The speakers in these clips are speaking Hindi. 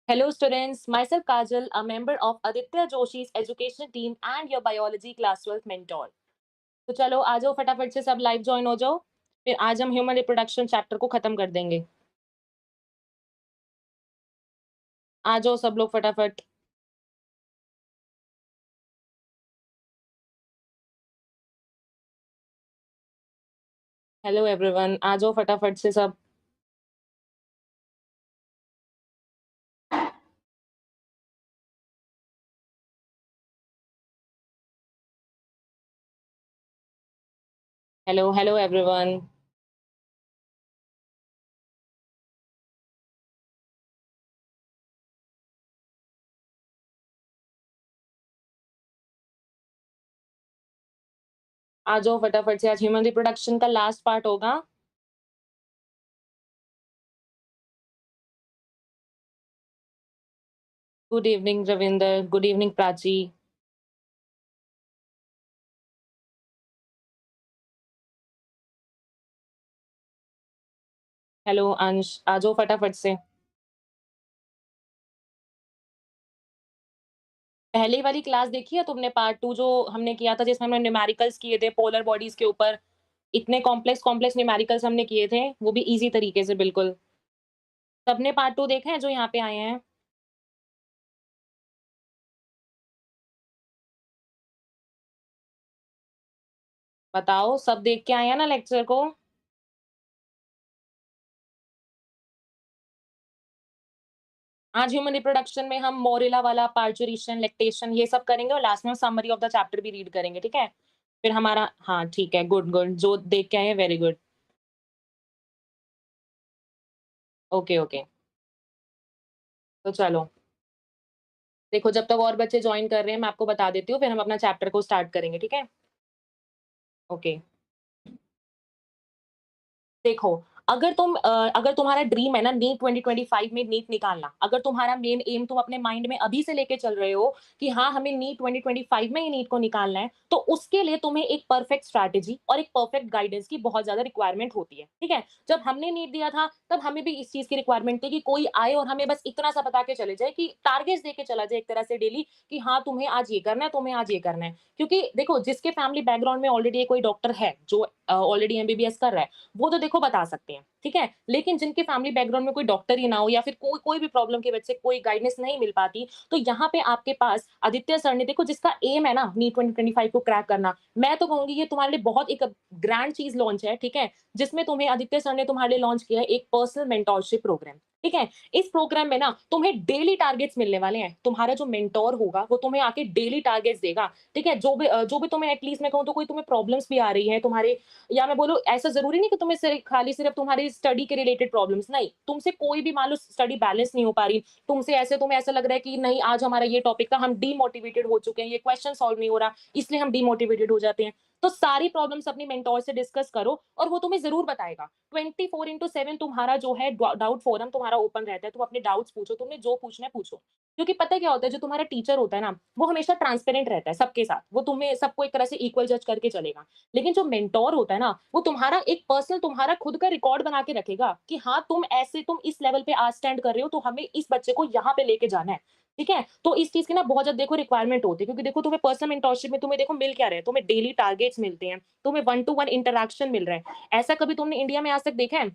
Hello students, myself Kajal, a member of Aditya Joshi's education team and your biology class 12 mentor. तो चलो आ जाओ फटाफट से सब लाइव ज्वाइन हो जाओ। फिर आज हम ह्यूमन रिप्रोडक्शन चैप्टर को खत्म कर देंगे। आ जाओ सब लोग फटाफट। हेलो एवरीवन, आ जाओ फटाफट से सब। Hello hello everyone. आ जाओ फटाफट से, आज ह्यूमन रिप्रोडक्शन का लास्ट पार्ट होगा। Good evening Ravinder, good evening Prachi. Hello अंश, आ जाओ फटाफट से। पहले वाली क्लास देखी है तुमने, पार्ट 2 जो हमने किया था जिसमें हमने न्यूमेरिकल्स किए थे पोलर बॉडीज के ऊपर। इतने कॉम्प्लेक्स कॉम्प्लेक्स न्यूमेरिकल्स हमने किए थे, वो भी इजी तरीके से बिल्कुल। सबने पार्ट 2 देखा है जो यहाँ पे आए हैं? बताओ, सब देख के आए हैं ना लेक्चर को? आज ह्यूमन रिप्रोडक्शन में हम मोरिला वाला पार्चुरेशन, लैक्टेशन ये सब करेंगे और लास्ट में हम समरी ऑफ द चैप्टर भी रीड करेंगे, ठीक है? फिर हमारा हाँ, ठीक है, गुड, गुड। जो देख के आए हैं वेरी गुड। Okay, okay. तो चलो, देखो जब तक और बच्चे जॉइन कर रहे हैं मैं आपको बता देती हूँ, फिर हम अपना चैप्टर को स्टार्ट करेंगे, ठीक है? ओके। देखो, अगर तुम्हारा ड्रीम है ना नीट 2025 में नीट निकालना, अगर तुम्हारा मेन एम तुम अपने माइंड में अभी से लेके चल रहे हो कि हाँ, हमें नीट 2025 में ही नीट को निकालना है, तो उसके लिए तुम्हें एक परफेक्ट स्ट्रैटेजी और एक परफेक्ट गाइडेंस की बहुत ज़्यादा रिक्वायरमेंट होती है, ठीक है? जब हमने नीट दिया था, तब हमें भी इस चीज़ की रिक्वायरमेंट थी कि कोई आए और हमें बस इतना सा बता के चले जाए कि टारगेट्स दे के चला जाए एक तरह से डेली कि हाँ, तुम्हें आज ये करना है, तुम्हें आज ये करना है। क्योंकि देखो, जिसके फैमिली बैकग्राउंड में ऑलरेडी कोई डॉक्टर है, जो ऑलरेडी एमबीबीएस कर रहा है, वो तो देखो बता सकते हैं, ठीक है? लेकिन जिनके फैमिली बैकग्राउंड में कोई डॉक्टर ही ना हो या फिर कोई कोई भी प्रॉब्लम की वजह से कोई गाइडेंस नहीं मिल पाती, तो यहाँ पे आपके पास आदित्य सर ने देखो जिसका एम है ना नीट 2025 को क्रैक करना, मैं तो कहूँगी ये तुम्हारे लिए बहुत एक ग्रैंड चीज़ लॉन्च है, ठीक है? जिसमें तुम्हें आदित्य सर ने तुम्हारे लिए लॉन्च किया है एक पर्सनल मेंटरशिप प्रोग्राम, ठीक है? इस प्रोग्राम में ना तुम्हें डेली टारगेट्स मिलने वाले हैं। तुम्हारा जो मेंटर होगा वो तुम्हें आके डेली टारगेट्स देगा, ठीक है? जो भी तुम्हें एटलीस्ट मैं कहूँ तो कोई तुम्हें प्रॉब्लम्स भी आ रही है तुम्हारे, या मैं बोलूँ ऐसा ज़रूरी नहीं कि तुम्हें खाली सिर्फ़ तुम्हारी स्टडी के रिलेटेड प्रॉब्लम्स, नहीं, तुमसे कोई भी मान लो स्टडी बैलेंस नहीं हो पा रही, तुम्हें ऐसा लग रहा है कि नहीं आज हमारा ये टॉपिक था, हम डीमोटिवेटेड हो चुके हैं, ये क्वेश्चन सॉल्व नहीं हो रहा, इसलिए हम डीमोटिवेटेड हो जाते हैं। तो सारी प्रॉब्लम्स अपनी मेंटर से डिस्कस करो और वो तुम्हें ज़रूर बताएगा। 24/7 तुम्हारा जो है डाउट फोरम तुम्हारा ओपन रहता है, तुम अपने डाउट्स पूछो, तुमने जो पूछना है पूछो। क्योंकि पता है क्या होता है, जो तुम्हारा टीचर होता है ना, वो हमेशा ट्रांसपेरेंट रहता है सबके साथ, वो तुम्हें सबको एक तरह से इक्वल जज करके चलेगा। लेकिन जो मेंटर होता है ना, वो तुम्हारा एक पर्सनल तुम्हारा खुद का रिकॉर्ड बना के रखेगा कि हाँ, तुम इस लेवल पे आज स्टैंड कर रहे हो, तो हमें इस बच्चे को यहाँ पे लेके जाना है। ठीक है? तो इस चीज़ की ना बहुत ज़्यादा देखो रिक्वायरमेंट होती है, क्योंकि देखो तुम्हें पर्सनल मेंटरशिप में तुम्हें देखो मिल क्या रहा है, तुम्हें डेली टारगेट्स मिलते हैं, तुम्हें वन टू वन इंटरैक्शन मिल रहा है। ऐसा कभी तुमने इंडिया में आज तक देखा है?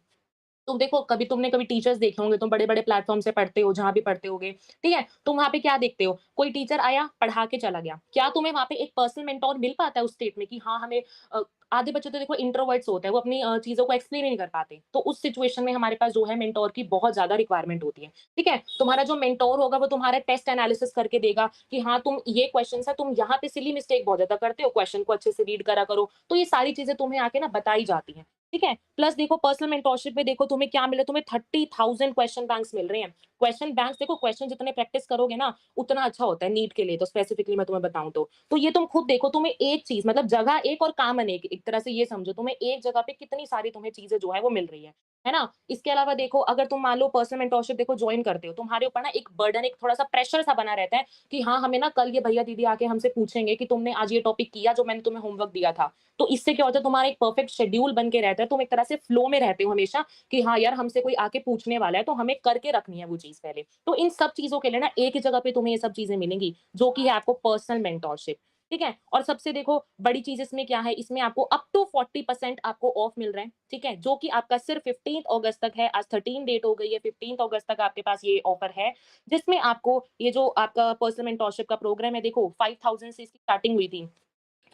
तुम देखो कभी टीचर्स देखे होंगे, तुम बड़े-बड़े प्लेटफ़ॉर्म से पढ़ते हो, जहाँ भी पढ़ते होगे, ठीक है? तुम वहाँ पे क्या देखते हो? कोई टीचर आया, पढ़ा के चला गया। क्या तुम्हें वहाँ पे एक पर्सनल मेंटर मिल पाता है उस स्टेट में कि हाँ, अ, आधे बच्चे तो देखो इंट्रोवर्ट्स होते हैं, वो अपनी चीज़ों को एक्सप्लेन ही नहीं कर पाते। तो उस सिचुएशन में हमारे पास जो है मेंटर की बहुत ज़्यादा रिक्वायरमेंट होती है, ठीक है? तुम्हारा जो मेंटर होगा वो तुम्हारा टेस्ट एनालिसिस करके देगा कि हाँ, तुम ये क्वेश्चन्स है, तुम यहाँ पे सिली मिस्टेक बहुत ज़्यादा करते हो, क्वेश्चन को अच्छे से रीड करा करो। तो ये सारी चीज़ें तुम्हें आके ना बताई जाती हैं। ठीक है? प्लस देखो पर्सनल मेंटरशिप में देखो तुम्हें क्या मिला, तुम्हें 30,000 क्वेश्चन बैंक्स मिल रहे हैं। क्वेश्चन बैंक्स देखो, क्वेश्चन जितने प्रैक्टिस करोगे ना, उतना अच्छा होता है नीट के लिए तो स्पेसिफिकली मैं तुम्हें बताऊँ तो। तो ये तुम खुद देखो, तुम्हें एक चीज़ मतलब जगह एक और काम अनेक, एक तरह से ये समझो तुम्हें एक जगह पे कितनी सारी तुम्हें चीज़ें जो है वो मिल रही है। है ना? इसके अलावा देखो अगर तुम मान लो पर्सनल मेंटरशिप देखो जॉइन करते हो, तुम्हारे ऊपर ना एक बर्डन, एक थोड़ा-सा प्रेशर सा बना रहता है कि हाँ, हमें ना कल ये भैया-दीदी आके हमसे पूछेंगे कि तुमने आज ये टॉपिक किया जो मैंने तुम्हें होमवर्क दिया था। तो इससे क्या होता है तुम्हारा एक परफेक्ट शेड्यूल बन के रहता है, तुम एक तरह से फ्लो में रहते हो हमेशा कि हाँ यार, हमसे कोई आके पूछने वाला है तो हमें करके रखनी है वो चीज़ पहले। तो इन सब चीज़ों के लिए ना एक ही जगह पे तुम्हें ये सब चीज़ें मिलेंगी, जो कि है आपको पर्सनल मेंटरशिप। ठीक है? और सबसे देखो बड़ी चीज़ इसमें क्या है, इसमें आपको अप टू 40% आपको ऑफ मिल रहा है, ठीक है? जो कि आपका सिर्फ 15th अगस्त तक है, आज 13 डेट हो गई है, 15th अगस्त तक आपके पास ये ऑफर है, जिसमें आपको ये जो आपका पर्सनल मेंटरशिप का प्रोग्राम है देखो 5000 से इसकी स्टार्टिंग हुई थी।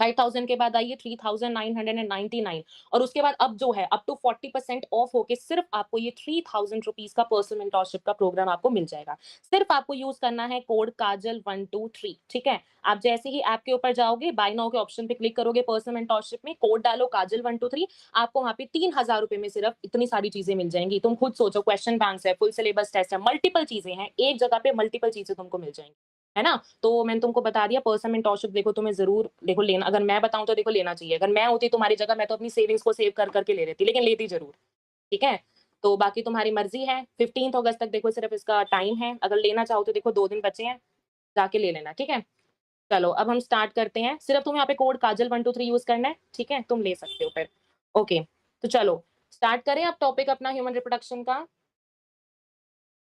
5000 के बाद आई है 3999 और उसके बाद अब जो है अप टू 40% ऑफ होके सिर्फ आपको ये 3000 रुपीज का पर्सनल मेंटरशिप का प्रोग्राम आपको मिल जाएगा। सिर्फ आपको यूज करना है कोड काजल 123, ठीक है? आप जैसे ही ऐप के ऊपर जाओगे, बाय नाउ के ऑप्शन पे क्लिक करोगे, पर्सनल मेंटरशिप में कोड डालो काजल 123, आपको वहां पे 3000 रुपए में सिर्फ इतनी सारी चीजें मिल जाएंगी। तुम खुद सोचो, क्वेश्चन बैंक है, फुल सिलेबस टेस्ट है, मल्टीपल चीजें हैं, एक जगह पे मल्टीपल चीजें तुमको मिल जाएंगी, है ना? तो मैंने तुमको बता दिया पर्सनल मेंटरशिप देखो तुम्हें ज़रूर देखो लेना, अगर मैं बताऊँ तो देखो लेना चाहिए। अगर मैं होती तुम्हारी जगह मैं तो अपनी सेविंग्स को सेव कर के ले लेती, लेकिन लेती ज़रूर, ठीक है? तो बाकी तुम्हारी मर्ज़ी है, 15th अगस्त तक देखो सिर्फ़ इसका टाइम है, अगर लेना चाहो तो देखो 2 दिन बचे हैं, जाके ले लेना, ठीक है? चलो अब हम स्टार्ट करते हैं, सिर्फ़ तुम्हें यहाँ पे कोड काजल 123 यूज़ करना है, ठीक है? तुम ले सकते हो फिर। ओके, तो चलो स्टार्ट करें अब टॉपिक अपना ह्यूमन रिप्रोडक्शन का,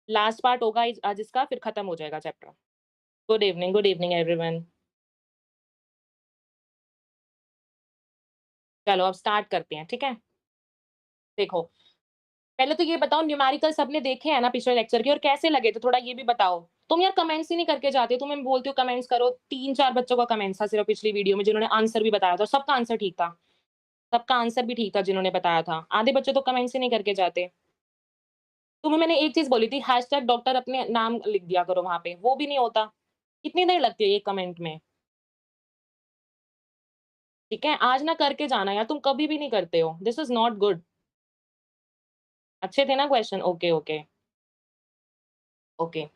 लास्ट पार्ट होगा आज इसका, फिर खत्म हो जाएगा चैप्टर। Good evening everyone. चलो अब स्टार्ट करते हैं, ठीक है? देखो, पहले तो ये बताओ न्यूमेरिकल सबने देखे हैं ना पिछले लेक्चर के और कैसे लगे थे? थोड़ा ये भी बताओ। तुम यार कमेंट्स ही नहीं करके जाते, तुम्हें मैं बोलती हूँ कमेंट्स करो, 3-4 बच्चों का कमेंट्स था सिर्फ पिछली वीडियो में जिन्होंने आंसर भी बताया था, सबका आंसर ठीक था। सबका आंसर भी ठीक था जिन्होंने बताया था। आधे बच्चे तो कमेंट्स ही नहीं करके जाते। तुम्हें मैंने एक चीज़ बोली थी हैशटैग डॉक्टर अपने नाम लिख दिया करो वहाँ पे, वो भी नहीं होता। कितनी देर लगती है एक कमेंट में, ठीक है? आज ना करके जाना यार, तुम कभी भी नहीं करते हो। This is not good. अच्छे थे ना क्वेश्चन? Okay, okay, okay.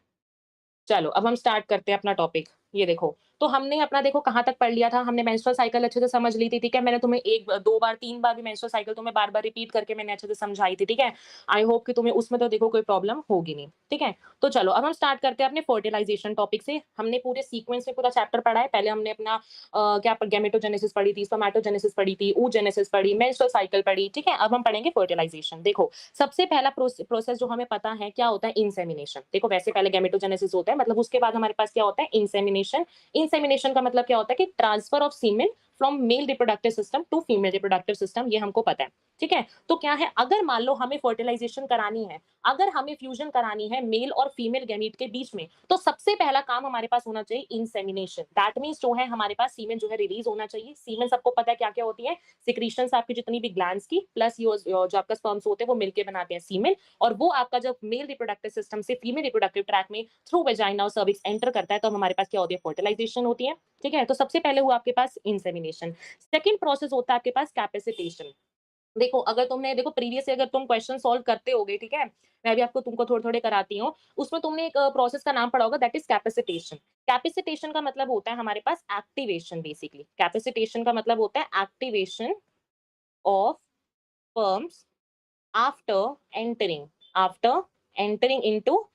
चलो, अब हम स्टार्ट करते हैं अपना टॉपिक। ये देखो, तो हमने अपना देखो कहाँ तक पढ़ लिया था, हमने मेंस्ट्रुअल साइकिल अच्छे से समझ ली थी, ठीक है? मैंने तुम्हें 1 2 बार 3 बार भी मेंस्ट्रुअल साइकिल तुम्हें बार-बार रिपीट करके मैंने अच्छे से समझाई थी, ठीक है? आई होप कि तुम्हें उसमें तो देखो कोई प्रॉब्लम होगी नहीं, ठीक है? तो चलो, अब हम स्टार्ट करते हैं अपने फर्टिलाइज़ेशन टॉपिक से। हमने पूरे सीक्वेंस में पूरा चैप्टर पढ़ा है। पहले हमने अपना क्या गैमेटोजेनेसिस पढ़ी थी, स्पर्मेटोजेनेसिस पढ़ी थी, oogenesis पढ़ी, मेंस्ट्रुअल साइकिल पढ़ी, ठीक है? अब हम पढ़ेंगे फर्टिलाइज़ेशन। देखो, सबसे पहला प्रोसेस जो हमें पता है क्या होता है, इंसेमिनेशन। देखो वैसे पहले गैमेटोजेनेसिस होता है, मतलब उसके बाद हमारे पास क्या होता है, इंसेमिनेशन। इंसेमिनेशन का मतलब क्या होता है कि transfer of semen from male reproductive system to female reproductive system, ये हमको पता है, ठीक है? तो क्या है, अगर मान लो हमें फर्टिलाइजेशन करानी है, अगर हमें फ्यूजन करानी है मेल और फीमेल गैमीट के बीच में, तो सबसे पहला काम हमारे पास होना चाहिए इंसेमिनेशन। दैट मीन्स जो है हमारे पास सीमेन जो है रिलीज होना चाहिए। सीमेन सबको पता है क्या क्या होती है, सिक्रीशंस आपकी जितनी भी ग्लैंड्स की प्लस जो आपका स्पर्म्स होते हैं वो मिलके बनाते हैं सीमेन, और वो आपका जब मेल रिप्रोडक्टिव सिस्टम से फीमेल रिप्रोडक्टिव ट्रैक में थ्रू वेजाइना और सर्विक्स एंटर करता है, तो हमारे पास क्या होती है, फर्टिलाइजेशन होती है, ठीक है? तो सबसे पहले हुआ आपके पास इंसेमिनेशन। सेकंड प्रोसेस होता है आपके पास कैपेसिटेशन। देखो अगर तुमने देखो प्रीवियस से अगर तुम क्वेश्चन सॉल्व करते होगे, ठीक है? मैं भी आपको तुमको थोड़े-थोड़े कराती हूँ। उसमें तुमने एक प्रोसेस का नाम पढ़ा होगा, दैट इज़ कैपेसिटेशन। कैपेसिटेशन का मतलब होता है हमारे पास एक्टिवेशन बेसिकली। कैपेसिटेशन का मतलब होता है activation of sperms after entering after entering into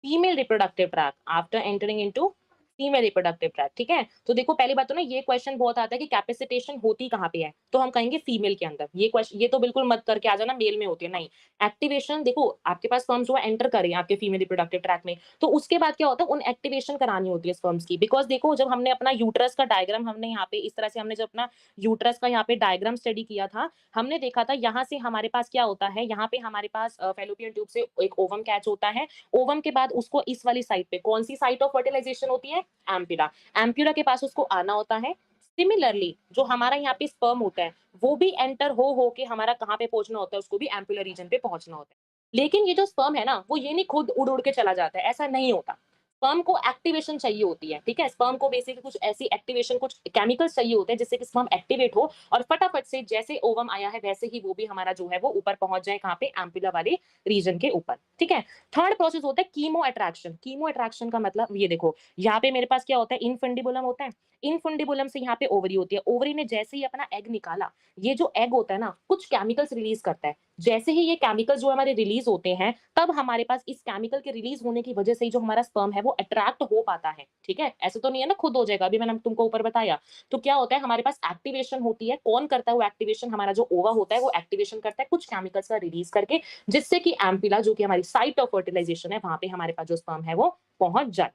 female reproductive tract, after entering into female reproductive tract, ठीक है? तो देखो पहली बात तो ना ये क्वेश्चन बहुत आता है कि कैपेसिटेशन होती कहाँ पे है? तो हम कहेंगे फीमेल के अंदर। ये तो बिल्कुल मत करके आ जाना मेल में होती है, नहीं। एक्टिवेशन देखो आपके पास स्पर्म्स जो है एंटर कर रही है आपके फीमेल रिप्रोडक्टिव ट्रैक में, तो उसके बाद क्या होता है, उन एक्टिवेशन करानी होती है स्पर्म्स की। बिकॉज़ देखो जब हमने अपना यूट्रस का डायग्राम हमने यहाँ पे इस तरह से हमने जब अपना यूट्रस का यहाँ पे डायग्राम स्टडी किया था, हमने देखा था यहाँ से हमारे पास क्या होता है, यहाँ पे हमारे पास फैलोपियन ट्यूब से एक ओवम कैच होता है। ओवम के बाद उसको इस वाली साइड पे कौन सी साइट ऑफ फर्टिलाइजेशन होती है, एम्प्यूला। एम्प्यूला के पास उसको आना होता है। सिमिलरली जो हमारा यहाँ पे स्पर्म होता है वो भी एंटर हो के हमारा कहाँ पे पहुंचना होता है, उसको भी एम्प्यूलर रीजन पे पहुंचना होता है। लेकिन ये जो स्पर्म है ना वो ये नहीं खुद उड़ उड़ के चला जाता है, ऐसा नहीं होता। स्पर्म को एक्टिवेशन चाहिए होती है, ठीक है? स्पर्म को बेसिकली कुछ ऐसी एक्टिवेशन, कुछ केमिकल्स चाहिए होते हैं जिससे कि स्पर्म एक्टिवेट हो और फटाफट से जैसे ओवम आया है वैसे ही वो भी हमारा जो है वो ऊपर पहुंच जाए, कहाँ पे, एम्प्यूला वाले रीजन के ऊपर, ठीक है? थर्ड प्रोसेस होता है कीमो अट्रैक्शन। कीमो अट्रैक्शन का मतलब ये देखो, यहाँ पे मेरे पास क्या होता है, इनफंडिबुलम होता है। इनफंडिबुलम से यहाँ पे ओवरी होती है। ओवरी ने जैसे ही अपना एग निकाला, ये जो एग होता है ना कुछ केमिकल्स रिलीज करता है, जैसे ही ये केमिकल्स जो हमारे रिलीज़ होते हैं, तब हमारे पास इस केमिकल के रिलीज़ होने की वजह से ही जो हमारा स्पर्म है वो अट्रैक्ट हो पाता है, ठीक है? ऐसे तो नहीं है ना खुद हो जाएगा, अभी मैंने तुमको ऊपर बताया। तो क्या होता है हमारे पास एक्टिवेशन होती है, कौन करता है वो एक्टिवेशन? हमारा जो ओवा होता है वो एक्टिवेशन करता है कुछ केमिकल्स का रिलीज़ करके, जिससे कि एम्पुला जो कि हमारी साइट ऑफ फर्टिलाइज़ेशन है, वहाँ पे हमारे पास जो स्पर्म है वो पहुँच जाए।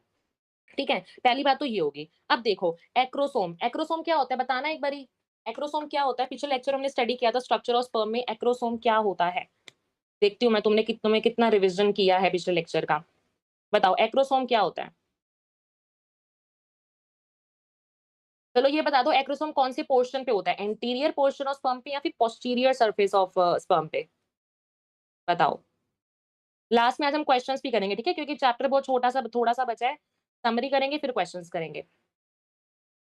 ठीक है? पहली बात तो ये होगी। अब देखो एक्रोसोम, एक्रोसोम क्या होता है बताना एक बारी? एक्रोसोम क्या होता है? पिछले लेक्चर हमने स्टडी किया था स्ट्रक्चर ऑफ स्पर्म में एक्रोसोम क्या होता है? देखती हूँ मैं तुमने कितना रिविज़न किया है पिछले लेक्चर का। बताओ एक्रोसोम क्या होता है? चलो ये बता दो एक्रोसोम कौन से पोर्शन पे होता है? एंटीरियर पोर्शन ऑफ स्पर्म पे या फिर पोस्टीरियर सरफेस ऑफ स्पर्म पे? बताओ। लास्ट में आज हम क्वेश्चंस भी करेंगे, ठीक है? क्योंकि चैप्टर बहुत छोटा-सा थोड़ा-सा बचा है। समरी करेंगे फिर क्वेश्चंस करेंगे।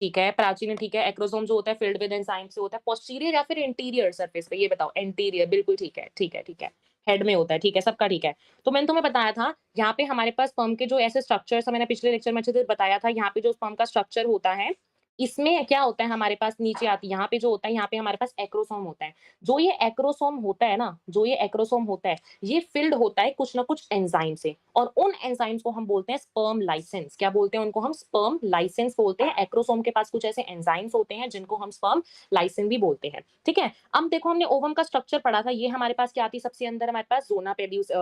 ठीक है, प्राचीन है, ठीक है। एक्रोसोम जो होता है फिल्ड विद एंजाइम से होता है। पोस्टीरियर या फिर इंटीरियर सरफेस पे? ये बताओ। एंटीरियर बिल्कुल ठीक है, ठीक है, ठीक है। हेड में होता है, ठीक है, सबका ठीक है। तो मैंने तुम्हें बताया था, यहाँ पे हमारे पास स्पर्म के जो ऐसे स्ट्रक्चर्स मैंने पिछले लेक्चर में अच्छे से बताया था, यहाँ पे जो स्पर्म का स्ट्रक्चर होता है, इसमें क्या होता है हमारे पास नीचे आती है, यहाँ पे जो होता है, यहाँ पे हमारे पास एक्रोसोम होता है। जो ये एक्रोसोम होता है ना, जो ये एक्रोसोम होता है, ये फिल्ड होता है कुछ ना कुछ एंजाइम से और उन एंजाइम्स को हम बोलते हैं स्पर्म लाइसेंस। क्या बोलते हैं उनको? हम स्पर्म लाइसेंस बोलते हैं। एक्रोसोम के पास कुछ ऐसे एंजाइम्स होते हैं जिनको हम स्पर्म लाइसेंस भी बोलते हैं, ठीक है? अब देखो हमने ओवम का स्ट्रक्चर पढ़ा था, ये हमारे पास क्या थी? सबसे अंदर हमारे पास ज़ोना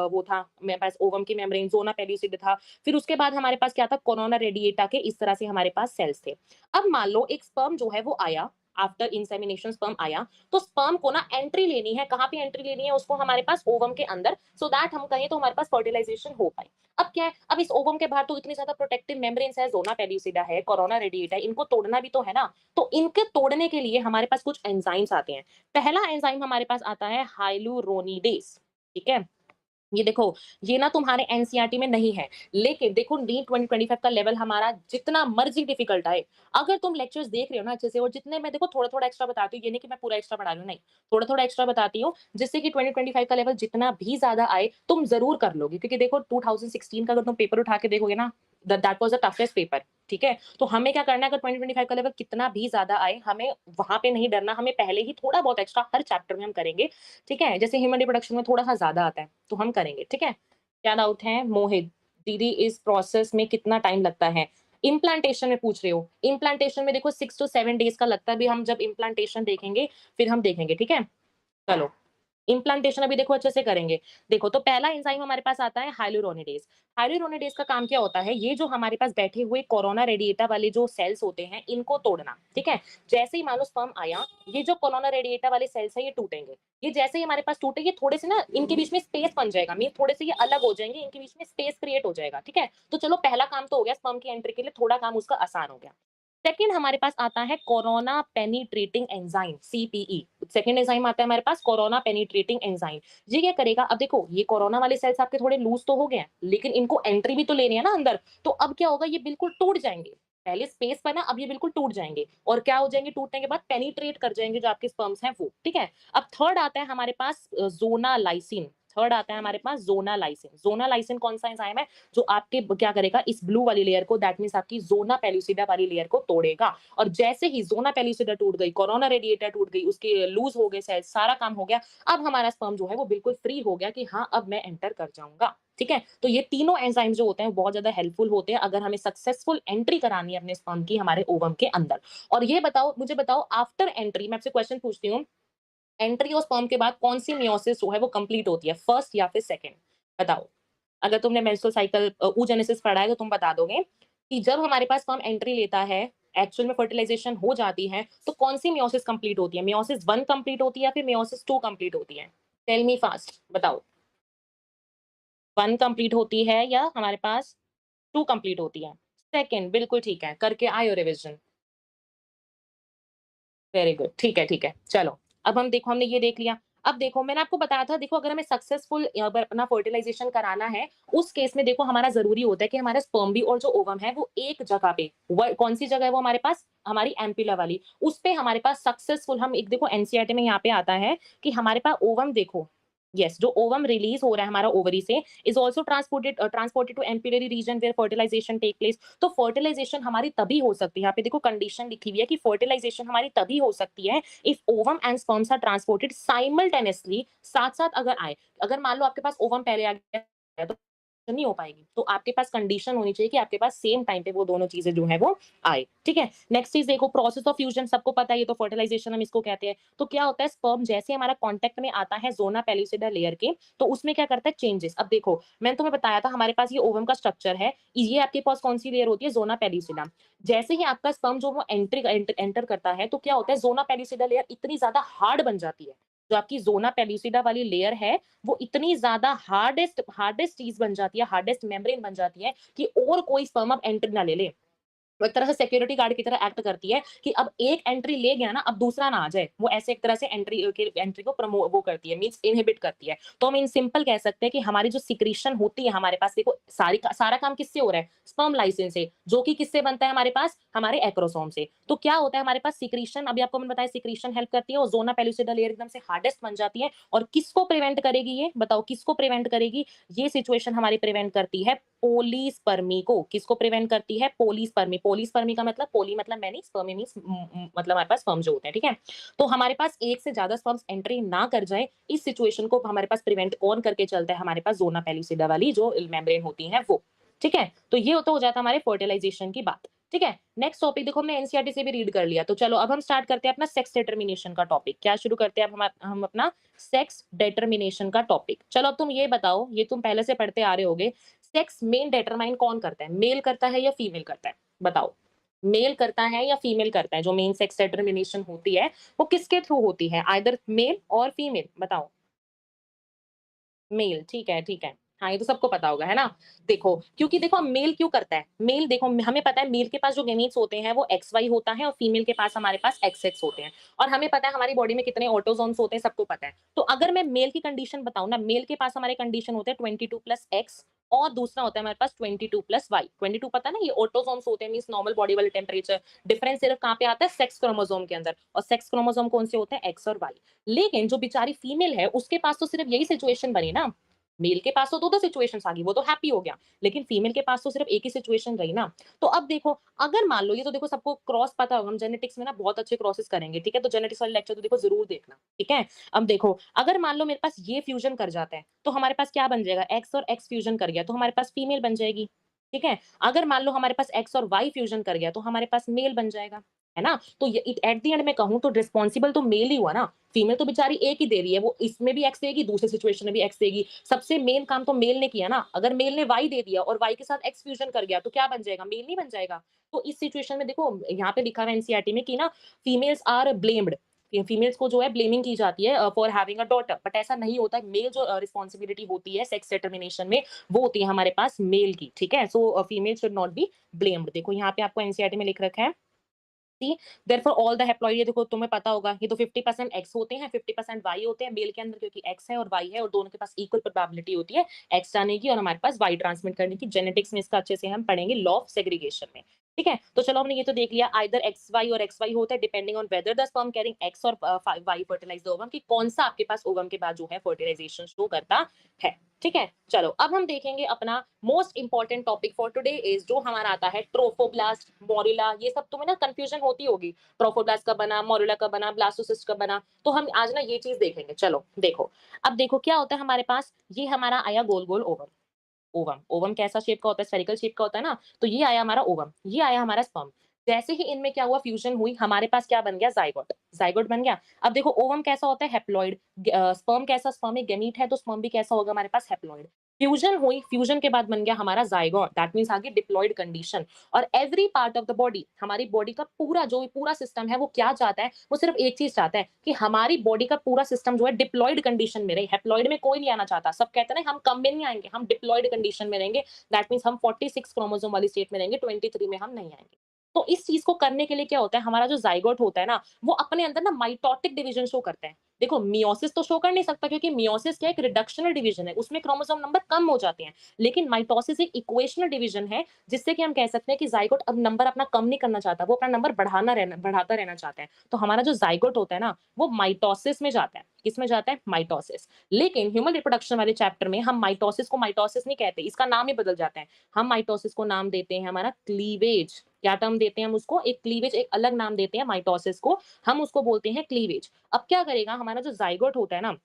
वो था, मेरे पास ओवम की मेम्ब्रेन ज़ोना पेल्यूसिड था। फिर उसके बाद हमारे पास क्या था? कोरोना रेडिएटा के इस तरह से हमारे पास सेल्स थे। अब मान लो एक स्पर्म जो है वो आया, आफ्टर इंसेमिनेशन स्पर्म आया, तो स्पर्म को ना एंट्री लेनी है, कहाँ पे एंट्री लेनी है उसको? हमारे पास ओवम के अंदर, सो दैट हम कहें तो हमारे पास फर्टिलाइजेशन हो पाए। अब क्या है, अब इस ओवम के बाहर तो इतनी ज्यादा प्रोटेक्टिव मेम्ब्रेन्स है, ज़ोना पेल्यूसिडा है, कोरोना रेडिएटा है, इनको तोड़ना भी तो है ना। तो इनके तोड़ने के लिए हमारे पास कुछ एंजाइम्स आते हैं। पहला एंजाइम हमारे पास आता है हाइलुरोनिडेज, ठीक है? ये देखो, ये ना तुम्हारे एनसीईआरटी में नहीं है, लेकिन देखो नीट 2025 का लेवल हमारा जितना मर्जी डिफिकल्ट आए, अगर तुम लेक्चर्स देख रहे हो ना अच्छे से, और जितने मैं देखो थोड़ा-थोड़ा एक्स्ट्रा बताती हूँ, ये नहीं कि मैं पूरा एक्स्ट्रा पढ़ा रही हूँ, नहीं, थोड़ा-थोड़ा एक्स्ट्रा बताती हूँ, जिससे कि 2025 का लेवल जितना भी ज़्यादा आए, तुम ज़रूर कर लोगे। क्योंकि देखो 2016 का अगर तुम पेपर उठा के देखोगे ना, that was the toughest paper, ठीक है? तो हमें क्या करना है, अगर 2025 का लेवल कितना भी ज़्यादा आए, हमें वहाँ पे नहीं डरना, हमें पहले ही थोड़ा बहुत एक्स्ट्रा हर चैप्टर में हम करेंगे, ठीक है? जैसे ह्यूमन रिप्रोडक्शन में थोड़ा-सा ज़्यादा आता है, तो हम करेंगे, ठीक है? क्या डाउट है? मोहित, दीदी इस प्रोसेस में कितना टाइम लगता है? इम्प्लांटेशन में पूछ रहे हो? इम्प्लांटेशन में देखो 6 टू 7 डेज़ का लगता है, अभी हम जब इम्प्लांटेशन देखेंगे, फिर हम देखेंगे, ठीक है? चलो। इम्प्लांटेशन अभी देखो अच्छे से करेंगे। देखो तो पहला एंजाइम हमारे पास आता है हाइलुरोनिडेज़। हाइलुरोनिडेज़ का काम क्या होता है? ये जो हमारे पास बैठे हुए कोरोना रेडिएटा वाले जो सेल्स होते हैं, इनको तोड़ना, ठीक है? जैसे ही मानो स्पर्म आया, ये जो कोरोना रेडिएटा वाले सेल्स हैं, ये टूटेंगे। ये जैसे ही हमारे पास टूटे, ये थोड़े से ना इनके बीच में स्पेस बन जाएगा, मीन्स थोड़े से ये अलग हो जाएँगे, इनके बीच में स्पेस क्रिएट हो जाएगा, ठीक है? तो चलो पहला काम तो हो गया स्पर्म की एंट्री के लिए, थोड़ा काम उसका आसान हो गया। सेकंड हमारे पास आता है corona penetrating enzyme, CPE. Second enzyme आता है हमारे पास कोरोना पेनिट्रेटिंग एंजाइम। ये क्या करेगा? अब देखो ये कोरोना वाले सेल्स आपके थोड़े लूज तो हो गए हैं, लेकिन इनको एंट्री भी तो लेनी है ना अंदर। तो अब क्या होगा? ये बिल्कुल टूट जाएंगे। पहले स्पेस बना, अब ये बिल्कुल टूट जाएंगे। और क्या हो जाएंगे टूटने के बाद? पेनिट्रेट कर जाएंगे जो आपके स्पर्म्स हैं वो, ठीक है? अब थर्ड आता है हमारे पास जोना लाइसिन। थर्ड आता है हमारे पास जोना लाइसिन। जोना लाइसिन कौन सा एंजाइम है? जो आपके क्या करेगा? इस ब्लू वाली लेयर को, दैट मीन्स आपकी ज़ोना पेलुसिडा वाली लेयर को तोड़ेगा। और जैसे ही ज़ोना पेलुसिडा टूट गई, कोरोना रेडिएटा टूट गई, उसके लूज़ हो गए सेल्स, सारा काम हो गया। अब हमारा स्पर्म जो है वो बिल्कुल फ्री हो गया कि हाँ, अब मैं एंटर कर जाऊँगा। ठीक है? तो ये तीनों एंजाइम जो होते हैं बहुत ज़्यादा हेल्पफुल होते हैं अगर हमें सक्सेसफुल एंट्री करानी है अपने स्पर्म की हमारे ओवम के अंदर। और ये बताओ, मुझे बताओ, आफ्टर एंट्री मैं आपसे क्वेश्चन पूछती हूँ, एंट्री ऑफ स्पर्म के बाद कौन-सी मेयोसिस जो है वो कंप्लीट होती है, फर्स्ट या फिर सेकंड? बताओ। अगर तुमने मेंस्ट्रुअल साइकिल oogenesis पढ़ा है तो तुम बता दोगे कि जब हमारे पास स्पर्म एंट्री लेता है, एक्चुअल में फर्टिलाइजेशन हो जाती है, तो कौन-सी मेयोसिस कंप्लीट होती है? मेयोसिस 1 कंप्लीट होती है या फिर मेयोसिस 2 कंप्लीट होती है? टेल मी फास्ट, बताओ। 1 कंप्लीट होती है या हमारे पास 2 कंप्लीट होती है? सेकंड, बिल्कुल ठीक है, करके आए हो रिविज़न। वेरी गुड, ठीक है, चलो। अब हम देखो हमने ये देख लिया। अब देखो मैंने आपको बताया था, देखो अगर हमें सक्सेसफुल अपना फर्टिलाइज़ेशन कराना है, उस केस में देखो हमारा ज़रूरी होता है कि हमारा स्पर्म भी और जो ओवम है वो एक जगह पे, व कौन-सी जगह है वो हमारे पास? हमारी एम्पुला वाली। उस पे हमारे पास सक्सेसफुल, हम एक देखो एनसीईआरटी में यहाँ पे आता है कि हमारे पास ओवम देखो, यस, जो ओवम रिलीज हो रहा है हमारा ओवरी से is also transported to ampullary region where fertilisation take place. तो फर्टिलाइजेशन हमारी तभी हो सकती है, यहाँ पे देखो कंडीशन लिखी हुई है कि फर्टिलाइजेशन हमारी तभी हो सकती है if ovum and sperms are transported simultaneously, साथ साथ अगर आए। अगर मान लो आपके पास ओवम पहले आ गया है, तो नहीं हो पाएगी। तो आपके पास कंडीशन होनी चाहिए कि आपके पास सेम टाइम पे वो दोनों चीजें जो है वो आए। ठीक है, नेक्स्ट चीज देखो, प्रोसेस ऑफ फ्यूजन सबको पता है, ये तो फर्टिलाइजेशन हम इसको कहते हैं। तो क्या होता है, स्पर्म जैसे हमारा कांटेक्ट में आता है ज़ोना पेलुसिडा लेयर के, तो उसमें क्या करता है चेंजेस। अब देखो, मैंने तुम्हें बताया था हमारे पास ये ओवम का स्ट्रक्चर है, ये आपके पास कौन सी लेयर होती है, ज़ोना पेलुसिडा। जैसे ही आपका स्पर्म जो वो एंटर करता है, तो क्या होता है, ज़ोना पेलुसिडा लेयर इतनी ज्यादा हार्ड बन जाती है। जो आपकी ज़ोना पेलुसिडा वाली लेयर है, वो इतनी ज्यादा हार्डेस्ट हार्डेस्ट चीज बन जाती है, हार्डेस्ट मेम्ब्रेन बन जाती है कि और कोई स्पर्म अब एंटर ना ले ले। वो एक तरह से सिक्योरिटी गार्ड की तरह एक्ट करती है कि अब एक एंट्री ले गया ना, अब दूसरा ना आ जाए। वो ऐसे एक तरह से एंट्री को प्रमो वो करती है, मीन्स इनहिबिट करती है। तो हम इन सिंपल कह सकते हैं कि हमारी जो सिक्रीशन होती है हमारे पास, देखो सारा काम किससे हो रहा है, स्पर्म लाइसिन से, जो कि किससे बनता है हमारे पास, हमारे एक्रोसोम से। तो क्या होता है हमारे पास सिक्रीशन, अभी आपको मैंने बताया सिक्रीशन हेल्प करती है और ज़ोना पेलुसिडा लेयर एकदम से हार्डेस्ट बन जाती है। और किसको प्रिवेंट करेगी, ये बताओ किसको प्रिवेंट करेगी, ये सिचुएशन हमारी प्रिवेंट करती है पोलीस्पर्मी को। किसको प्रिवेंट करती है, पोलीस्पर्मी। पोलीस्पर्मी का मतलब, पोली मतलब मैनी, स्पर्मी मींस मतलब हमारे पास स्पर्म जो होते हैं। ठीक है, तो हमारे पास एक से ज्यादा स्पर्म्स एंट्री ना कर जाए, इस सिचुएशन को हमारे पास प्रिवेंट कौन करके चलता है, हमारे पास ज़ोना पेलुसिडा वाली जो मेम्ब्रेन होती है वो। ठीक है, तो ये तो हो जाता है हमारे फर्टिलाइजेशन की बात। ठीक है, नेक्स्ट टॉपिक देखो, हमने एनसीईआरटी से भी रीड कर लिया, तो चलो अब हम स्टार्ट करते हैं अपना सेक्स डिटर्मिनेशन का टॉपिक। क्या शुरू करते हैं अब हम अपना सेक्स डिटर्मिनेशन का टॉपिक। चलो अब तुम ये बताओ, ये तुम पहले से पढ़ते आ रहे होगे, सेक्स मेन डिटरमाइन कौन करता है, मेल करता है या फीमेल करता है, बताओ। मेल करता है या फीमेल करता है, जो मेन सेक्स डिटरमिनेशन होती है वो किसके थ्रू होती है, आइदर मेल और फीमेल, बताओ। मेल, ठीक है, ठीक है। हाँ, ये तो सबको पता होगा, है ना? देखो, क्योंकि देखो मेल क्यों करता है? मेल देखो, हमें पता है मेल के पास जो गेमीट्स होते हैं वो XY होता है और फीमेल के पास हमारे पास XX होते हैं। और हमें पता है हमारी बॉडी में कितने ऑटोज़ोम्स होते हैं, सबको पता है। तो अगर मैं मेल की कंडीशन बताऊँ ना, मेल के पास हमारे कंडीशन होते हैं 22+X और दूसरा होता है हमारे पास 22+Y। 22 पता है ना, ये ऑटोज़ोम्स होते हैं, मीन्स नॉर्मल बॉडी वाले टेम्परेचर। डिफरेंस सिर्फ कहाँ पे आता है, सेक्स क्रोमोसोम के अंदर। और सेक्स क्रोमोसोम कौन से होते हैं, X और Y। लेकिन जो बेचारी फीमेल है, उसके पास तो सिर्फ यही सिचुएशन बनी ना। मेल के पास तो दो-दो सिचुएशंस आ गई, वो तो हैप्पी हो गया। लेकिन फीमेल के पास तो सिर्फ एक ही सिचुएशन रही ना। तो अब देखो, अगर मान लो, ये तो देखो सबको क्रॉस पता होगा, हम जेनेटिक्स में ना बहुत अच्छे क्रॉसेस करेंगे, ठीक है? तो जेनेटिक्स वाले लेक्चर तो देखो ज़रूर देखना, ठीक है? अब देखो, अगर मान लो मेरे पास ये फ्यूजन कर जाता है, तो हमारे पास क्या बन जाएगा, एक्स और एक्स फ्यूजन कर गया, तो हमारे पास फीमेल बन जाएगी, ठीक है? अगर मान लो हमारे पास एक्स और वाई फ्यूजन कर गया, तो हमारे पास मेल बन जाएगा, है ना? तो ये एट द एंड मैं कहूँ तो रिस्पॉन्सिबल तो मेल ही हुआ ना। फीमेल तो बेचारी एक ही दे रही है, वो इसमें भी एक्स देगी, दूसरी सिचुएशन में भी एक्स देगी। सबसे मेन काम तो मेल ने किया ना। अगर मेल ने वाई दे दिया और वाई के साथ एक्स फ्यूजन कर गया, तो क्या बन जाएगा, मेल नहीं बन जाएगा। तो इस सिचुएशन में देखो, यहाँ पे लिखा हुआ है एनसीईआरटी में कि ना, फीमेल्स आर ब्लेम्ड, फीमेल्स को जो है ब्लेमिंग की जाती है for having a daughter, but ऐसा नहीं होता है। मेल जो रिस्पॉन्सिबिलिटी होती है सेक्स डिटर्मिनेशन में, वो होती है हमारे पास मेल की, ठीक है? So female should not be blamed. देखो यहाँ पे आपको एनसीईआरटी में लिख रखा है, सी देयरफॉर ऑल द हैप्लॉइड, ये देखो तुम्हें पता होगा, ये तो 50% एक्स होते हैं, 50% वाई होते हैं मेल के अंदर, क्योंकि एक्स है और वाई है और दोनों के पास इक्वल प्रोबेबिलिटी होती है एक्स जाने की और हमारे पास वाई ट्रांसमिट करने की। जेनेटिक्स में इसका अच्छे से हम पढ़ेंगे, लॉ ऑफ सेग्रीगेशन में। ठीक है, तो चलो हमने ये तो देख लिया, आइदर एक्स वाई और एक्स वाई होता है depending on whether the sperm carrying x और वाई फर्टिलाइज द ओवम, कि कौन सा आपके पास ओवम के बाद जो है फर्टिलाइजेशन शो करता है। ठीक है, चलो अब हम देखेंगे अपना most important topic for today is, जो हमारा आता है ट्रोफोब्लास्ट, मोरिला। ये सब तुम्हें ना कंफ्यूजन होती होगी, ट्रोफोब्लास्ट कब बना, मोरिला कब बना, ब्लास्टोसिस्ट कब बना। तो हम आज ना ये चीज देखेंगे। चलो देखो, अब देखो क्या होता है हमारे पास, ये हमारा आया गोल गोल ओवम। ओवम ओवम कैसा शेप का होता है, स्फेरिकल शेप का होता है ना। तो ये आया हमारा ओवम, ये आया हमारा स्पर्म। जैसे ही इनमें क्या हुआ, फ्यूजन हुई, हमारे पास क्या बन गया, जाइगोट। जाइगोट बन गया। अब देखो ओवम कैसा होता है, हेप्लॉइड। स्पर्म कैसा, स्पर्म एक गैमीट है, तो स्पर्म भी कैसा होगा हमारे पास, हेप्लॉइड। फ्यूजन हुई, फ्यूजन के बाद बन गया हमारा जाइगोट, दैट मींस आगे डिप्लॉइड कंडीशन। और every part of the body, हमारी बॉडी का पूरा जो पूरा सिस्टम है, वो क्या चाहता है, वो सिर्फ एक चीज चाहता है कि हमारी बॉडी का पूरा सिस्टम जो है डिप्लॉइड कंडीशन में रहे। हेप्लॉइड में कोई नहीं आना चाहता, सब कहते हैं ना हम कम में नहीं आएंगे, हम डिप्लॉइड कंडीशन में रहेंगे। दैट मींस हम 46 क्रोमोसोम वाली स्टेट में रहेंगे, 23 में हम नहीं आएंगे। तो इस चीज को करने के लिए क्या होता है, हमारा जो जाइगोट होता है ना, वो अपने अंदर ना माइटोटिक डिवीजन शो करता है। देखो मियोसिस तो शो कर नहीं सकता क्योंकि मियोसिस क्या है, एक रिडक्शनल डिवीजन है, उसमें क्रोमोसोम नंबर कम हो जाते हैं। लेकिन माइटोसिस एक इक्वेशनल डिवीजन है, जिससे कि हम कह सकते हैं कि ज़ायगोट अब नंबर अपना कम नहीं करना चाहता, वो अपना नंबर बढ़ाता रहना चाहता है। तो हमारा जो ज़ायगोट होता है ना, वो माइटोसिस में जाता है। किसमें जाता है? माइटोसिस। लेकिन ह्यूमन रिप्रोडक्शन वाले चैप्टर में हम माइटोसिस को माइटोसिस नहीं कहते, इसका नाम ही बदल जाता है। हम माइटोसिस को नाम देते हैं हमारा क्लीवेज। क्या टर्म देते हैं हम उसको? एक क्लीवेज, एक अलग नाम देते हैं माइटोसिस को, हम उसको बोलते हैं क्लीवेज। अब क्या करेगा हमारा जो ज़ायगोट होता है ना,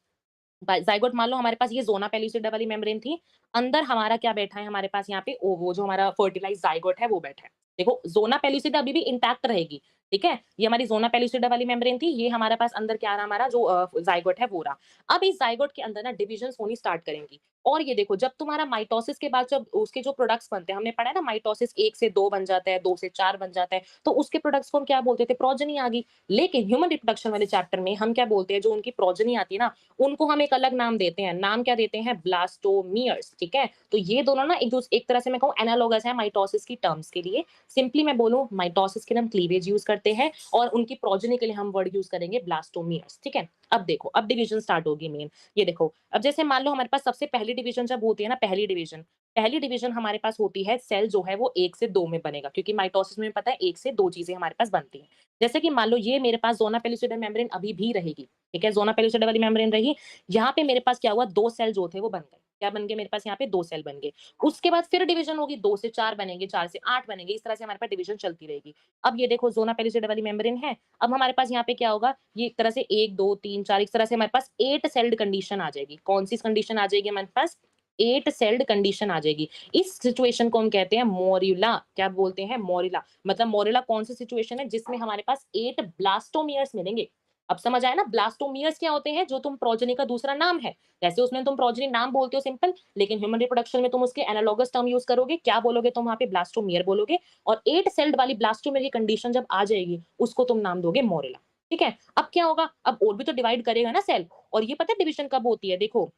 ज़ायगोट मान लो हमारे पास ये ज़ोना पेलुसिडा वाली मेम्ब्रेन थी, अंदर हमारा क्या बैठा है हमारे पास यहाँ पे वो जो हमारा फर्टिलाइज़्ड ज़ायगोट है वो बैठा है। देखो ज़ोना पेलुसिडा अभी भी इंटैक्ट रहेगी, ठीक है? ये हमारी ज़ोना पेलुसिडा वाली मेम्ब्रेन थी, ये हमारे पास अंदर क्या रहा हमारा जो ज़ायगोट है वो रहा। अब इस ज़ायगोट के अंदर ना डिविजन्स होनी स्टार्ट करेंगी और ये देखो जब तुम्हारा माइटोसिस के बाद जब उसके जो प्रोडक्ट्स बनते हैं, हमने पढ़ा है ना माइटोसिस 1 से 2 बन जाता है, 2 से 4 बन जाता है, तो उसके प्रोडक्ट्स को हम क्या बोलते थे? प्रोजेनी आ गई। लेकिन ह्यूमन रिप्रोडक्शन वाले चैप्टर में हम क्या बोलते हैं, जो उनकी प्रोजेनी आती है ना, उनको हम एक अलग नाम देते हैं। नाम क्या देते हैं? ब्लास्टोमियर्स, ठीक है? तो ये दोनों ना एक तरह से मैं कहूँ एनालॉगस है माइटोसिस की टर्म्स के लिए। सिंपली मैं बोलूँ माइटोसिस के लिए हम क्लीवेज यूज़ करते हैं और उनकी प्रोजेनी के लिए हम वर्ड यूज़ करेंगे ब्लास्टोमियर्स, ठीक है? अब देखो, अब डिवीजन स्टार्ट होगी मेन। ये देखो, अब जैसे मान लो हमारे पास सबसे पहली डिवीजन जब होती है ना, पहली डिवीजन हमारे पास होती है, सेल जो है वो 1 से 2 में बनेगा क्योंकि माइटोसिस में पता है 1 से 2 चीज़ें हमारे पास बनती हैं। जैसे कि मान लो ये मेरे पास ज़ोना पेलुसिडा मेम्ब्रेन अभी भी रहेगी, ठीक है? ज़ोना पेलुसिडा वाली मेम्ब्रेन रही, यहाँ पे मेरे पास क्या हुआ 2 सेल जो थे वो बन गए। क्या बन गए मेरे पास यहाँ पे 2 सेल बन गए। उसके बाद फिर डिवीजन होगी 2 से 4 बनेंगे, 4 से 8 बनेंगे, इस तरह से हमारे पास डिवीजन चलती रहेगी। अब ये देखो ज़ोना पेलुसिडा वाली मेम्ब्रेन है, अब हमारे पास यहाँ पे क्या होगा, ये एक तरह से 1, 2, 3, 4 इस तरह से हमारे पास 8 सेल्ड कंडीशन आ जाएगी। कौन-सी कंडीशन आ जाएगी हमारे पास? 8 सेल्ड कंडीशन आ जाएगी। इस सिचुएशन को हम कहते हैं मोरिला। क्या बोलते हैं? मोरिला। मतलब मोरिला कौन-सी सिचुएशन है जिसमें हमारे पास 8 ब्लास्टोमियर्स मिलेंगे। अब समझ आया ना ब्लास्टोमियर्स क्या होते हैं? जो तुम प्रोजेनी का दूसरा नाम है। वैसे उसमें तुम प्रोजेनी नाम बोलते हो सिंपल, लेकिन ह्यूमन रिप्रोडक्शन में तुम उसके एनालॉगस टर्म यूज़ करोगे। क्या बोलोगे तुम वहाँ पे? ब्लास्टोमियर बोलोगे और 8 सेल्ड वाली ब्लास्टोमियर की कंडीशन जब आ जाएगी, उसको तुम नाम दोगे मोरिला। ठीक है? अब क्या होगा? अब और भी तो डिवाइड करेगा ना सेल और ये पता है डिवीज़न कब होती है? देखो,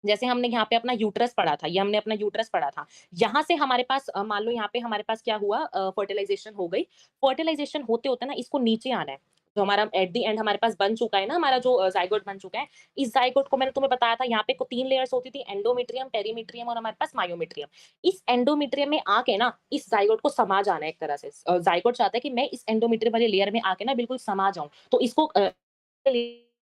जैसे हमने यहाँ पे अपना यूट्रस पढ़ा था, ये हमने अपना यूट्रस पढ़ा था। यहाँ से हमारे पास मान लो यहाँ पे हमारे पास क्या हुआ फर्टिलाइज़ेशन हो गई। फर्टिलाइज़ेशन होते-होते ना इसको नीचे आना है। जो हमारा एट द एंड हमारे पास बन चुका है ना हमारा जो ज़ायगोट बन चुका है। इस ज़ायगोट को मैंने तुम्हें बताया था यहाँ पे को 3 लेयर्स होती थी एंडोमेट्रियम, पेरीमेट्रियम और हमारे पास मायोमेट्रियम। इस एंडोमेट्रियम में आके ना इस ज़ायगोट को समा जाना है एक तरह से। ज़ायगोट चाहता है कि मैं इस एंडोमेट्रियम वाली लेयर में आके ना बिल्कुल समा जाऊँ। तो इसको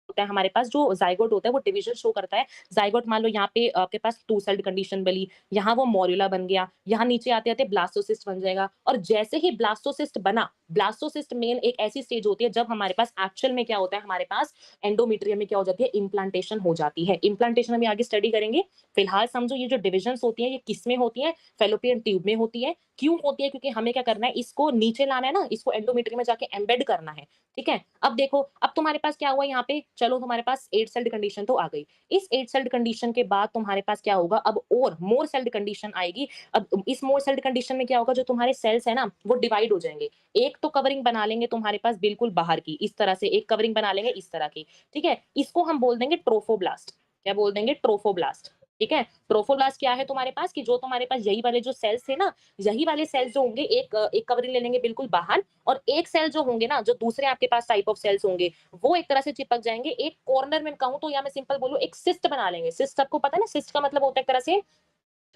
होता है हमारे पास जो ज़ायगोट होता है वो डिवीज़न शो करता है। ज़ायगोट मान लो यहाँ पे आपके पास 2 सेल्ड कंडीशन बनी, यहाँ वो मोरुला बन गया, यहाँ नीचे आते-आते ब्लास्टोसिस्ट बन जाएगा और जैसे ही ब्लास्टोसिस्ट बना, ब्लास्टोसिस्ट मेन एक ऐसी स्टेज होती है जब हमारे पास एक्चुअल में क्या होता है हमारे पास एंडोमेट्रियम में क्या हो जाती है इम्प्लांटेशन हो जाती है। इम्प्लांटेशन हम आगे स्टडी करेंगे। फिलहाल समझो ये जो डिविजन्स होती हैं ये किसमें होती हैं? फैलोपियन ट्यूब में होती है। क्यों होती है? क्योंकि हमें क्या करना है इसको नीचे लाना है ना, इसको एंडोमेट्रियम में जाके एम्बेड करना है। ठीक है? अब देखो, अब तुम्हारे पास क्या हुआ यहाँ पे, चलो तुम्हारे पास 8 सेल्ड कंडीशन तो आ गई। इस 8 सेल्ड कंडीशन के बाद तुम्हारे पास क्या होगा, अब और मोर सेल्ड कंडीशन आएगी। अब इस मोर सेल्ड कंडीशन में क्या होगा, जो तुम्हारे सेल्स है ना, वो डिवाइड हो जाएँगे। एक तो कवरिंग बना लेंगे तुम्हारे पास बिल्कुल बाहर की, इस तरह से एक कवरिंग बना लेंगे इस तरह की, ठीक है? इसको हम बोल देंगे ट्रोफोब्लास्ट। क्या बोल देंगे? ट्रोफोब्लास्ट, ठीक है? ट्रोफोब्लास्ट क्या है तुम्हारे पास कि जो तुम्हारे पास यही वाले जो सेल्स थे ना, यही वाले सेल्स जो होंगे एक कवरिंग ले लेंगे बिल्कुल बाहर और एक सेल जो होंगे ना, जो दूसरे आपके पास टाइप ऑफ सेल्स होंगे, वो एक तरह से चिपक जाएँगे। एक कॉर्नर में कहूँ तो या मैं सिंपल बोलूँ एक सिस्ट बना लेंगे। सिस्ट सबको पता है ना, सिस्ट का मतलब होता है एक तरह से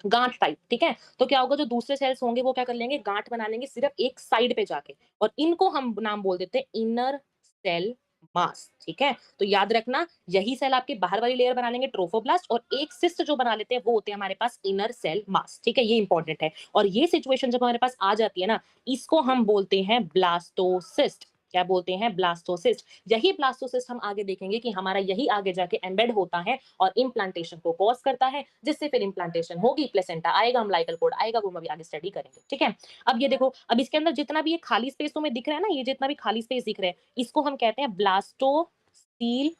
गाँठ टाइप, ठीक है? तो क्या होगा जो दूसरे सेल्स होंगे वो क्या कर लेंगे, गाँठ बना लेंगे सिर्फ़ एक साइड पे जाके और इनको हम नाम बोल देते हैं इनर सेल मास, ठीक है? तो याद रखना यही सेल आपके बाहर वाली लेयर बना लेंगे ट्रोफोब्लास्ट और एक सिस्ट जो बना लेते हैं वो होते हैं हमारे पास इनर सेल मास, ठीक है? ये इंपॉर्टेंट है और ये सिचुएशन जब हमारे पास आ जाती है ना, इसको हम बोलते हैं ब्लास्टोसिस्ट। क्या बोलते हैं? ब्लास्टोसिस्ट। यही ब्लास्टोसिस्ट हम आगे देखेंगे कि हमारा यही आगे जाके एम्बेड होता है और इम्प्लांटेशन को कॉज़ करता है, जिससे फिर इम्प्लांटेशन होगी, प्लेसेंटा आएगा, अम्बिलिकल कॉर्ड आएगा, वो हम अभी आगे स्टडी करेंगे, ठीक है? अब ये देखो, अब इसके अंदर जितना भी ये खाली स्पेस तुम्हें दिख रहा है ना, ये जितना भी खाली स्पेस दिख रहा है, इसको हम कहते हैं ब्लास्टोसील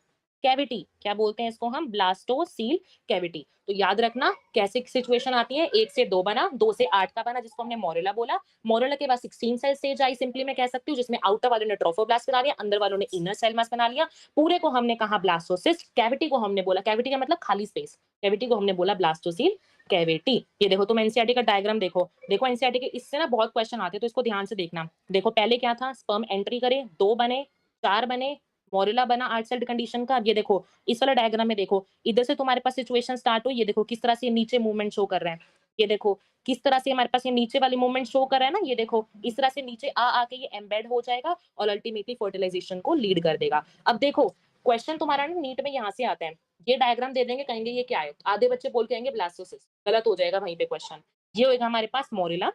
कैविटी। क्या बोलते हैं इसको हम? Blastocoel cavity. तो याद रखना कैसे सिचुएशन आती है, 1 से 2 बना, 2 से 8 का बना जिसको हमने मोरेला बोला। मोरेला के बाद 16 सेल स्टेज आई सिंपली मैं कह सकती हूँ, जिसमें आउटर वालों ने ट्रोफोब्लास्ट बना लिया, अंदर वालों ने इनर सेल मास बना लिया। पूरे को हमने कहा ब्लास्टोसिस्ट, कैविटी को हमने बोला, कैविटी का मतलब खाली स्पेस, कैविटी को हमने बोला ब्लास्टोसील कैविटी। ये देखो तुम एनसीईआरटी का डायग्राम देखो, देखो एनसीईआरटी के इससे ना बहुत क्वेश्चन आते हैं तो इसको ध्यान से देखना। देखो पहले क्या था, स्पर्म एंट्री करे, 2 बने, 4 बने, मोरेला बना आर्ट सेल्ड कंडीशन का। अब ये देखो, इस वाला डायग्राम में देखो, इधर से तुम्हारे पास सिचुएशन स्टार्ट हुई, ये देखो किस तरह से नीचे मूवमेंट शो कर रहे हैं। ये देखो, किस तरह से हमारे पास ये नीचे वाली मूवमेंट शो कर रहा है ना, ये देखो, इस तरह से नीचे आके ये एम्बेड हो जाएगा और अल्टीमेटली फर्टिलाइजेशन को लीड कर देगा। अब देखो, क्वेश्चन तुम्हारा ना नीट में यहाँ से आता है, ये डायग्राम दे देंगे, कहेंगे ये क्या है? आधे बच्चे बोल के आएँगे ब्लास्टोसिस्ट, गलत हो जाएगा वहीं पे क्वेश्चन। ये होएगा हमारे पास मोरेला,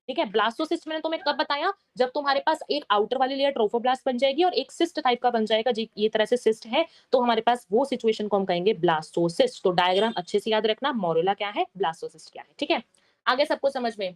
ठीक है? ब्लास्टोसिस्ट मैंने तुम्हें कब बताया? जब तुम्हारे पास एक आउटर वाली लेयर ट्रोफोब्लास्ट बन जाएगी और एक सिस्ट टाइप का बन जाएगा, जी ये तरह से सिस्ट है, तो हमारे पास वो सिचुएशन को हम कहेंगे ब्लास्टोसिस्ट। तो डायग्राम अच्छे से याद रखना, मोरेला क्या है, ब्लास्टोसिस्ट क्या है, ठीक है? आगे सबको समझ में?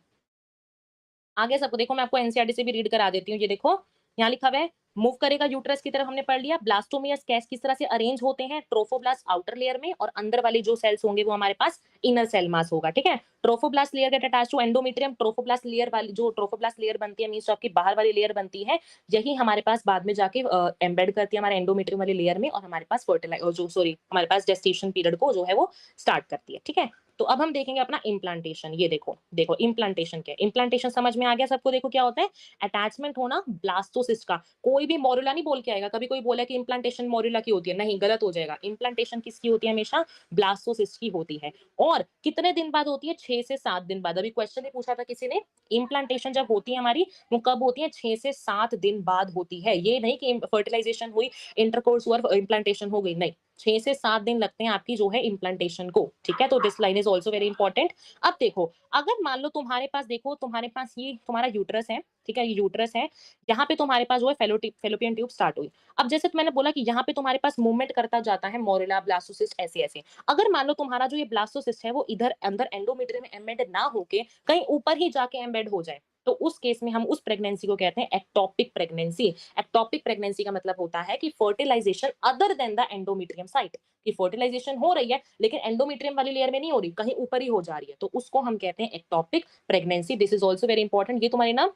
आगे सबको देखो, मैं आपको एनसीईआरटी से भी रीड करा देती हूँ। ये देखो, यहाँ लिखा हुआ है, मूव करेगा यूट्रस की तरफ हमने पढ़ लिया। ब्लास्टोमियस कैस किस तरह से अरेंज होते हैं, ट्रोफोब्लास्ट आउटर लेयर में और अंदर वाले जो सेल्स होंगे वो हमारे पास इनर सेल मास होगा, ठीक है? Trophoblast layer get attached to endometrium. Trophoblast layer वाली जो ट्रोफोब्लास्ट लेयर बनती है, मींस आपकी बाहर वाली लेयर बनती है, यही हमारे पास बाद में जाके एम्बेड करती है हमारे एंडोमेट्रियम वाली लेयर में और हमारे पास हमारे पास जेस्टेशन पीरियड को जो है वो स्टार्ट करती है, ठीक है? तो अब हम देखेंगे अपना इम्प्लांटेशन। ये देखो, देखो इम्प्लांटेशन क्या है? इम्प्लांटेशन समझ में आ गया सबको? देखो क्या होता है, अटैचमेंट होना ब्लास्टोसिस्ट का। कोई भी मोरुला नहीं बोल के आएगा, कभी कोई बोला कि इम्प्लांटेशन मोरुला की होती है, नहीं, गलत हो जाएगा। इम्प्लांटेशन किसकी होती है? हमेशा ब्लास्टोसिस्ट की होती है। और कितने दिन बाद होती है? 6 से 7 दिन बाद। अभी क्वेश्चन भी पूछा था किसी ने, इम्प्लांटेशन जब होती है हमारी, वो कब होती है? 6 से 7 दिन बाद होती है। ये नहीं कि फर्टिलाइजेशन हुई, इंटरकोर्स हुआ और इम्प्लांटेशन हो गई, नहीं। 6 से 7 दिन लगते हैं आपकी जो है इम्प्लांटेशन को, ठीक है? तो this line is also very important. अब देखो, अगर मान लो तुम्हारे पास, देखो तुम्हारे पास ये तुम्हारा यूट्रस है, ठीक है? ये यूट्रस है, यहाँ पे तुम्हारे पास जो है फेलोपियन ट्यूब स्टार्ट हुई। अब जैसे तो मैंने बोला कि यहाँ पे तुम्हारे पास मूवमेंट करता जाता है मोरेला, ब्लास्टोसिस्ट, ऐसे-ऐसे। अगर मान लो तुम्हारा जो ये ब्लास्टोसिस्ट है वो इधर अंदर एंडोमेट्रियम में एम्बेड ना होके कहीं ऊपर ही जाके एम्बेड हो जाए, तो उस केस में हम उस प्रेगनेंसी को कहते हैं एक्टोपिक प्रेगनेंसी। एक्टोपिक प्रेगनेंसी का मतलब होता है कि fertilisation other than the endometrium site, कि फर्टिलाइजेशन हो रही है लेकिन एंडोमेट्रियम वाली लेयर में नहीं हो रही, कहीं ऊपर ही हो जा रही है, तो उसको हम कहते हैं ectopic pregnancy. This is also very important. ये तुम्हारी ना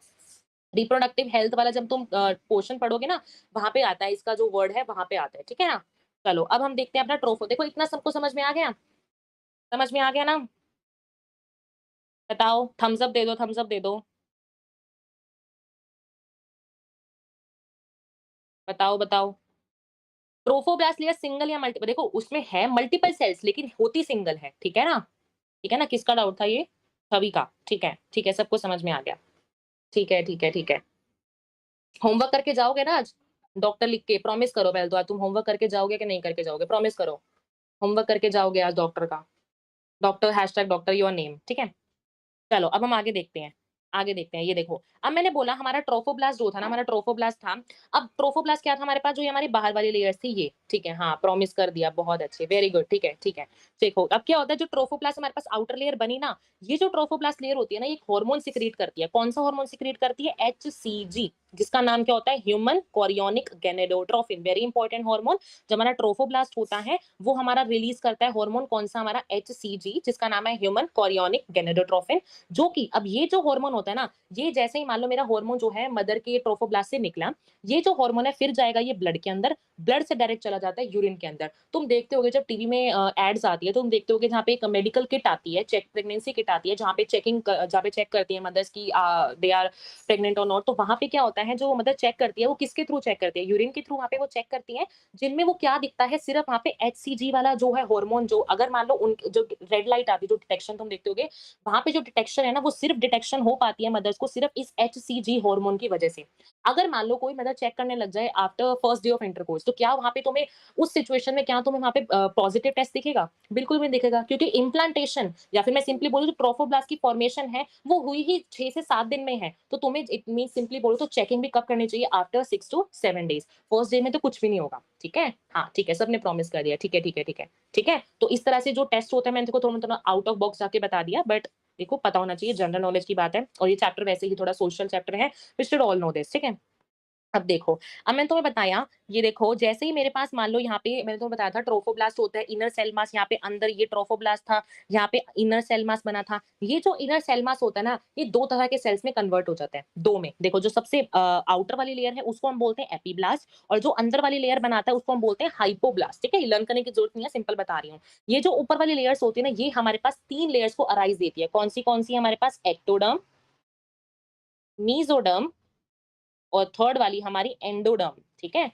रिप्रोडक्टिव हेल्थ वाला जब तुम पोर्शन पढ़ोगे ना, वहां पे आता है, इसका जो वर्ड है वहां पे आता है, ठीक है ना? चलो अब हम देखते हैं अपना ट्रोफो। देखो इतना सबको समझ में आ गया? समझ में आ गया ना? बताओ, थम्स अप दे दो, थम्स अप दे दो। बताओ बताओ। ट्रोफोब्लास्ट लेयर सिंगल या मल्टीपल? देखो उसमें है मल्टीपल सेल्स लेकिन होती सिंगल है, ठीक है ना? ठीक है ना? किसका डाउट था ये? छवि का, ठीक है, ठीक है, सबको समझ में आ गया। ठीक है, ठीक है, ठीक है। होमवर्क करके जाओगे ना आज? डॉक्टर लिख के प्रॉमिस करो, पहले तो आज तुम होमवर्क करके जाओगे कि नहीं करके जाओगे? प्रॉमिस करो। होमवर्क करके जाओगे आज डॉक्टर का। Doctor hashtag doctor your name, ठीक है? चलो अब हम आगे देखते हैं। आगे देखते हैं, ये देखो। अब मैंने बोला हमारा ट्रोफोब्लास्ट जो था ना, हमारा ट्रोफोब्लास्ट था। अब ट्रोफोब्लास्ट क्या था हमारे पास, जो ये हमारी बाहर वाली लेयर्स थी ये, ठीक है? हाँ, प्रॉमिस कर दिया, बहुत अच्छे, वेरी गुड, ठीक है, ठीक है। देखो, अब क्या होता है, जो ट्रोफोप्लास्ट हमारे पास आउटर लेयर बनी ना, ये जो ट्रोफोप्लास्ट लेयर होती है ना, ये एक हार्मोन सिक्रीट करती है। कौन सा हार्मोन सिक्रीट करती है? एचसीजी, जिसका नाम क्या होता है? Human chorionic gonadotrophin, very important hormone. जब हमारा ट्रोफोब्लास्ट होता है, वो हमारा रिलीज करता है हार्मोन, कौन सा? हमारा एचसीजी, जिसका नाम है ह्यूमन कोरियोनिक गोनेडोट्रोफिन। जो कि अब ये जो हार्मोन होता है ना, ये जैसे ही मान लो मेरा हार्मोन जो है मदर के ट्रोफोब्लास्ट से निकला, ये जो हार्मोन है फिर जाएगा ये ब्लड के अंदर, ब्लड से डायरेक्ट चला जाता है यूरिन के अंदर। तुम देखते होगे जब टीवी में एड्स आती है, तो तुम देखते होगे जहाँ पे एक मेडिकल किट आती है, चेक प्रेगनेंसी किट आती है, जहाँ पे जहाँ पे चेक करती है मदर्स की दे आर प्रेग्नेंट और नॉट। तो वहां पे क्या होता है, जो मदर चेक करती है वो किसके थ्रू चेक करती है? यूरिन के थ्रू वहां पे वो चेक करती है, जिनमें वो क्या दिखता है? सिर्फ वहां पे एचसीजी वाला जो है हार्मोन, जो अगर मान लो उन जो रेड लाइट आती है, जो डिटेक्शन तुम देखते होगे, वहाँ पे जो डिटेक्शन है ना, वो सिर्फ डिटेक्शन हो पाती है मदर्स को सिर्फ इस एचसीजी हार्मोन की वजह से। अगर मान लो कोई मदर चेक करने लग जाए after first day of intercourse, तो क्या वहाँ पे तुम्हें उस सिचुएशन में क्या तुम्हें वहाँ पे पॉजिटिव टेस्ट दिखेगा? बिल्कुल भी नहीं दिखेगा, क्योंकि इम्प्लांटेशन या फिर मैं सिंपली बोलूँ जो ट्रोफोब्लास्ट की फॉर्मेशन है वो हुई ही 6 से 7 दिन में है। तो तुम्हें इट मीन सिंपली बोलो तो चेकिंग भी कब करनी चाहिए? After 6 to 7 days. First day में तो कुछ भी नहीं होगा, ठीक है? हाँ, ठीक है, सबने प्रॉमिस कर दिया, ठीक है, ठीक है, ठीक है। ठीक है? तो इस तरह से जो टेस्ट होता है मैंने देखो थोड़ा आउट ऑफ बॉक्स जाके बता दिया, बट देखो पता होना चाहिए, जनरल नॉलेज की बात है और ये चैप्टर वैसे ही थोड़ा सोशल चैप्टर है, we should all know this, ठीक है? अब देखो, अब मैंने तुम्हें बताया, ये देखो जैसे ही मेरे पास मान लो यहाँ पे मैंने तुम्हें बताया था ट्रोफोब्लास्ट होता है, इनर सेल मास, यहाँ पे अंदर ये ट्रोफोब्लास्ट था, यहाँ पे इनर सेल मास बना था। ये जो इनर सेल मास होता है ना, ये 2 तरह के सेल्स में कन्वर्ट हो जाता है, 2 में। देखो जो सबसे आउटर वाली लेयर है उसको हम बोलते हैं एपिब्लास्ट और जो अंदर वाली लेयर बनाता है उसको हम बोलते हैं हाइपोब्लास्ट, ठीक है? ये लर्न करने की जरूरत नहीं है, सिंपल बता रही हूँ। ये जो ऊपर वाली लेयर्स होती है ना, ये हमारे पास 3 लेयर्स को अराइज़ देती है। कौन-सी हमारे पास? एक्टोडर्म, मेसोडर्म और थर्ड वाली हमारी एंडोडर्म, ठीक है?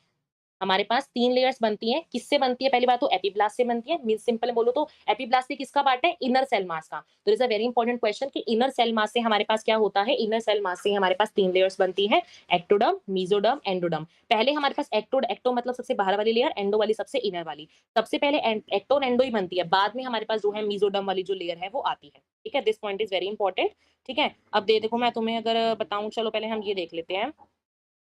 हमारे पास 3 लेयर्स बनती हैं, किससे बनती है? पहली बात तो एपिब्लास्ट से बनती है, मीन्स सिंपल बोलो तो एपिब्लास्ट भी किसका पार्ट है? इनर सेल मास का। तो is a very important question कि इनर सेल मास से हमारे पास क्या होता है? इनर सेल मास से हमारे पास 3 लेयर्स बनती हैं, एक्टोडर्म, मेसोडर्म, एंडोडर्म। पहले हमारे पास एक्टो मतलब सबसे बाहर वाली लेयर, एंडो वाली सबसे इनर वाली। सबसे पहले एक्टो और एंडो ही बनती है, बाद में हमारे पास जो है मेसोडर्म वाली जो लेयर है वो आती है। ठीक है? This point is very important. ठीक है? अब दे देखो मैं तुम्हें अगर बताऊँ, चलो पहले हम ये देख लेते हैं।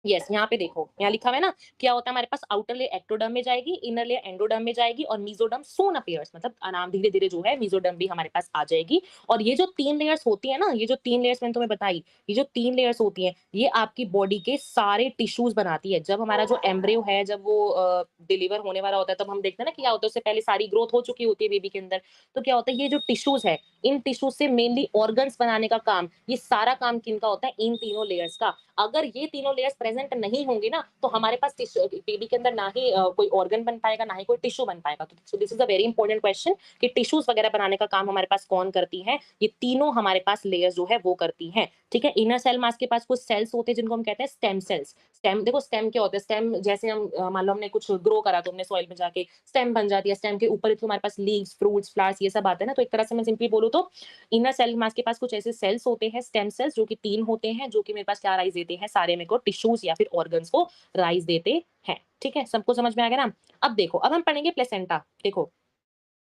यस, यहाँ पे देखो, यहाँ लिखा हुआ है ना, क्या होता है हमारे पास, आउटर लेयर एक्टोडर्म में जाएगी, इनर लेयर एंडोडर्म में जाएगी और मेसोडर्म सून अपीयर्स, मतलब आराम धीरे-धीरे जो है मेसोडर्म भी हमारे पास आ जाएगी। और ये जो 3 लेयर्स होती है ना, ये जो 3 लेयर्स मैंने तुम्हें बताई, ये जो 3 लेयर्स होती हैं, ये आपकी बॉडी के सारे टिश्यूज़ बनाती है। जब हमारा जो एम्ब्रियो है, जब वो डिलीवर होने वाला होता है, तब हम देखते हैं ना कि क्या होता है, उससे पहले सारी ग्रोथ हो चुकी होती है बेबी के अंदर। तो क्या होता है, ये जो टिश्यूज़ है, इन टिश्यूज़ से मेनली ऑर्गन्स बनाने का काम, ये सारा काम किनका होता है? इन तीनों लेयर्स का। अगर ये तीनों लेयर्स प्रेजेंट नहीं होंगी ना, तो हमारे पास बेबी के अंदर ना ही कोई ऑर्गन बन पाएगा, ना ही कोई टिश्यू बन पाएगा। तो this is a very important question कि टिश्यूज वगैरह बनाने का काम हमारे पास कौन करती है? ये तीनों हमारे पास लेयर्स जो है वो करती हैं। ठीक है? इनर सेल मास के पास कुछ सेल्स होते हैं जिनको हम कहते हैं स्टेम सेल्स। स्टेम देखो, स्टेम क्या होता है? स्टेम जैसे हम मान लो हमने कुछ ग्रो करा तो हमने सॉइल में जाके स्टेम बन जाती है। स्टेम के ऊपर ही तो हमारे पास लीव्स, फ्रूट्स, फ्लावर्स ये सब आते हैं ना। तो एक तरह से मैं सिंपली बोलूँ तो इनर सेल मास के पास कुछ ऐसे सेल्स होते हैं, स्टेम सेल्स, जो कि 3 होते हैं, जो कि मेरे पास क्या राइज़ देते हैं? सारे मेरे को टिश्यूज़ या फिर ऑर्गन्स को राइज़ देते हैं। ठीक है? सबको समझ में आ गया ना? अब देखो, अब हम पढ़ेंगे प्लेसेंटा। देखो,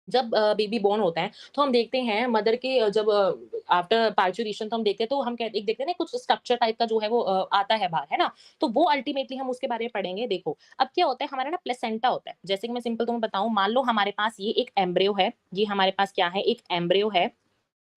जब बेबी बोर्न होता है, तो हम देखते हैं मदर के जब आफ्टर पार्चुरेशन तो हम देखते हैं, तो हम कहते एक देखते हैं ना, कुछ स्ट्रक्चर टाइप का जो है वो आता है बाहर, है ना? तो वो अल्टीमेटली हम उसके बारे में पढ़ेंगे। देखो, अब क्या होता है, हमारा ना प्लेसेंटा होता है। जैसे कि मैं सिंपल तुम्हें बताऊँ, मान लो हमारे पास ये एक एम्ब्रियो है, ये हमारे पास क्या है? एक एम्ब्रियो है।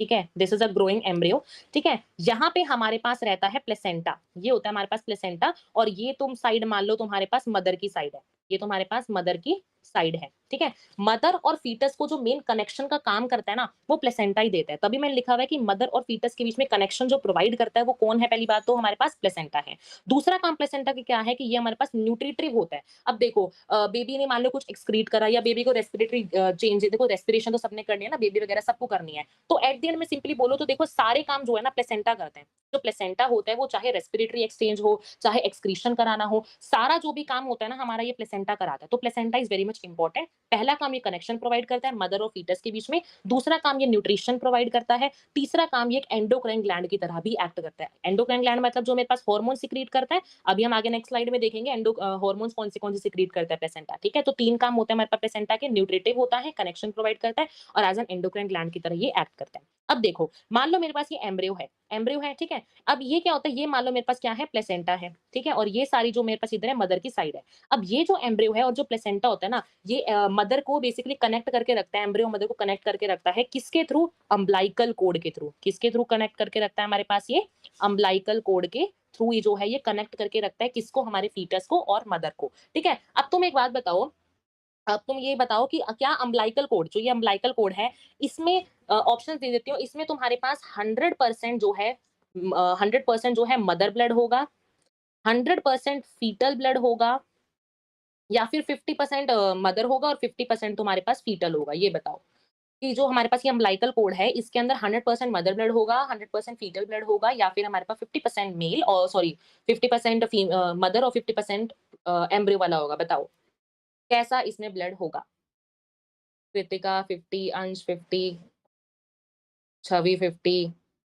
ठीक है? This is a growing embryo, ठीक है? यहाँ पे हमारे पास रहता है प्लेसेंटा, ये होता है हमारे पास प्लेसेंटा, और ये तुम साइड मान लो तुम्हारे पास मदर की साइड है, ये तुम्हारे पास मदर की साइड है, ठीक है? मदर और फीटस को जो मेन कनेक्शन का काम करता है ना, वो प्लेसेंटा ही देता है। तभी मैंने लिखा हुआ है कि मदर और फीटस के बीच में कनेक्शन जो प्रोवाइड करता है वो कौन है? पहली बात तो हमारे पास प्लेसेंटा है। दूसरा काम प्लेसेंटा का क्या है कि ये हमारे पास न्यूट्रिटिव होता है। अब देखो, बेबी ने मान लो कुछ एक्सक्रीट करा, या बेबी को रेस्पिरेटरी चेंज, देखो रेस्पिरेशन तो सबने करनी है ना, बेबी वगैरह सबको करनी है। तो एट द एंड में सिंपली बोलो तो देखो, सारे काम जो है ना प्लेसेंटा करते हैं। जो प्लेसेंटा होता है वो चाहे रेस्पिरेटरी एक्सचेंज हो, चाहे एक्सक्रीशन कराना हो, सारा जो भी काम होता है ना हमारा, ये प्लेसेंटा कराता है। तो placenta is very much important. पहला काम ये कनेक्शन प्रोवाइड करता है मदर और फीटस के बीच में। दूसरा काम ये न्यूट्रिशन प्रोवाइड करता है। तीसरा काम ये एक एंडोक्राइन ग्लैंड की तरह भी एक्ट करता है। एंडोक्राइन ग्लैंड मतलब जो मेरे पास हार्मोन सिक्रीट करता है। अभी हम आगे नेक्स्ट स्लाइड में देखेंगे एंडो हार्मोन्स कौन से सिक्रीट करता है प्लेसेंटा। ठीक है? तो 3 काम होते हैं हमारे पास प्लेसेंटा के। न्यूट्रिटिव होता है, कनेक्शन प्रोवाइड करता है, और एज एन एंडोक्राइन ग्लैंड की तरह ये एक्ट करता है। अब देखो, मान लो मेरे पास ये एम्ब्रियो है, ठीक है? अब ये क्या होता है, ये मान लो मेरे पास क्या है? प्लेसेंटा है, ठीक है? और ये सारी जो मेरे पास इधर है मदर की साइड है। अब ये जो एम्ब्रियो है और जो प्लेसेंटा होता है ना, ये मदर को बेसिकली कनेक्ट करके रखता है, एम्ब्रियो मदर को कनेक्ट करके रखता है, किसके थ्रू? अम्बिलिकल कॉर्ड के थ्रू। किसके थ्रू कनेक्ट करके रखता है हमारे पास ये? अम्बिलिकल कॉर्ड के थ्रू ये जो है ये कनेक्ट करके रखता है, किसको? हमारे फीटस को और मदर को। ठीक है? अब तुम एक बात बताओ, अब तुम ये बताओ कि क्या अम्बिलिकल कॉर्ड, जो ये अम्बिलिकल कॉर्ड है, इसमें ऑप्शंस दे देती हूँ, इसमें तुम्हारे पास 100% जो है 100% जो है मदर ब्लड होगा, 100% फीटल ब्लड होगा, या फिर 50% मदर होगा और 50% तुम्हारे पास फीटल होगा? ये बताओ कि जो हमारे पास ये अम्बिलिकल कॉर्ड है, इसके अंदर 100% मदर ब्लड होगा, 100% फीटल ब्लड होगा, या फिर हमारे पास 50% मेल और सॉरी 50% मदर और 50% एम्ब्रियो वाला होगा? बताओ, कैसा इसमें ब्लड होगा? कृतिका 50, अंश 50, छवि 50,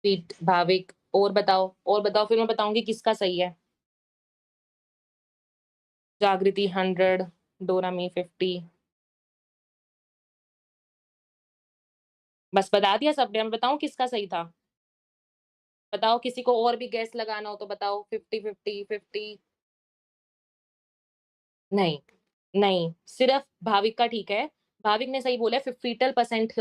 पीठ भाविक, और बताओ फिर मैं बताऊँगी किसका सही है। जागृति 100, डोरामी 50। बस बता दिया सबने, मैं बताऊँ किसका सही था? बताओ, किसी को और भी गेस लगाना हो तो बताओ। 50-50, 50। नहीं, नहीं, सिर्फ भाविक का ठीक है। भाविक ने सही बोला है,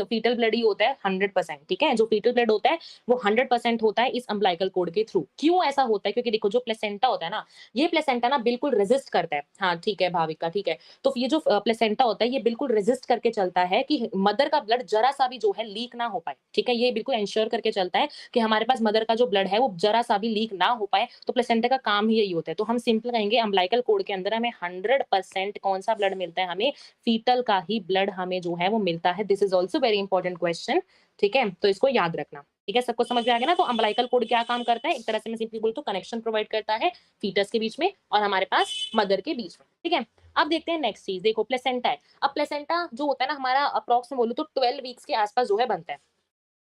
फीटल ब्लड ही होता है 100%, ठीक है? जो फीटल ब्लड होता है, वो 100% होता है इस अम्बिलिकल कॉर्ड के थ्रू। क्यों ऐसा होता है? क्योंकि देखो, जो प्लेसेंटा होता है ना, ये प्लेसेंटा ना बिल्कुल रेज़िस्ट करता है। हाँ, ठीक है, भाविक का ठीक है। तो ये जो प्लेसेंटा होता है, ये बिल्कुल रेज़िस्ट करके चलता है कि मदर का ब्लड ज़रा-सा भी जो है लीक ना हो पाए, ठीक है? ये बिल्कुल एन्श्योर करके चलता है कि हमारे पास मदर का जो ब्लड है, वो ज़रा-सा भी लीक ना हो पाए। तो प्लेसेंटा का काम ही यही होता है। तो हम सिंपल कहेंगे, अम्बिलिकल कॉर्ड के अंदर हमें 100% कौन-सा ब्लड मिलता है? हमें फीटल का ही ब्लड हमें जो है वो मिलता है। This is also very important question, ठीक है? तो इसको याद रखना। ठीक है, सबको समझ में आ गया ना? तो अम्बिलिकल कोर्ड क्या काम करता है? एक तरह से मैं सिंपली बोलूँ तो कनेक्शन प्रोवाइड करता है फीटस के बीच में और हमारे पास मदर के बीच में, ठीक है? अब देखते हैं नेक्स्ट चीज़, देखो प्लेसेंटा है। अब प्लेसेंटा जो होता है ना हमारा अप्रॉक्स में बोलूँ तो 12 वीक्स के आस-पास जो है बनता है।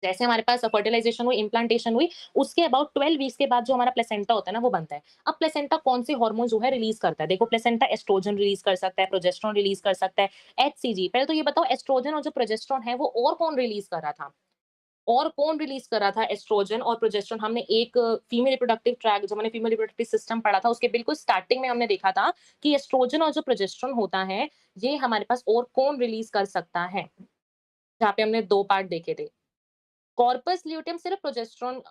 जैसे हमारे पास फर्टिलाइजेशन हुई, इम्प्लांटेशन हुई, उसके अबाउट 12 वीक्स के बाद जो हमारा प्लेसेंटा होता है ना, वो बनता है। अब प्लेसेंटा कौन से हार्मोन जो है रिलीज़ करता है? देखो प्लेसेंटा एस्ट्रोजन रिलीज़ कर सकता है, प्रोजेस्टेरोन रिलीज़ कर सकता है, एचसीजी। पहले तो ये बताओ एस्ट्रोजन और जो प्रोजेस्टेरोन है वो और कौन रिलीज़ कर रहा था? और कौन रिलीज़ कर रहा था एस्ट्रोजन और प्रोजेस्टेरोन? हमने एक फीमेल रिप्रोडक्टिव ट्रैक जो हमने फीमेल रिप्रोडक्टिव सिस्टम पढ़ा था, उसके बिल्कुल स्टार्टिंग में हमने देखा था कि एस्ट्रोजन और जो प्रोजेस्टेरोन होता है, ये हमारे पास और कौन रिलीज़ कर सकता है? जहाँ पे हमने 2 पार्ट देखे थे। कॉर्पस ल्यूटेम सिर्फ प्रोजेस्टेरोन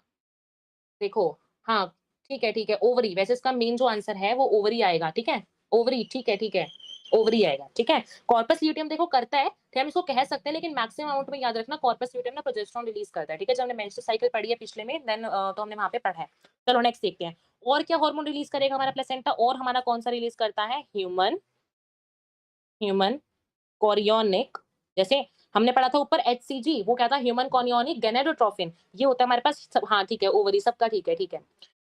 देखो, हाँ, ठीक है, ओवरी वैसे इसका मेन जो आंसर है वो ओवरी आएगा, ठीक है? ओवरी ठीक है, ओवरी आएगा, ठीक है? कॉर्पस ल्यूटियम देखो करता है, फिर हम इसको कह सकते हैं लेकिन मैक्सिमम अमाउंट में याद रखना कॉर्पस ल्यूटियम ना प्रोजेस्टेरोन रिलीज़ करता है, ठीक है? जब हमने मेंस्ट्रुअल साइकिल पढ़ी है पिछले में देन तो हमने वहाँ पे पढ़ा है। चलो नेक्स्ट देखते हैं, और क्या हार्मोन रिलीज़ करेगा हमारा प्लेसेंटा और हमारा कौन-सा रिलीज़ करता है? ह्यूमन ह्यूमन कोरियोनिक जैसे हमने पढ़ा था ऊपर एचसीजी वो क्या था ह्यूमन कोरियोनिक गोनाडोट्रोपिन ये होता है हमारे पास सब हाँ ठीक है ओवरी सबका ठीक है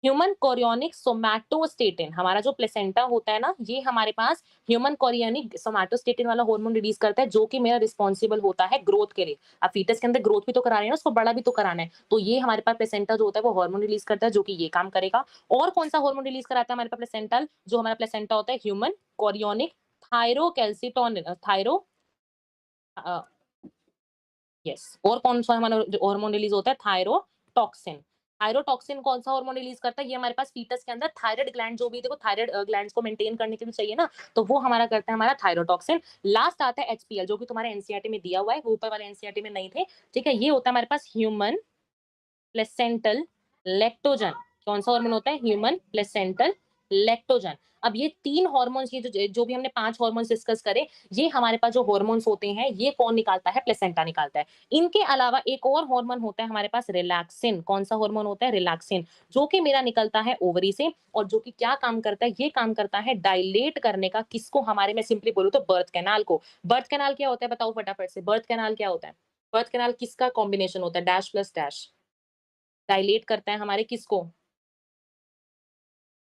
ह्यूमन कोरियोनिक सोमैटोस्टेटिन हमारा जो प्लेसेंटा होता है ना ये हमारे पास ह्यूमन कोरियोनिक सोमैटोस्टेटिन वाला हार्मोन रिलीज करता है जो कि मेरा रिस्पॉन्सिबल होता है ग्रोथ के लिए अब फीटस के अंदर ग्रोथ भी तो करा रहे हैं ना उसको बड़ा भी तो कराना है तो ये हमारे पास प्लेसेंटा जो होता है वो हार्मोन रिलीज करता है जो कि ये काम करेगा और कौन सा हार्मोन रिलीज कराता है हमारे पास प्लेसेंटल जो हमारा प्लेसेंटा होता है human chorionic thyrocalcitonin thyro yes और कौन सा हमारा हार्मोन रिलीज होता है थायरोटॉक्सिन थायरोटॉक्सिन कौन सा हार्मोन रिलीज करता है ये हमारे पास फीटस के अंदर थायराइड ग्लैंड जो भी देखो थायराइड ग्लैंड्स को मेंटेन करने के लिए चाहिए ना तो वो हमारा करता है हमारा थायरोटॉक्सिन लास्ट आता है एचपीएल जो कि तुम्हारे एनसीईआरटी में दिया हुआ है वो ऊपर वाले एनसीईआरटी में नहीं थे ठीक है ये होता है हमारे पास ह्यूमन प्लेसेंटल लैक्टोजन कौन सा हार्मोन होता है ह्यूमन प्लेसेंटल लैक्टोजन अब ये तीन हार्मोन्स ये जो भी हमने पांच हार्मोन्स डिस्कस करे ये हमारे पास जो हार्मोन्स होते हैं ये कौन निकालता है प्लेसेंटा निकालता है इनके अलावा एक और हार्मोन होता है हमारे पास रिलैक्सिन कौन सा हार्मोन होता है रिलैक्सिन जो कि मेरा निकलता है ओवरी से और जो कि क्या काम करता है ये काम करता है डायलेट करने का किसको हमारे में सिंपली बोलूं तो बर्थ कैनाल को बर्थ कैनाल क्या होता है बताओ फटाफट से बर्थ कैनाल क्या होता है बर्थ कैनाल किसका कॉम्बिनेशन होता है डैश प्लस डैश डायलेट करता है हमारे किसको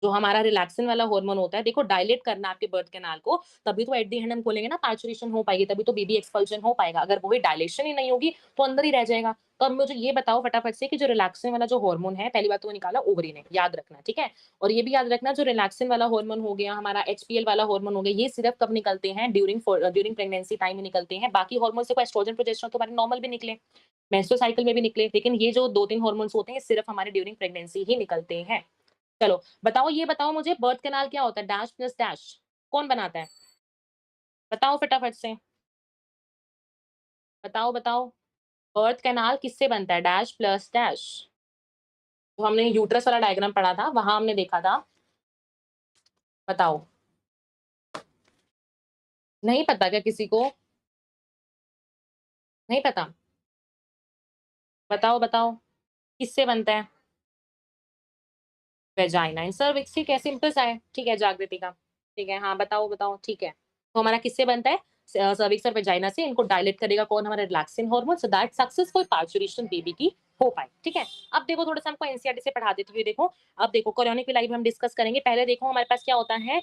जो हमारा रिलैक्सिन वाला हार्मोन होता है देखो डायलेट करना आपके बर्थ कैनाल को तभी तो एट द एंड हम खोलेंगे ना पार्चुरेशन हो पाएगी तभी तो बेबी एक्सपल्शन हो पाएगा अगर वही डायलेशन ही नहीं होगी तो अंदर ही रह जाएगा तो अब मुझे ये बताओ फटाफट से कि जो रिलैक्सिन वाला जो हार्मोन है पहली बात तो वो निकाला ओवरी ने याद रखना ठीक है और ये भी याद रखना जो रिलैक्सिन वाला हार्मोन हो गया हमारा एचपीएल वाला हार्मोन हो गया ये सिर्फ कब निकलते हैं ड्यूरिंग प्रेगनेंसी टाइम में निकलते हैं बाकी हार्मोन से एस्ट्रोजन प्रोजेस्टेरोन तो हमारे नॉर्मल भी निकले मेंस्ट्रुअल साइकिल में भी निकले लेकिन ये जो दो तीन हार्मोन्स होते हैं सिर्फ हमारे ड्यूरिंग प्रेगनेंसी ही निकलते हैं चलो बताओ ये बताओ मुझे बर्थ कैनाल क्या होता है डैश प्लस डैश कौन बनाता है बताओ फटाफट से बताओ बर्थ कैनाल किससे बनता है डैश प्लस डैश तो हमने यूट्रस वाला डायग्राम पढ़ा था वहां हमने देखा था बताओ नहीं पता क्या किसी को नहीं पता बताओ किससे बनता है वेजाइना सर्विक्स ठीक है सिंपल सा है ठीक है जागृति का ठीक है हाँ बताओ ठीक है तो हमारा किससे बनता है सर्विक्स और वेजाइना से इनको डायलेट करेगा कौन हमारा relaxin hormone so that successful parturition baby की हो पाए ठीक है अब देखो थोड़ा सा हमको एनसीईआरटी से पढ़ा देती हूँ देखो अब देखो कोरियोनिक लाइव हम डिस्कस करेंगे पहले देखो हमारे पास क्या होता है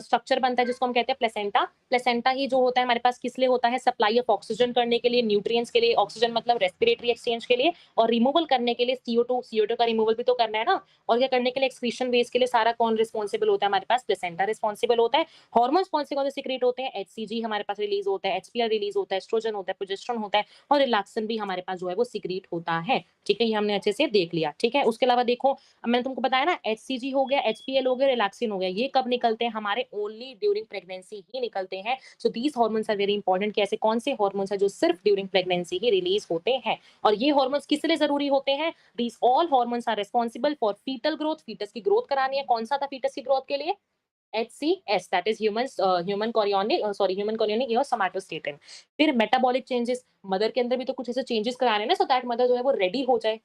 स्ट्रक्चर बनता है जिसको हम कहते हैं प्लेसेंटा प्लेसेंटा ही जो होता है हमारे पास किस लिए होता है सप्लाई ऑफ ऑक्सीजन करने के लिए न्यूट्रिएंट्स के लिए ऑक्सीजन मतलब रेस्पिरेटरी एक्सचेंज के लिए और रिमूवल करने के लिए सीओ2 का रिमूवल भी तो करना है ना और क्या करने के लिए एक्सक्रीशन वेस्ट के लिए सारा कौन रिस्पॉन्सिबल होता है हमारे पास प्लेसेंटा रिस्पॉन्सिबल होता है हार्मोन्स कौन से सीक्रेट होते हैं एचसीजी हमारे पास रिलीज होता है एचपीआर रिलीज होता है एस्ट्रोजन होता है प्रोजेस्टेरोन होता है और रिलैक्सिन भी हमारे पास जो है वो सीक्रेट होता है ठीक है ये हमने अच्छे से देख लिया ठीक है उसके अलावा देखो अब मैंने तुमको बताया ना एचसीजी हो गया एचपीएल हो गया रिलैक्सिन हो गया ये कब निकलते हैं हमारे ओनली ड्यूरिंग प्रेगनेंसी ही निकलते हैं so these hormones are very important कि ऐसे कौन से हार्मोन्स है जो सिर्फ ड्यूरिंग प्रेगनेंसी ही रिलीज होते हैं और ये हार्मोन्स किस लिए जरूरी होते हैं these all hormones are responsible for fetal growth fetus की ग्रोथ करानी है कौन सा था fetus की ग्रोथ के लिए HCS that is human chorionic और somatostatin फिर metabolic changes मदर के अंदर भी तो कुछ ऐसे चेंजेस कराने हैं ना सो दैट मदर जो है वो रेडी हो जाए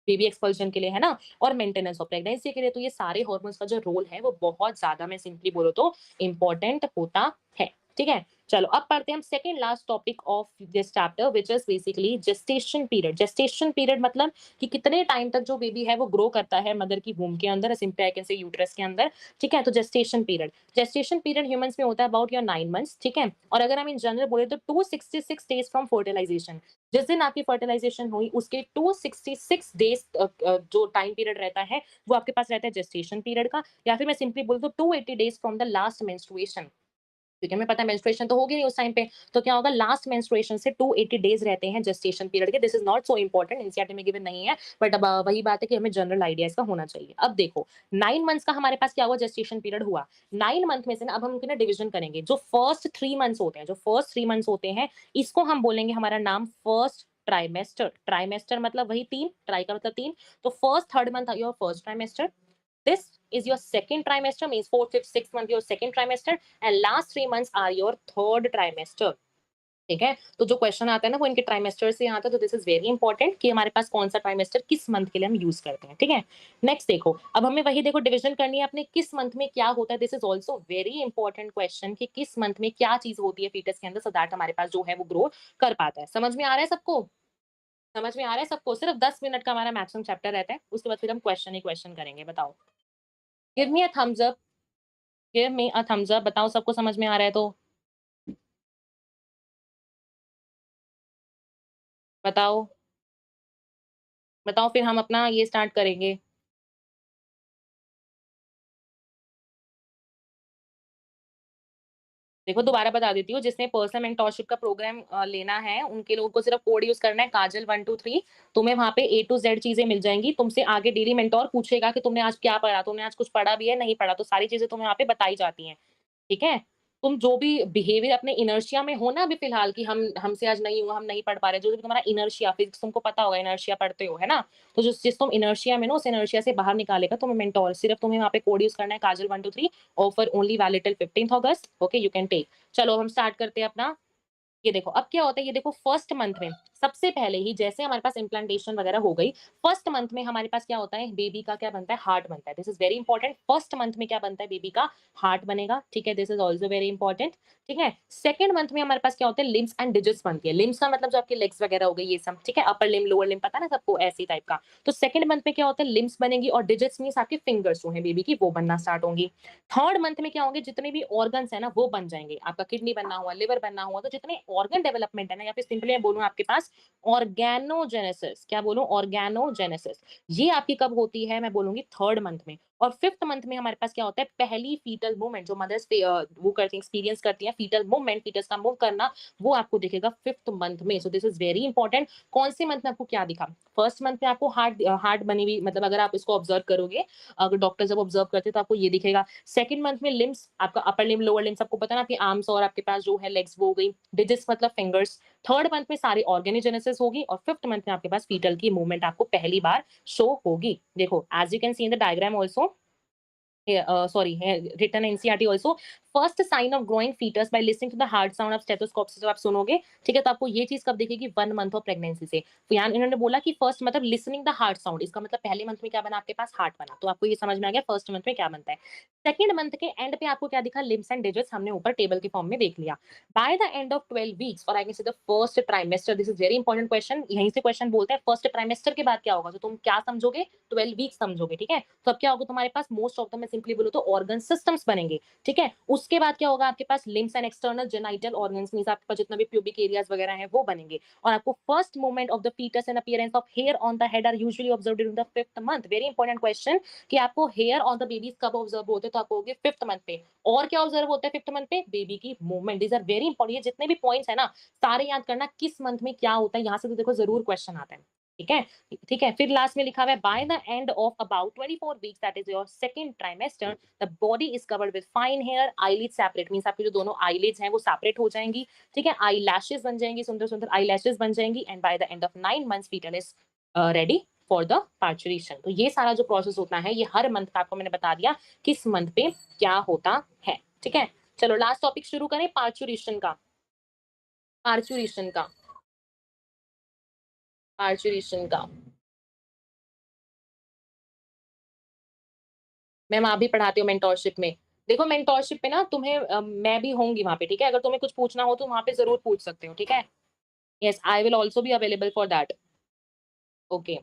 बेबी एक्सपल्शन के लिए है ना और मेंटेनेंस ऑफ प्रेगनेंसी के लिए तो ये सारे हार्मोन्स का जो रोल है वो बहुत ज्यादा मैं सिंपली बोलो तो इम्पोर्टेंट होता है ठीक है चलो अब पढ़ते हैं हम second last topic of this chapter which is basically gestation period. Gestation period मतलब कि कितने टाइम तक जो बेबी है वो ग्रो करता है मदर की वूम के अंदर, सिंपली आई कैन से यूट्रस के अंदर। ठीक है, तो जेस्टेशन पीरियड ह्यूमंस में होता है अबाउट योर 9 मंथ्स। ठीक है, और अगर हम इन जनरल बोले तो 266 डेज फ्रॉम फर्टिलाइजेशन। जिस दिन आपकी फर्टिलाइजेशन हुई उसके 266 डेज जो टाइम पीरियड रहता है वो आपके पास रहता है जेस्टेशन पीरियड का, या फिर मैं सिंपली बोल दूं 280 days from the last menstruation. क्योंकि हमें पता है मेंस्ट्रुएशन तो होगी नहीं उस टाइम पे, तो क्या होगा लास्ट मेंस्ट्रुएशन से 280 डेज रहते हैं जेस्टेशन पीरियड के। This is not so important, NCERT में गिवन नहीं है, बट अब वही बात है कि हमें जनरल आइडिया इसका होना चाहिए। अब देखो 9 मंथ्स का हमारे पास क्या हुआ, जेस्टेशन पीरियड हुआ। 9 मंथ में से ना अब हम उनके ना डिवीजन करेंगे। जो फर्स्ट 3 मंथ्स होते हैं इसको हम बोलेंगे, हमारा नाम फर्स्ट ट्राइमेस्टर। ट्राइमेस्टर मतलब वही तीन, ट्राई का मतलब तीन। तो first third month your first trimester, this is your second trimester, means fourth, fifth, sixth month your second trimester, and last 3 months are your third trimester. ठीक है, तो जो क्वेश्चन आता है ना वो इनके ट्राइमेस्टर से आता है, तो दिस इज वेरी इंपॉर्टेंट कि हमारे पास कौन सा ट्राइमेस्टर किस मंथ के लिए हम यूज करते हैं। ठीक है, नेक्स्ट देखो, अब हमें वही देखो डिवीजन करनी है अपने किस मंथ में क्या होता है। This is also very important question कि किस मंथ में क्या चीज होती है फीटस के अंदर, सो दैट हमारे पास जो है वो ग्रो कर पाता है। समझ में आ रहा है सबको? समझ में आ रहा है सबको? सिर्फ 10 मिनट का हमारा मैक्सिमम चैप्टर रहता है, उसके बाद फिर हम क्वेश्चन ही क्वेश्चन करेंगे। बताओ, give me a thumbs up, give me a thumbs up. बताओ सबको समझ में आ रहा है तो बताओ, बताओ फिर हम अपना ये स्टार्ट करेंगे। देखो दोबारा बता देती हूँ, जिसने पर्सनल मेंटरशिप का प्रोग्राम लेना है उनके लोगों को सिर्फ कोड यूज करना है काजल 123। तुम्हें वहां पे A to Z चीजें मिल जाएंगी। तुमसे आगे डेली मेंटोर पूछेगा कि तुमने आज क्या पढ़ा, तुमने आज कुछ पढ़ा भी है नहीं पढ़ा, तो सारी चीजें तुम्हें वहां पे बताई जाती हैं। ठीक है, तुम जो भी बिहेवियर अपने इनर्शिया में हो ना अभी फिलहाल कि हम हमसे आज नहीं हुआ, हम नहीं पढ़ पा रहे, जो भी तुम्हारा इनर्शिया, फिजिक्स तुमको पता होगा, इनर्शिया पढ़ते हो है ना, तो जो जिस तुम इनर्शिया में ना उस इनर्शिया से बाहर निकालेगा तुम्हें मेंटोर। सिर्फ तुम्हें वहां पे कोड यूज करना है Kajal 123, offer only valid till 15 अगस्त। Okay, you can take. चलो हम स्टार्ट करते हैं अपना। ये देखो अब क्या होता है, ये देखो फर्स्ट मंथ में सबसे पहले ही जैसे हमारे पास इम्प्लांटेशन वगैरह हो गई, फर्स्ट मंथ में हमारे पास क्या होता है, बेबी का क्या बनता है, हार्ट बनता है। This is very important. First month में क्या बनता है, बेबी का हार्ट बनेगा। ठीक है, this is also very important. ठीक है, सेकंड मंथ में हमारे पास क्या होता है, लिम्स एंड डिजिट्स बनती है। लिम्स का मतलब जो आपके लेग्स वगैरह हो गई ये सब। ठीक है, अपर लिम लोअर लिम पता ना सबको, ऐसी टाइप का। तो सेकंड मंथ में क्या होता है, लिम्स बनेगी, और डिजिट्स मीन्स आपके फिंगर्स जो है बेबी की वो बनना स्टार्ट होंगी। थर्ड मंथ में क्या होंगे, जितने भी ऑर्गन्स है ना वो बन जाएंगे। आपका किडनी बनना हुआ, लिवर बनना हुआ, तो जितने ऑर्गन डेवलपमेंट है ना, या फिर सिंपली मैं बोलूं आपके पास ऑर्गेनोजेनेसिस, क्या बोलूं, ऑर्गेनोजेनेसिस, ये आपकी कब होती है, मैं बोलूंगी थर्ड मंथ में। और फिफ्थ मंथ में हमारे पास क्या होता है, पहली फीटल मूवमेंट जो मदर्स पे वो करती है, एक्सपीरियंस करती है फीटल मूवमेंट, फीटस का मूव करना, वो आपको दिखेगा फिफ्थ मंथ में। So this is very important. कौन से मंथ में आपको क्या दिखा, फर्स्ट मंथ में आपको हार्ट हार्ट बनी हुई, मतलब अगर आप इसको ऑब्जर्व करोगे, अगर डॉक्टर जब ऑब्जर्व करते हैं तो आपको ये दिखेगा। सेकंड मंथ में लिम्स, आपका अपर लिम लोअर लिम सबको पता है ना, आपके आर्म्स और आपके पास जो है लेग्स वो हो गई। डिजिट्स मतलब फिंगर्स। थर्ड मंथ में सारी ऑर्गेनोजेनेसिस होगी, और फिफ्थ मंथ में आपके पास फीटल की मूवमेंट आपको पहली बार शो होगी। देखो as you can see in the diagram also, sorry, written in NCERT also, first sign of growing foetus by listening to the heart sound of stethoscope से जब आप सुनोगे, ठीक है, तो आपको ये चीज कब दिखेगी, 1 मंथ ऑफ प्रेगनेंसी से। तो यहाँ इन्होंने बोला कि फर्स्ट मतलब लिसनिंग द हार्ट साउंड, इसका मतलब पहले मंथ में क्या बना आपके पास, हार्ट बना। तो आपको ये समझ में आ गया फर्स्ट मंथ में क्या बनता है। सेकंड मंथ के एंड पे आपको क्या दिखा, लिम्स एंड डिजिट्स, हमने ऊपर टेबल के फॉर्म में देख लिया। By the end of 12 weeks और I can say the first trimester, this is very important question, यहीं से क्वेश्चन बोलते हैं फर्स्ट ट्राइमेस्टर के बाद क्या होगा, तो तुम क्या समझोगे, 12 वीक्स समझोगे। ठीक है, तो अब क्या होगा तुम्हारे पास, मोस्ट ऑफ द, मैं सिंपली बोलूं तो ऑर्गन सिस्टम्स बनेंगे। ठीक है, उसके बाद क्या होगा आपके पास, limbs and external genital organs, means आपके पास जितना भी प्यूबिक एरियाज वगैरह हैं वो बनेंगे। और आपको first movement of the foetus and appearance of hair on the head are usually observed during the fifth month. Very important question कि आपको हेयर ऑन द बेबीज कब ऑब्जर्व होते हैं, तो आपको होंगे फिफ्थ मंथ पे। और क्या ऑब्जर्व होता है फिफ्थ मंथ पे, बेबी की movement. These are very important, ये जितने भी पॉइंट्स है ना सारे याद करना, किस मंथ में क्या होता है, यहाँ से तो देखो जरूर क्वेश्चन आता है। ठीक है, ठीक है, फिर लास्ट में लिखा हुआ है by the end of about 24 weeks, that is your second trimester, the body is covered with fine hair, eyelid separate, means आपकी जो दोनों आईलिड्स हैं वो सेपरेट हो जाएंगी। ठीक है, आई लैशेस बन जाएंगी, सुंदर सुंदर आई लैशेस बन जाएंगी, and by the end of 9 months foetal is ready for the parturition. तो ये सारा जो प्रोसेस होता है ये हर मंथ का आपको मैंने बता दिया किस मंथ पे क्या होता है। ठीक है, चलो लास्ट टॉपिक शुरू करें, पार्चुरेशन का। पार्चुरेशन का, पार्चुरेशन का मैम आप भी पढ़ाते हो मेंटोरशिप में, देखो मेंटोरशिप पे ना तुम्हें मैं भी होंगी वहाँ पे, ठीक है? अगर तुम्हें कुछ पूछना हो तो वहाँ पे ज़रूर पूछ सकते हो, ठीक है? Yes, I will also be available for that. Okay.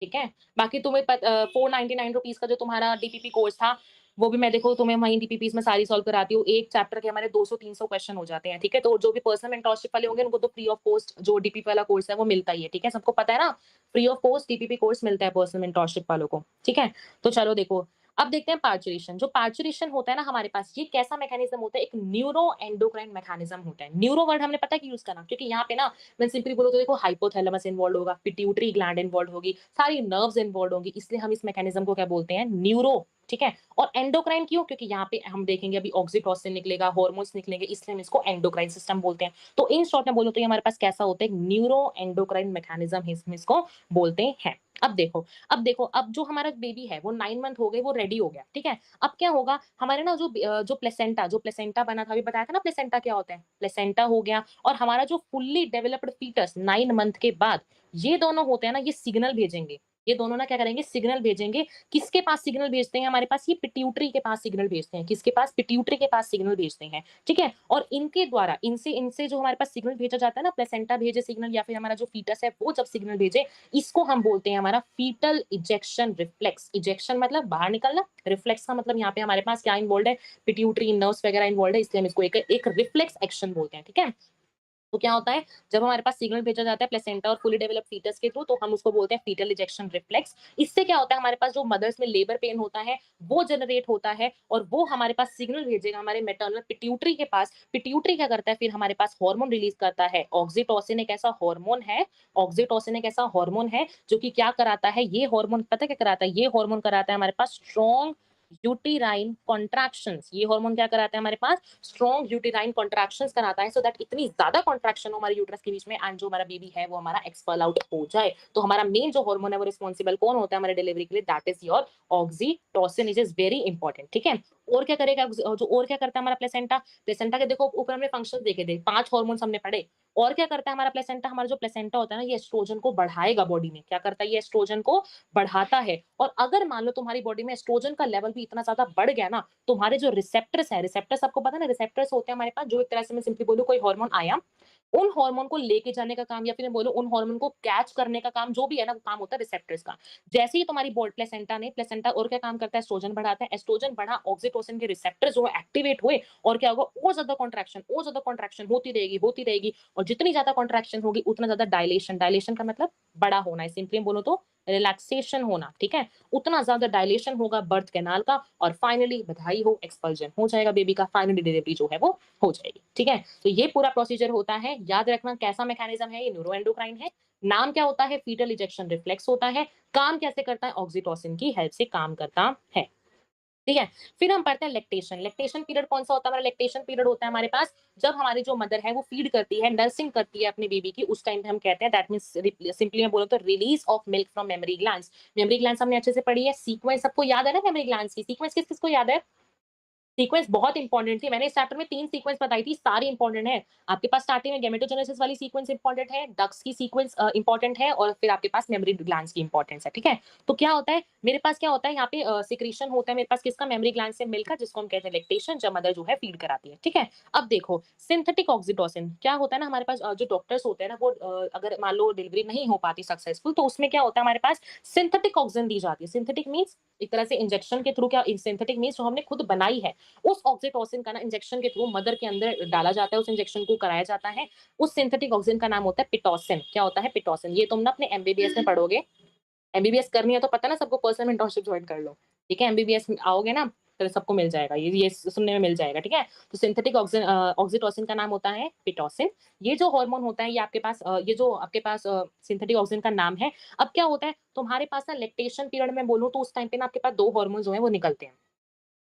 ठीक है? बाकी तुम्हें ₹499 का जो तुम्हारा डीपीपी कोर्स था, वो भी मैं देखो तुम्हें वहीं डीपीपीज़ में सारी सॉल्व कराती हूँ। एक चैप्टर के हमारे 200-300 क्वेश्चन हो जाते हैं, ठीक है? तो जो भी पर्सनल मेंटरशिप वाले होंगे उनको तो फ्री ऑफ कॉस्ट जो डीपीपी वाला कोर्स है वो मिलता ही है, ठीक है? सबको पता है ना, free of cost DPP course मिलता है पर्सनल मेंटरशिप वालों को, ठीक है? तो चलो देखो, अब देखते हैं पार्चुरेशन। जो पार्चुरेशन होता है ना हमारे पास, ये कैसा मैकेनिज़्म होता है? एक न्यूरो एंडोक्राइन मैकेनिज़्म होता है। न्यूरो वर्ड हमने पता है कि यूज़ करना, क्योंकि यहाँ पे ना मैं सिंपली बोलूँ तो देखो हाइपोथैलेमस इन्वॉल्वड होगा, पिट्यूटरी ग्लैंड इन्वॉल्वड होगी, सारी नर्व्स इन्वॉल्वड होंगी, इसलिए हम इस मैकेनिज्म को क्या बोलते हैं? न्यूरो, ठीक है? और एंडोक्राइन क्यों? क्योंकि यहाँ पे हम देखेंगे अभी ऑक्सीटोसिन निकलेगा, हार्मोन्स निकलेंगे, इसलिए हम इसको एंडोक्राइन सिस्टम बोलते हैं। तो इन शॉर्ट में बोलूँ तो ये हमारे पास कैसा होता है? एक न्यूरो एंडोक्राइन मैकेनिज्म हम इसको बोलते हैं। अब देखो, अब जो हमारा बेबी है वो 9 मंथ हो गए, वो रेडी हो गया, ठीक है? अब क्या होगा? हमारे ना जो प्लेसेंटा बना था, अभी बताया था ना प्लेसेंटा क्या होता है? प्लेसेंटा हो गया और हमारा जो फुल्ली डेवलप्ड फीटस 9 मंथ के बाद, ये दोनों होते हैं ना, ये सिग्नल भेजेंगे। ये दोनों ना क्या करेंगे? सिग्नल भेजेंगे। किसके पास सिग्नल भेजते हैं हमारे पास? ये पिट्यूटरी के पास सिग्नल भेजते हैं। किसके पास? पिट्यूटरी के पास सिग्नल भेजते हैं, ठीक है? और इनके द्वारा इनसे इनसे जो हमारे पास सिग्नल भेजा जाता है ना, प्लेसेंटा भेजे सिग्नल या फिर हमारा जो फीटस है वो जब सिग्नल भेजे, इसको हम बोलते हैं हमारा फीटल इजेक्शन रिफ्लेक्स। इजेक्शन मतलब बाहर निकलना, रिफ्लेक्स का मतलब यहाँ पे हमारे पास क्या इन्वॉल्व है? पिट्यूटरी नर्व्स वगैरह इन्वॉल्व है, इसलिए हम इसको एक रिफ्लेक्स एक्शन बोलते हैं, ठीक है? तो क्या होता है? जब हमारे पास सिग्नल भेजा जाता है प्लेसेंटा और फुली डेवलप्ड फीटस के थ्रू, तो हम उसको बोलते हैं फीटल इजेक्शन रिफ्लेक्स। इससे क्या होता है? हमारे पास जो मदर्स में लेबर पेन होता है, वो जनरेट होता है और वो हमारे पास सिग्नल भेजेगा हमारे मैटरनल पिट्यूटरी के पास। पिट्यूटरी क्या करता है? फिर हमारे पास हार्मोन रिलीज़ करता है। ऑक्सीटोसिन एक ऐसा हार्मोन है जो कि क्या कराता है? ये हार्मोन पता है क्या कराता है? ये हार्मोन कराता है हमारे पास स्ट्रॉन्ग यूटेराइन कॉन्ट्रैक्शंस। ये हार्मोन क्या कराता है हमारे पास? स्ट्रॉन्ग यूटेराइन कॉन्ट्रैक्शंस कराता है, सो दैट इतनी ज्यादा कॉन्ट्रैक्शन हो हमारे यूट्रस के बीच में एंड जो हमारा बेबी है वो हमारा एक्सपेल आउट हो जाए। तो हमारा मेन जो हार्मोन है वो रिस्पॉन्सिबल कौन होता है हमारे डिलीवरी के लिए? That is your oxytocin, is very important, ठीक है? और क्या करेगा? जो और क्या करता है हमारा प्लेसेंटा? प्लेसेंटा के देखो ऊपर हमने फंक्शन देखे थे, 5 हार्मोन्स हमने पढ़े। और क्या करता है हमारा प्लेसेंटा? हमारा जो प्लेसेंटा होता है ना, ये एस्ट्रोजन को बढ़ाएगा बॉडी में। क्या करता है? ये एस्ट्रोजन को बढ़ाता है। और अगर मान लो तुम्हारी बॉडी में एस्ट्रोजन का लेवल भी इतना ज्यादा बढ़ गया ना, तुम्हारे जो रिसेप्टर्स है, रिसेप्टर्स आपको पता है ना, रिसेप्टर्स होते हैं हमारे पास, जो एक तरह से मैं सिंपली बोलूँ कोई हार्मोन आया, उन हार्मोन को लेके जाने का काम या फिर मैं बोलूँ उन हार्मोन को कैच करने का काम, जो भी है ना, वो काम होता है रिसेप्टर्स का। जैसे ही तुम्हारी बॉडी प्लेसेंटा और क्या काम करता है? एस्ट्रोजन बढ़ाता है। एस्ट्रोजन बढ़ा, ऑक्सीटोसिन के रिसेप्टर्स जो है एक्टिवेट हुए और क्या होगा? और ज्यादा कॉन्ट्रैक्शन होती रहेगी और जितनी ज्यादा कॉन्ट्रैक्शन होगी उतना ज्यादा डायलेशन। डायलेशन का मतलब बड़ा होना है, सिंपली बोलो तो रिलैक्सेशन होना, ठीक है? उतना ज्यादा डायलेशन होगा बर्थ कैनाल का और फाइनली बधाई हो, एक्सपल्जन हो जाएगा बेबी का, फाइनली डिलीवरी जो है वो हो जाएगी, ठीक है? तो ये पूरा प्रोसीजर होता है। याद रखना कैसा मैकेनिज्म है? ये न्यूरो एंडोक्राइन है। नाम क्या होता है? फीटल इजेक्शन रिफ्लेक्स होता है। काम कैसे करता है? ऑक्सीटोसिन की हेल्प से काम करता है, ठीक है? फिर हम पढ़ते हैं लैक्टेशन। लैक्टेशन पीरियड कौन सा होता है हमारा? लैक्टेशन पीरियड होता है हमारे पास जब हमारी जो मदर है वो फीड करती है, नर्सिंग करती है अपने बेबी की, उस टाइम पे हम कहते हैं दैट मीन्स सिंपली मैं बोलूँ तो release of milk from mammary glands. Mammary glands हमने अच्छे से पढ़ी है। सीक्वेंस सबको याद है ना मेमोरी ग्लैंड्स की? सीक्वेंस किस-किस को याद है? सीक्वेंस बहुत इंपॉर्टेंट थी। मैंने इस चैप्टर में 3 सीक्वेंस बताई थी, सारी इंपॉर्टेंट है। आपके पास स्टार्टिंग में गैमेटोजेनेसिस वाली सीक्वेंस इंपॉर्टेंट है, डक्स की सीक्वेंस इंपॉर्टेंट है और फिर आपके पास मेमोरी ग्लैंड्स की इंपॉर्टेंस है, ठीक है? तो क्या होता है, मेरे पास क्या होता है यहाँ पे सिक्रीशन होता है मेरे पास किसका? मेमोरी ग्लैंड से मिल्क का, जिसको हम कहते हैं लैक्टेशन, जब मदर जो है फीड कराती है, ठीक है? अब देखो सिंथेटिक ऑक्सीटोसिन क्या होता है ना हमारे पास, जो डॉक्टर्स होते हैं ना वो अगर मान लो डिलीवरी नहीं हो पाती सक्सेसफुल, तो उसमें क्या होता है हमारे पास सिंथेटिक ऑक्सीजन दी जाती है। सिंथेटिक मीन्स एक तरह से इंजेक्शन के थ्रू, क्या सिंथेटिक मीन्स जो हमने खुद बनाई है, उस ऑक्सीटोसिन का ना इंजेक्शन के थ्रू मदर के अंदर डाला जाता है, उस इंजेक्शन को कराया जाता है। उस सिंथेटिक ऑक्सीजन का नाम होता है पिटोसिन। क्या होता है? पिटोसिन। ये तुम ना अपने एमबीबीएस में पढ़ोगे। एमबीबीएस करनी है तो पता है ना सबको, पर्सनल मेंटरशिप ज्वाइन कर लो, ठीक है? एमबीबीएस में आओगे ना तो सबको मिल जाएगा, ये सुनने में मिल जाएगा, ठीक है? तो सिंथेटिक ऑक्सीटोसिन का नाम होता है पिटोसिन। ये जो हार्मोन होता है ये आपके पास ये जो आपके पास सिंथेटिक ऑक्सीजन का नाम है। अब क्या होता है तुम्हारे पास ना लैक्टेशन पीरियड में बोलूँ तो उस टाइम पे ना आपके पास 2 हार्मोन जो है वो निकलते हैं।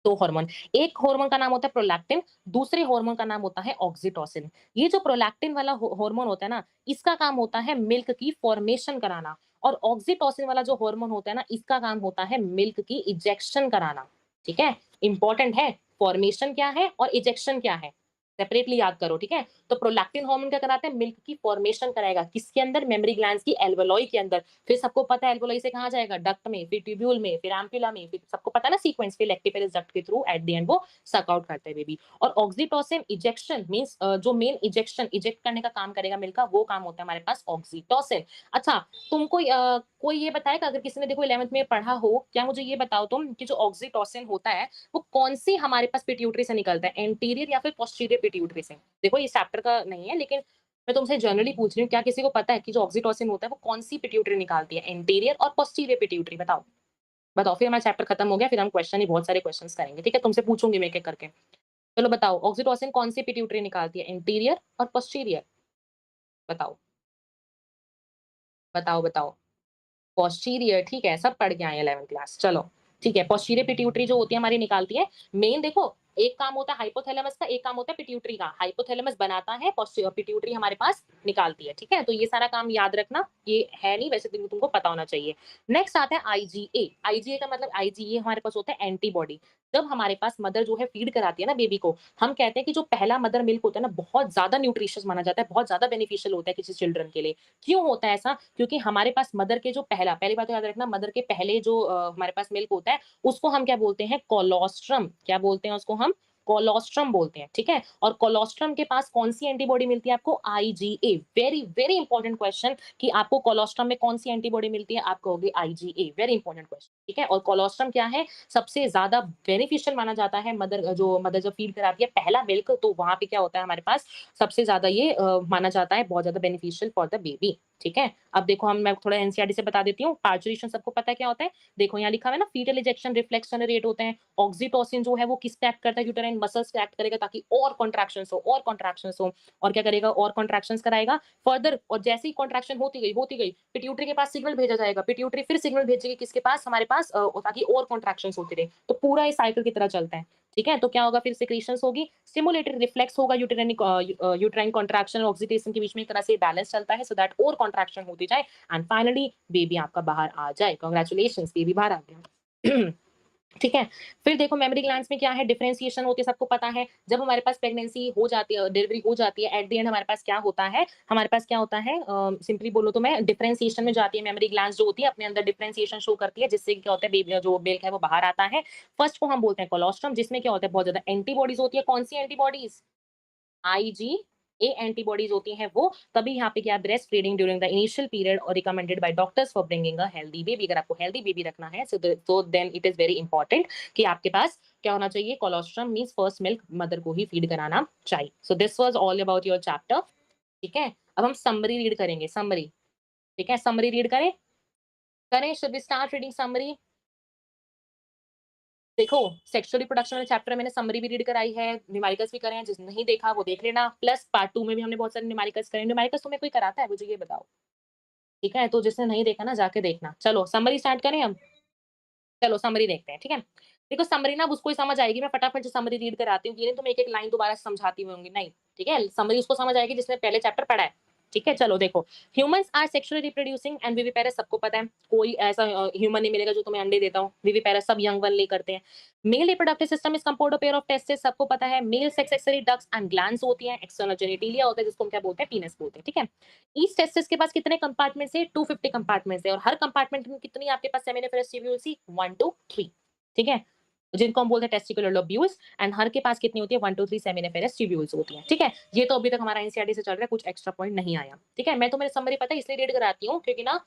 2 हार्मोन, एक हार्मोन का नाम होता है प्रोलैक्टिन, दूसरे हार्मोन का नाम होता है ऑक्सीटोसिन। ये जो प्रोलैक्टिन वाला हार्मोन होता है ना, इसका काम होता है मिल्क की फॉर्मेशन कराना और ऑक्सीटोसिन वाला जो हार्मोन होता है ना, इसका काम होता है मिल्क की इजेक्शन कराना, ठीक है? इंपॉर्टेंट है, फॉर्मेशन क्या है और इजेक्शन क्या है? सेपरेटली याद करो, ठीक है? तो प्रोलैक्टिन हार्मोन क्या कराता है? मिल्क की फॉर्मेशन कराएगा। किसके अंदर? मेमोरी ग्लैंड्स की एल्वेओलाई के अंदर। फिर सबको पता है एल्वेओलाई से कहाँ जाएगा? डक्ट में, फिर ट्यूब्यूल में, फिर एम्पुला में, फिर सबको पता है ना सीक्वेंस, फिर लैक्टिपेरस डक्ट के थ्रू एट द एंड वो सक आउट करता है बेबी। और ऑक्सीटोसिन इजेक्शन मीन्स जो मेन इजेक्शन इजेक्ट करने का काम करेगा मिल्क का, वो काम होता है हमारे पास ऑक्सीटोसिन। अच्छा, तुमको कोई ये बताएगा अगर किसी ने देखो 11th में पढ़ा हो, क्या मुझे ये बताओ तुम कि जो ऑक्सीटोसिन होता है वो कौन-सी हमारे पास पिट्यूटरी से निकलता है? एंटीरियर या फिर पोस्टीरियर पिट्यूटरी से? देखो ये चैप्टर का नहीं है लेकिन मैं तुमसे जनरली पूछ रही हूँ, क्या किसी को पता है कि जो ऑक्सीटोसिन होता है वो कौन-सी पिट्यूटरी निकालती है? एंटीरियर और पोस्टीरियर पिट्यूटरी बताओ। बताओ, फिर हमारा चैप्टर खत्म हो गया, फिर हम क्वेश्चन ही बहुत सारे क्वेश्चन्स करेंगे, ठीक है? तुमसे पूछूँगी मैं एक-एक करके। चलो बताओ, ऑक्सीटोसिन कौन-सी पिट्यूटरी निकालती है? एंटीरियर और पोस्टीरियर? बताओ, बताओ। पोस्टीरियर, ठीक है, सब पढ़ के आए हैं 11th क्लास, चलो, ठीक है। पोस्टीरियर पिट्यूटरी जो होती है हमारी निकालती है, मेन देखो, एक काम होता है हाइपोथैलेमस का, एक काम होता है पिट्यूटरी का। हाइपोथैलेमस बनाता है, पिट्यूटरी हमारे पास निकालती है, ठीक है? तो ये सारा काम याद रखना, ये है नहीं वैसे तुमको पता होना चाहिए। नेक्स्ट आता है आईजीए। आईजीए का मतलब आईजीए हमारे पास होता है एंटीबॉडी। जब हमारे पास मदर जो है फीड कराती है ना बेबी को, हम कहते हैं कि जो पहला मदर मिल्क होता है ना, बहुत ज़्यादा न्यूट्रिशियस माना जाता है, बहुत ज़्यादा बेनिफिशियल होता है किसी चिल्ड्रन के लिए। क्यों होता है ऐसा? क्योंकि हमारे पास मदर के जो पहली बात तो याद रखना, मदर के पहले जो हमारे पास मिल्क होता है, उसको हम क्या बोलते हैं? कोलोस्ट्रम। क्या बोलते हैं उसको हम? कोलोस्ट्रम बोलते हैं, ठीक है? और कोलोस्ट्रम के पास कौन-सी एंटीबॉडी मिलती है आपको? IgA. Very, very important question कि आपको कोलोस्ट्रम में कौन-सी एंटीबॉडी मिलती है? आप कहोगे आईजीए। वेरी इंपॉर्टेंट क्वेश्चन, ठीक है? और कोलोस्ट्रम क्या है? सबसे ज़्यादा बेनिफिशियल माना जाता है मदर जब फीड कराती है पहला मिल्क, तो वहाँ पे क्या होता है हमारे पास सबसे ज़्यादा ये माना जाता है बहुत ज़्यादा बेनिफिशियल फॉर द बेबी, ठीक है? अब देखो मैं थोड़ा एनसीईआरटी से बता देती हूँ, पार्चुरेशन सबको पता है क्या होता है? देखो यहाँ लिखा हुआ है ना, फीटल इजेक्शन रिफ्लेक्स जनरेट होते हैं। ऑक्सीटोसिन जो है वो किस पे एक्ट करता है? यूटेराइन मसल्स पे एक्ट करेगा ताकि और कॉन्ट्रैक्शंस हो और क्या करेगा? और कॉन्ट्रैक्शंस कराएगा फर्दर, और जैसे ही कॉन्ट्रैक्शन होती गई, पिट्यूटरी के पास सिग्नल भेजा जाएगा, पिट्यूटरी फिर सिग्नल भेजेगी किसके पास? हमारे पास ताकि और कॉन्ट्रैक्शंस होती रहे। तो पूरा ये साइकिल की तरह चलता है, ठीक है? तो क्या होगा फिर? सिक्रीशंस होगी, स्टिमुलेटेड रिफ्लेक्स होगा, यूटेराइन कॉन्ट्रैक्शन और ऑक्सीटोसिन के बीच में एक तरह से बैलेंस चलता है, सो दैट और कॉन्ट्रैक्शन होती जाए एंड फाइनली बेबी आपका बाहर आ जाए। कांग्रेचुलेशंस, बेबी बाहर आ गया। ठीक है? फिर देखो मेमोरी ग्लैंड्स में क्या है? डिफरेंशिएशन होती है, सबको पता है। जब हमारे पास प्रेगनेंसी हो जाती है, डिलीवरी हो जाती है, एट द एंड हमारे पास क्या होता है? हमारे पास क्या होता है? सिंपली बोलो तो मैं डिफरेंशिएशन में जाती है मेमोरी ग्लैंड्स जो होती है अपने अंदर डिफरेंशिएशन शो करती है, जिससे क्या होता है बेबी जो मिल्क है वो बाहर आता है। फर्स्ट को हम बोलते हैं कोलोस्ट्रम, जिसमें क्या होता है बहुत ज़्यादा एंटीबॉडीज़ होती है। कौन-सी एंटीबॉडीज़? आईजीए एंटीबॉडीज होती हैं वो, तभी यहाँ पे क्या breast feeding during the initial period और recommended by doctors for bringing a healthy baby. अगर आपको हेल्दी बेबी रखना है so then it is very important कि आपके पास क्या होना चाहिए? Colostrum means first milk mother को ही फीड कराना चाहिए। So this was all about your chapter, ठीक है? अब हम समरी रीड करेंगे, समरी, ठीक है? समरी रीड करें? करें? Should we start reading summary? देखो, सेक्सुअल रिप्रोडक्शन वाले चैप्टर में मैंने समरी भी रीड कराई है, न्यूमेरिकल्स भी करे हैं, जिसने नहीं देखा वो देख लेना। प्लस पार्ट 2 में भी हमने बहुत सारे न्यूमेरिकल्स करे हैं। न्यूमेरिकल्स तुम्हें कोई कराता है? मुझे ये बताओ, ठीक है? तो जिसने नहीं देखा ना जाके देखना। चलो समरी स्टार्ट करें हम? चलो समरी देखते हैं, ठीक है? देखो समरी ना अब उसको ही समझ आएगी, मैं फटाफट से समरी रीड कराती हूँ, ये नहीं तुम एक-एक लाइन दोबारा से समझाती होंगी, नहीं, ठीक है? समरी उसको समझ आएगी जिसने पहले चैप्टर पढ़ा है, ठीक है? चलो देखो, humans are sexually reproducing and viviparous सबको पता है, कोई ऐसा ह्यूमन नहीं मिलेगा जो तुम्हें अंडे देता हो, विविपेरस सब यंग वन ले करते हैं। Male reproductive system is compound of pair of testis सबको पता है, male sex accessory ducts and glands होती हैं, एक्सटर्नल जेनिटलिया होता है जिसको हम क्या बोलते हैं? पीनस बोलते हैं, ठीक है? ईच टेस्टिस के पास कितने कंपार्टमेंट्स है? 250 कंपार्टमेंट्स है और हर कंपार्टमेंट में कितनी आपके पास सेमिनिफेरस ट्यूब्यूल्स थी? 1 टू 3, ठीक है? जिनको हम बोलते हैं टेस्टिकुलर लोब्यूल्स एंड हर के पास कितनी होती है? 1 टू 3 सेमिनिफेरस ट्यूब्यूल्स होती हैं, ठीक है? ये तो अभी तक हमारा एनसीईआरटी से चल रहा है, कुछ एक्स्ट्रा पॉइंट नहीं आया, ठीक है? मैं तो मेरी समरी पता है इसलिए रीड कराती हूँ क्योंकि ना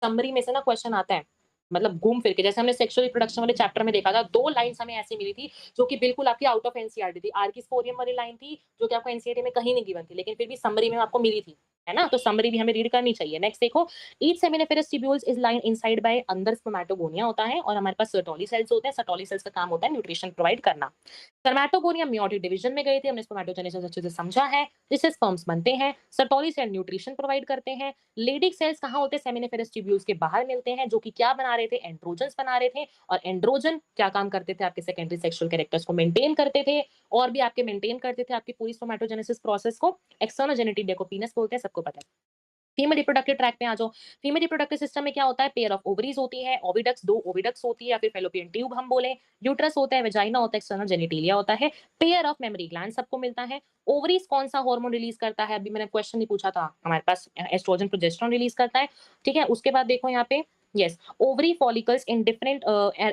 समरी में से ना क्वेश्चन आता है, मतलब घूम फिर के, जैसे हमने सेक्सुअल रिप्रोडक्शन वाले चैप्टर में देखा था, 2 लाइन्स हमें ऐसी मिली थी जो कि बिल्कुल आपकी आउट ऑफ एनसीईआरटी थी। आर की स्पोरियम वाली लाइन थी जो कि आपको एनसीईआरटी में कहीं नहीं गिवन थी, लेकिन फिर भी समरी में आपको मिली थी, है ना? तो समरी भी हमें रीड करनी चाहिए। नेक्स्ट देखो, each seminiferous tubules is line inside bye, अंदर स्पर्मेटोगोनिया होता है और हमारे पास सर्टोली सेल्स होते हैं। सर्टोली सेल्स का काम होता है न्यूट्रिशन प्रोवाइड करना। स्पर्मेटोगोनिया मेयोटिक डिवीजन में गए थे, हमने स्पर्मेटोजेनेसिस अच्छे से समझा है, जिससे स्पर्म्स बनते हैं। सर्टोली सेल न्यूट्रिशन प्रोवाइड करते हैं। लेडिक सेल्स कहाँ होते हैं? सेमिनिफेरस ट्यूब्यूल्स के बाहर मिलते हैं, जो कि क्या बना रहे थे? एंड्रोजन्स बना रहे थे। और एंड्रोजन क्या काम करते थे? आपके सेकेंडरी सेक्सुअल कैरेक्टर्स को मेंटेन करते थे और भी आपके मेंटेन करते थे आपकी पूरी स्पर्मेटोजेनेसिस प्रोसेस को। एक्सटर्नल जेनिटलिया को पीनस बोलते हैं, सबको पता है। फीमेल रिप्रोडक्टिव ट्रैक पे आ जाओ। फीमेल रिप्रोडक्टिव सिस्टम में क्या होता है? पेयर ऑफ ओवरीज होती है, ओविडक्ट्स 2 ओविडक्ट्स होती है या फिर फैलोपियन ट्यूब हम बोले, यूट्रस होता है, वेजाइना होता है, एक्सटर्नल जेनिटेलिया होता है, पेयर ऑफ मेमरी ग्लैंड सबको मिलता है। ओवरीज कौन सा हार्मोन रिलीज करता है? अभी मैंने क्वेश्चन नहीं पूछा था, हमारे पास एस्ट्रोजन प्रोजेस्टेरोन रिलीज करता है। ठीक है, उसके बाद देखो यहाँ पे, yes, ovary follicles in different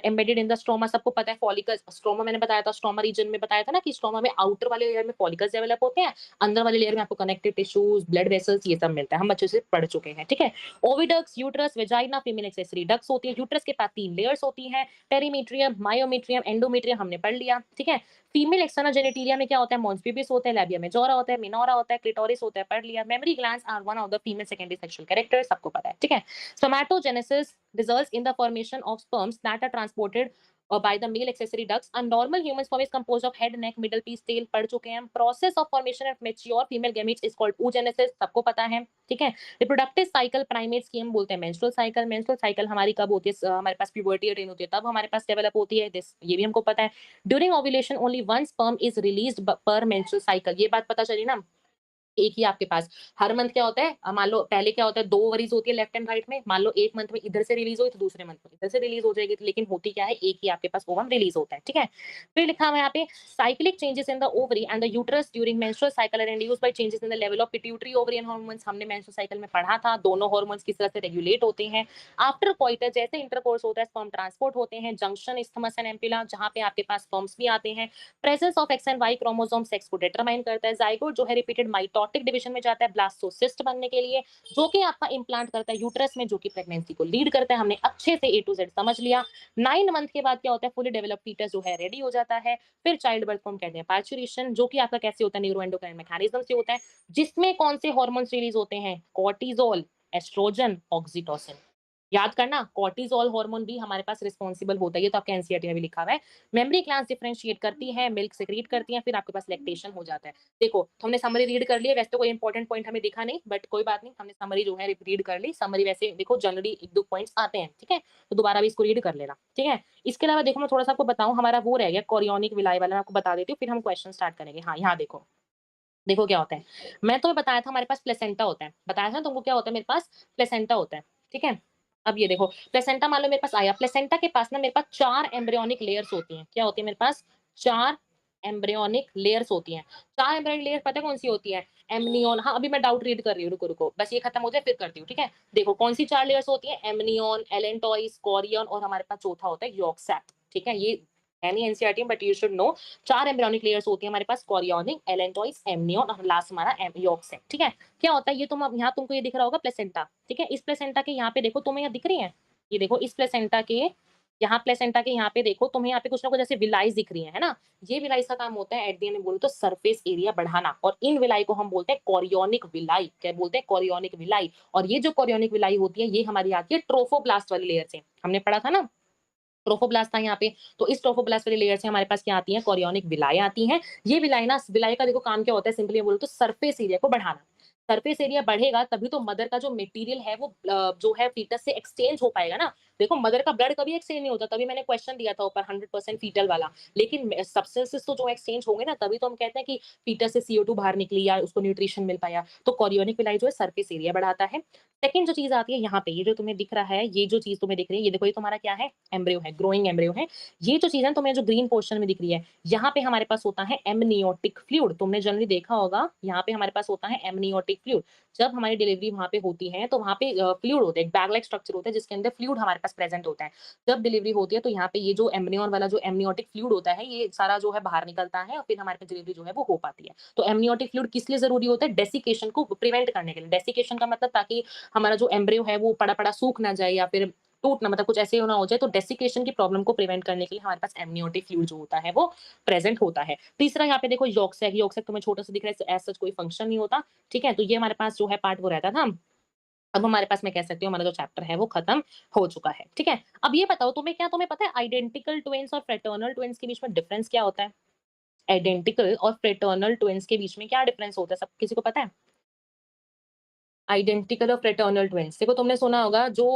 embedded in the stroma, सबको पता है फॉलिकल्स, स्ट्रोमा मैंने बताया था, स्ट्रोमा रीजन में बताया था ना कि स्ट्रोमा में आउटर वाले लेयर में फॉलिकल्स डेवलप होते हैं, अंदर वाले लेयर में आपको कनेक्टिव टिश्यूज, ब्लड वेसल्स ये सब मिलता है, हम अच्छे से पढ़ चुके हैं। ठीक है, oviducts, uterus, vagina, female accessory ducts होती है, यूट्रस के पास 3 लेयर्स होती हैं, पेरीमीट्रियम, मायोमेट्रियम, एंडोमेट्रियम हमने पढ़ लिया। ठीक है, फीमेल एक्सटर्नल जेनिटेलिया में क्या होता है? मॉन्स प्यूबिस होता है, लैबिया मेजोरा होता है, मिनोरा होता है, क्लिटोरिस होता है, पढ़ लिया। Mammary glands are one of the female secondary sexual character, सबको पता है। ठीक है, somatogenesis results in the formation of sperms that are transported by the male accessory ducts. A normal human sperm is composed of head, neck, middle piece, tail, पढ़ चुके हैं हम। Process of formation of mature female gametes is called oogenesis, सबको पता है। ठीक है, रिप्रोडक्टिव साइकिल प्राइमेट्स की हम बोलते हैं मेंस्ट्रुअल साइकिल। मेंस्ट्रुअल साइकिल हमारी कब होती है? हमारे पास प्यूबर्टी अटेन होती है तब हमारे पास डेवलप होती है, दिस ये भी हमको पता है। During ovulation only one sperm is released पर मेंस्ट्रुअल साइकिल, ये बात पता चली ना। एक ही आपके पास हर मंथ क्या होता है, मान लो पहले क्या होता है, 2 ओवरीज़ होती है लेफ्ट एंड राइट में, मान लो एक मंथ में इधर से रिलीज़ हुई तो दूसरे मंथ में इधर से रिलीज़ हो जाएगी, लेकिन होती क्या है, एक ही आपके पास ओवम रिलीज़ होता है। ठीक है? फिर लिखा हुआ है यहाँ पे, cyclic changes in the ovary and the uterus during menstrual cycle are induced by changes in the level of pituitary ovarian hormones, हमने मेंस्ट्रुअल साइकिल में पढ़ा था, दोनों हार्मोन्स किस तरह से रेगुलेट होते हैं। आफ्टर कोइटस जैसे इंटरकोर्स होता है, स्पर्म ट्रांसपोर्ट होते हैं, जंक्शन, इस्थमस एंड एम्पुला, जहाँ पे आपके पास स्पर्म्स भी आते हैं। Presence of X and Y chromosome sex को डिटरमाइन करता है। जाइगोट जो है रिपीटेड माइटोटिक डिवीजन में जाता है ब्लास्टोसिस्ट बनने के लिए, जो कि आपका इम्प्लांट करता है यूट्रस में, जो कि प्रेगनेंसी को लीड करता है। हमने अच्छे से ए टू जेड समझ लिया। 9 मंथ के बाद क्या होता है, फुली डेवलप फीटस जो है रेडी हो जाता है। फिर चाइल्ड बर्थ को हम कहते हैं पार्चुरेशन, जो कि आपका कैसे होता है, न्यूरोएंडोक्राइन मैकेनिज्म से होता है, जिसमें कौन से हार्मोन्स रिलीज होते हैं, कॉर्टिजोल, एस्ट्रोजन, ऑक्सीटोसिन। याद करना, कॉर्टिसोल हार्मोन भी हमारे पास रिस्पॉन्सिबल होता है, ये तो आपके एनसीईआरटी में भी लिखा हुआ है। मेमोरी ग्लैंड्स डिफरेंशिएट करती है, मिल्क सेक्रेट करती हैं, फिर आपके पास लैक्टेशन हो जाता है। देखो, तो हमने समरी रीड कर लिया, वैसे तो कोई इंपॉर्टेंट पॉइंट हमें दिखा नहीं, बट कोई बात नहीं, हमने समरी जो है रीड कर ली। समरी वैसे देखो जनरली 1-2 पॉइंट्स आते हैं, ठीक है? तो दोबारा भी इसको रीड कर लेना, ठीक है? इसके अलावा देखो मैं थोड़ा-सा आपको बताऊँ, हमारा वो रह गया कोरियोनिक विलाय वाला, मैं आपको बता देती हूँ, फिर हम क्वेश्चन स्टार्ट करेंगे। हाँ, यहाँ देखो। देखो क्या होता है, मैं तुम्हें बताया था हमारे पास प्लेसेंटा होता है, बताया था ना तुमको क्या होता है, मेरे पास प्लेसेंटा होता है, ठीक है? अब ये देखो, प्लेसेंटा मान लो मेरे पास आया, प्लेसेंटा के पास ना मेरे पास 4 एम्ब्रियोनिक लेयर्स होती हैं। क्या होती है मेरे पास? 4 एम्ब्रियोनिक लेयर्स होती हैं। 4 एम्ब्रियोनिक लेयर पता है कौन-सी होती है? एमनियन, हाँ, अभी मैं डाउट रीड कर रही हूँ, रुको, रुको, बस ये खत्म हो जाए फिर करती हूँ, ठीक है? देखो कौन-सी 4 लेयर्स होती हैं? एमनियन, एलेंटॉइस, कोरियन और हमारे पास चौथा होता है यॉर्क सैक, ठीक है? ये है नहीं एनसीईआरटी में, but you should know. 4 embryonic layers होती है हमारे पास, कोरियोनिक, एलेंटॉइस, एमनियन और लास्ट हमारा यॉर्क सैक, ठीक है? क्या होता है ये, तुम अब यहाँ तुमको ये दिख रहा होगा प्लेसेंटा, ठीक है? इस प्लेसेंटा के यहाँ पे देखो, तुम्हें यहाँ दिख रही है? ये देखो इस प्लेसेंटा के यहाँ, प्लेसेंटा के यहाँ पे देखो, तुम्हें यहाँ पे कुछ ना कुछ ऐसे विलाइज दिख रही है ना? ये विलाइज का काम होता है एट द एंड में बोलो तो सरफेस एरिया बढ़ाना, और इन विलाई को हम बोलते हैं कोरियोनिक विलाई। क्या बोलते हैं? Chorionic villi. और ये जो कोरियोनिक विलाई होती है, ये हमारी आती है ट्रोफोब्लास्ट वाली लेयर से, हमने पढ़ा था ना? ट्रोफोब्लास्ट था यहाँ पे, तो इस ट्रोफोब्लास्ट वाली लेयर से हमारे पास क्या आती है? कोरियोनिक विलाएँ आती हैं। ये विलाई ना, विलाई का देखो काम क्या होता है, सिंपली बोलो तो सरफेस एरिया को बढ़ाना। सरफेस एरिया बढ़ेगा तभी तो मदर का जो मटेरियल है वो जो है फीटस से एक्सचेंज हो पाएगा ना। देखो मदर का ब्लड कभी एक्सचेंज नहीं होता, तभी मैंने क्वेश्चन दिया था ऊपर 100% फीटल वाला। लेकिन सब्सटेंसेस तो जो एक्सचेंज होंगे ना, तभी तो हम कहते हैं कि फीटस से CO2 बाहर निकली या उसको न्यूट्रिशन मिल पाया। तो कोरियोनिक विलाई जो है सरफेस एरिया बढ़ाता है। सेकंड जो चीज़ आती है यहाँ पे, ये जो तुम्हें दिख रहा है, ये जो चीज़ तुम्हें दिख रही है, ये देखो ये तुम्हारा क्या है? एम्ब्रियो है, ग्रोइंग एम्ब्रियो है। ये जो चीज़ है तुम्हें जो ग्रीन पोर्शन में दिख रही है, यहाँ पे हमारे पास होता है एमनियोटिक फ्लूइड। तुमने जनरली देखा होगा, यहाँ पे हमारे पास होता है एमनियोटिक फ्लूइड। जब हमारी डिलीवरी वहाँ पे होती है, तो वहाँ पे फ्लूइड होता है, एक बैग लाइक स्ट्रक्चर होता है जिसके अंदर फ्लूइड हमारे पास प्रेजेंट होता है। जब डिलीवरी होती है तो यहाँ पे ये जो एमनियन वाला जो एमनियोटिक फ्लूइड होता है, ये सारा जो है बाहर निकलता है और फिर हमारे पास डिलीवरी जो है वो हो पाती है। तो एमनियोटिक फ्लूइड किस लिए ज़रूरी होता है? डेसिकेशन को प्रिवेंट करने के लिए। डेसिकेशन का मतलब ताकि हमारा जो एम्ब्रियो है वो पड़ा-पड़ा सूख ना जाए या फिर टूटना, मतलब कुछ ऐसे ना हो जाए, तो डेसिकेशन की प्रॉब्लम को प्रिवेंट करने के लिए हमारे पास एमनियोटिक फ्लूइड जो होता है वो प्रेजेंट होता है। तीसरा यहाँ पे देखो यॉर्क सैक, यॉर्क सैक तुम्हें छोटा सा दिख रहा है, एज सच कोई फंक्शन नहीं होता, ठीक है? तो ये हमारे पास जो है पार्ट वो रहता था। अब हमारे पास मैं कह सकती हूँ हमारा जो चैप्टर है वो खत्म हो चुका है, ठीक है? अब ये बताओ तुम्हें, क्या तुम्हें पता है आइडेंटिकल ट्विन्स और फ्रेटर्नल ट्विन्स के बीच में डिफरेंस क्या होता है? आइडेंटिकल और फ्रेटर्नल ट्विन्स के बीच में क्या डिफरेंस होता है? सब किसी को पता है? आइडेंटिकल और फ्रेटर्नल ट्विन्स। देखो तुमने सुना होगा जो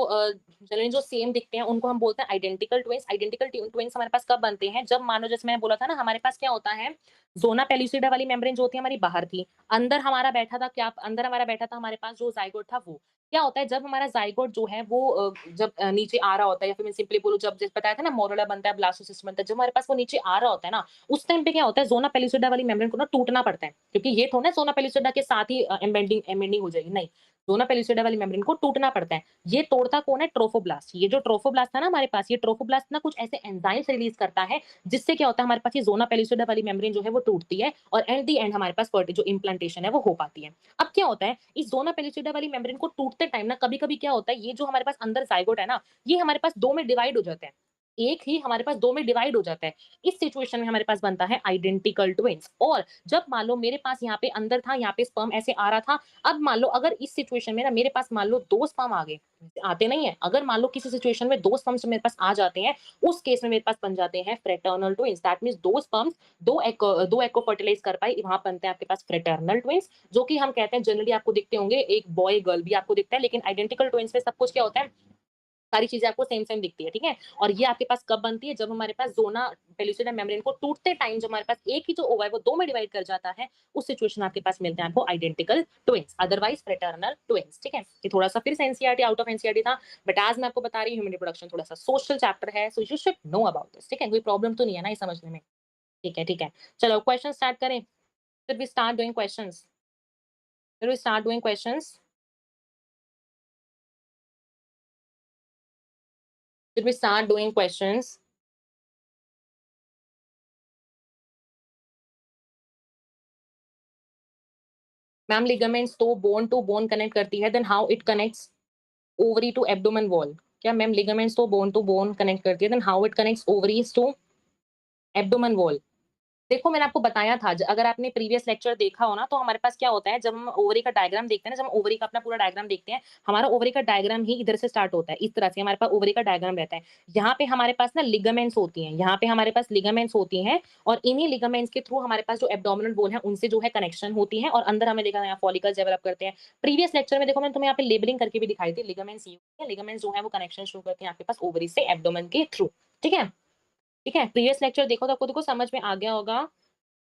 जनरली जो सेम दिखते हैं उनको हम बोलते हैं आइडेंटिकल ट्विन्स। आइडेंटिकल ट्विन्स हमारे पास कब बनते हैं? जब मान लो जैसे मैंने बोला था ना हमारे पास क्या होता है, ज़ोना पेलुसिडा वाली मेम्ब्रेन जो होती है हमारी बाहर थी। अंदर हमारा बैठा था हमारे पास जो ज़ाइगोट था वो। क्या होता है जब हमारा ज़ाइगोट जो है वो जब नीचे आ रहा होता है या फिर मैं सिंपली बोलूँ जब जैसे बताया था ना मोरेला बनता है, ब्लास्टोसिस्ट बनता है, जब हमारे पास वो नीचे आ रहा होता है ना, उस टाइम पे क्या होता है ज़ोना पेलुसिडा वाली मेम्ब्रेन को ना टूटना पड़ता है। क्योंकि ये थोड़ा ना ज़ोना पेलुसिडा के साथ ही एम्बेडिंग हो जाएगी, नहीं। ज़ोना पेलुसिडा वाली मेम्ब्रेन को टूटना पड़ता है। ये तोड़ता कौन है? ट्रोफोब्लास्ट। ये जो ट्रोफोब्लास्ट था ना हमारे पास, ये ट्रोफोब्लास्ट ना कुछ ऐसे एंजाइम्स रिलीज़ करता है, जिससे क्या होता है हमारे पास ये ज़ोना पेलुसिडा वाली मेम्ब्रेन जो है वो टूटती है और एट द एंड हमारे पास फर्टि जो इम्प्लांटेशन है वो हो पाती है। अब क्या होता है, इस ज़ोना पेलुसिडा वाली मेम्ब्रेन को टूटते टाइम ना कभी-कभी क्या होता है, ये जो हमारे पास अंदर ज़ाइगोट है ना, ये हमारे पास 2 में डिवाइड हो जाता है। एक ही हमारे पास 2 में डिवाइड हो जाता है। इस सिचुएशन में हमारे पास बनता है आइडेंटिकल ट्विन्स। और जब मान लो मेरे पास यहाँ पे अंदर था, यहाँ पे स्पर्म ऐसे आ रहा था, अब मान लो अगर इस सिचुएशन में ना मेरे पास मान लो 2 स्पर्म आ गए, आते नहीं है, अगर मान लो किसी सिचुएशन में 2 स्पर्म्स मेरे पास आ जाते हैं, उस केस में मेरे पास बन जाते हैं fraternal twins. That means 2 sperms 2 egg को फर्टिलाइज़ कर पाए, वहाँ बनते हैं आपके पास फ्रेटर्नल ट्विन्स, जो कि हम कहते हैं जनरली आपको दिखते होंगे, एक बॉय गर्ल भी आपको दिखता है, लेकिन आइडेंटिकल ट्विन्स में सब कुछ क्या होता है, सारी चीज़ें आपको सेम सेम दिखती है, ठीक है? और ये आपके पास कब बनती है? जब हमारे पास ज़ोना पेलुसिडा मेम्ब्रेन को टूटते टाइम जब हमारे पास एक ही जो ओवा है वो 2 में डिवाइड कर जाता है, उस सिचुएशन में आपके पास मिलते हैं आपको identical twins, otherwise fraternal twins, ठीक है? ये थोड़ा-सा फिर से एनसीईआरटी आउट ऑफ एनसीईआरटी था, बट आज मैं आपको बता रही हूँ ह्यूमन रिप्रोडक्शन थोड़ा-सा सोशल चैप्टर है, so you should know about this, ठीक है? कोई प्रॉब्लम तो नहीं है ना ये समझने में? ठीक है, ठीक है। चलो क्वेश्चन स्टार्ट करें? Should we start doing questions? Should we start doing questions? Should we start doing questions? Ma'am ligaments तो बोन टू बोन कनेक्ट करती है, then how it connects ovary to abdomen wall? क्या मैम लिगामेंट्स तो बोन टू बोन कनेक्ट करती है, then how it connects ovaries to abdomen wall? देखो मैंने आपको बताया था अगर आपने प्रीवियस लेक्चर देखा हो ना तो हमारे पास क्या होता है जब हम ओवरी का डायग्राम देखते हैं ना, जब हम ओवरी का अपना पूरा डायग्राम देखते हैं, हमारा ओवरी का डायग्राम ही इधर से स्टार्ट होता है, इस तरह से हमारे पास ओवरी का डायग्राम रहता है। यहाँ पे हमारे पास ना लिगामेंट्स होती हैं, यहाँ पे हमारे पास लिगामेंट्स होती हैं और इन्हीं लिगामेंट्स के थ्रू हमारे पास जो एब्डोमिनल वॉल है उनसे जो है कनेक्शन होती है और अंदर हमें देखा यहाँ फॉलिकल्स डेवलप करते हैं। प्रीवियस लेक्चर में देखो मैंने तुम्हें यहाँ पे लेबलिंग करके भी दिखाई थी, लिगामेंट्स लिगामेंट्स जो है वो कनेक्शन शो करते हैं आपके पास ओवरी से एब्डोमेन के थ्रू। ठीक है, ठीक है, प्रीवियस लेक्चर देखो तो आपको देखो समझ में आ गया होगा।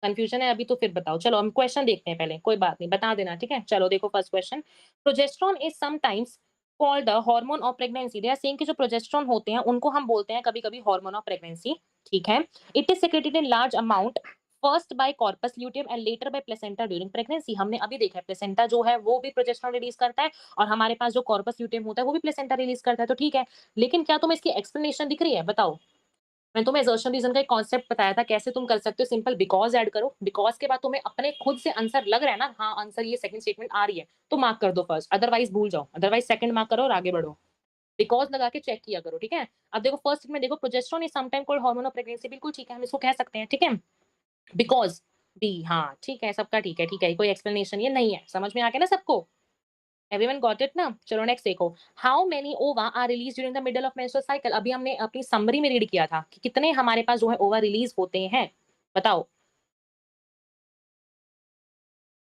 कन्फ्यूजन है अभी तो फिर बताओ। चलो हम क्वेश्चन देखते हैं पहले, कोई बात नहीं, बता देना, ठीक है? चलो देखो first question, progesterone is sometimes called the hormone of pregnancy. They are saying कि जो प्रोजेस्टेरोन होते हैं उनको हम बोलते हैं कभी-कभी हार्मोन ऑफ प्रेग्नेंसी, ठीक है? It is secreted in large amount first by corpus luteum and later bye placenta during pregnancy. हमने अभी देखा है प्लेसेंटा जो है वो भी प्रोजेस्टेरोन रिलीज़ करता है और हमारे पास जो कॉर्पस ल्यूटियम होता है वो भी प्लेसेंटा रिलीज़ करता है, तो ठीक है। लेकिन क्या तुम्हें इसकी एक्सप्लेनेशन दिख रही है? बताओ। मैंने तुम्हें असर्शन रीज़न का एक कॉन्सेप्ट बताया था, कैसे तुम कर सकते हो, सिंपल बिकॉज़ ऐड करो, बिकॉज़ के बाद तुम्हें अपने खुद से आंसर लग रहा है ना, हाँ, आंसर ये सेकंड स्टेटमेंट आ रही है, तो मार्क कर दो फर्स्ट, अदरवाइज़ भूल जाओ, अदरवाइज़ सेकंड मार्क करो और आगे बढ़ो। बिकॉज़ लगा के चेक किया करो, ठीक है? अब देखो फर्स्ट में देखो progesterone is sometime called hormone of pregnancy, बिल्कुल ठीक है, हम इसको कह सकते हैं, ठीक है? बिकॉज़ बी, हाँ, ठीक है, सबका ठीक है, कोई एक्सप्लेनेशन ये नहीं है, समझ में आ गया ना सबको? एवरीवन गॉट इट ना? चलो नेक्स्ट देखो, how many ova are release during the middle of menstrual cycle? अभी हमने अपनी समरी में रीड किया था कि कितने हमारे पास जो है ओवा रिलीज होते हैं, बताओ,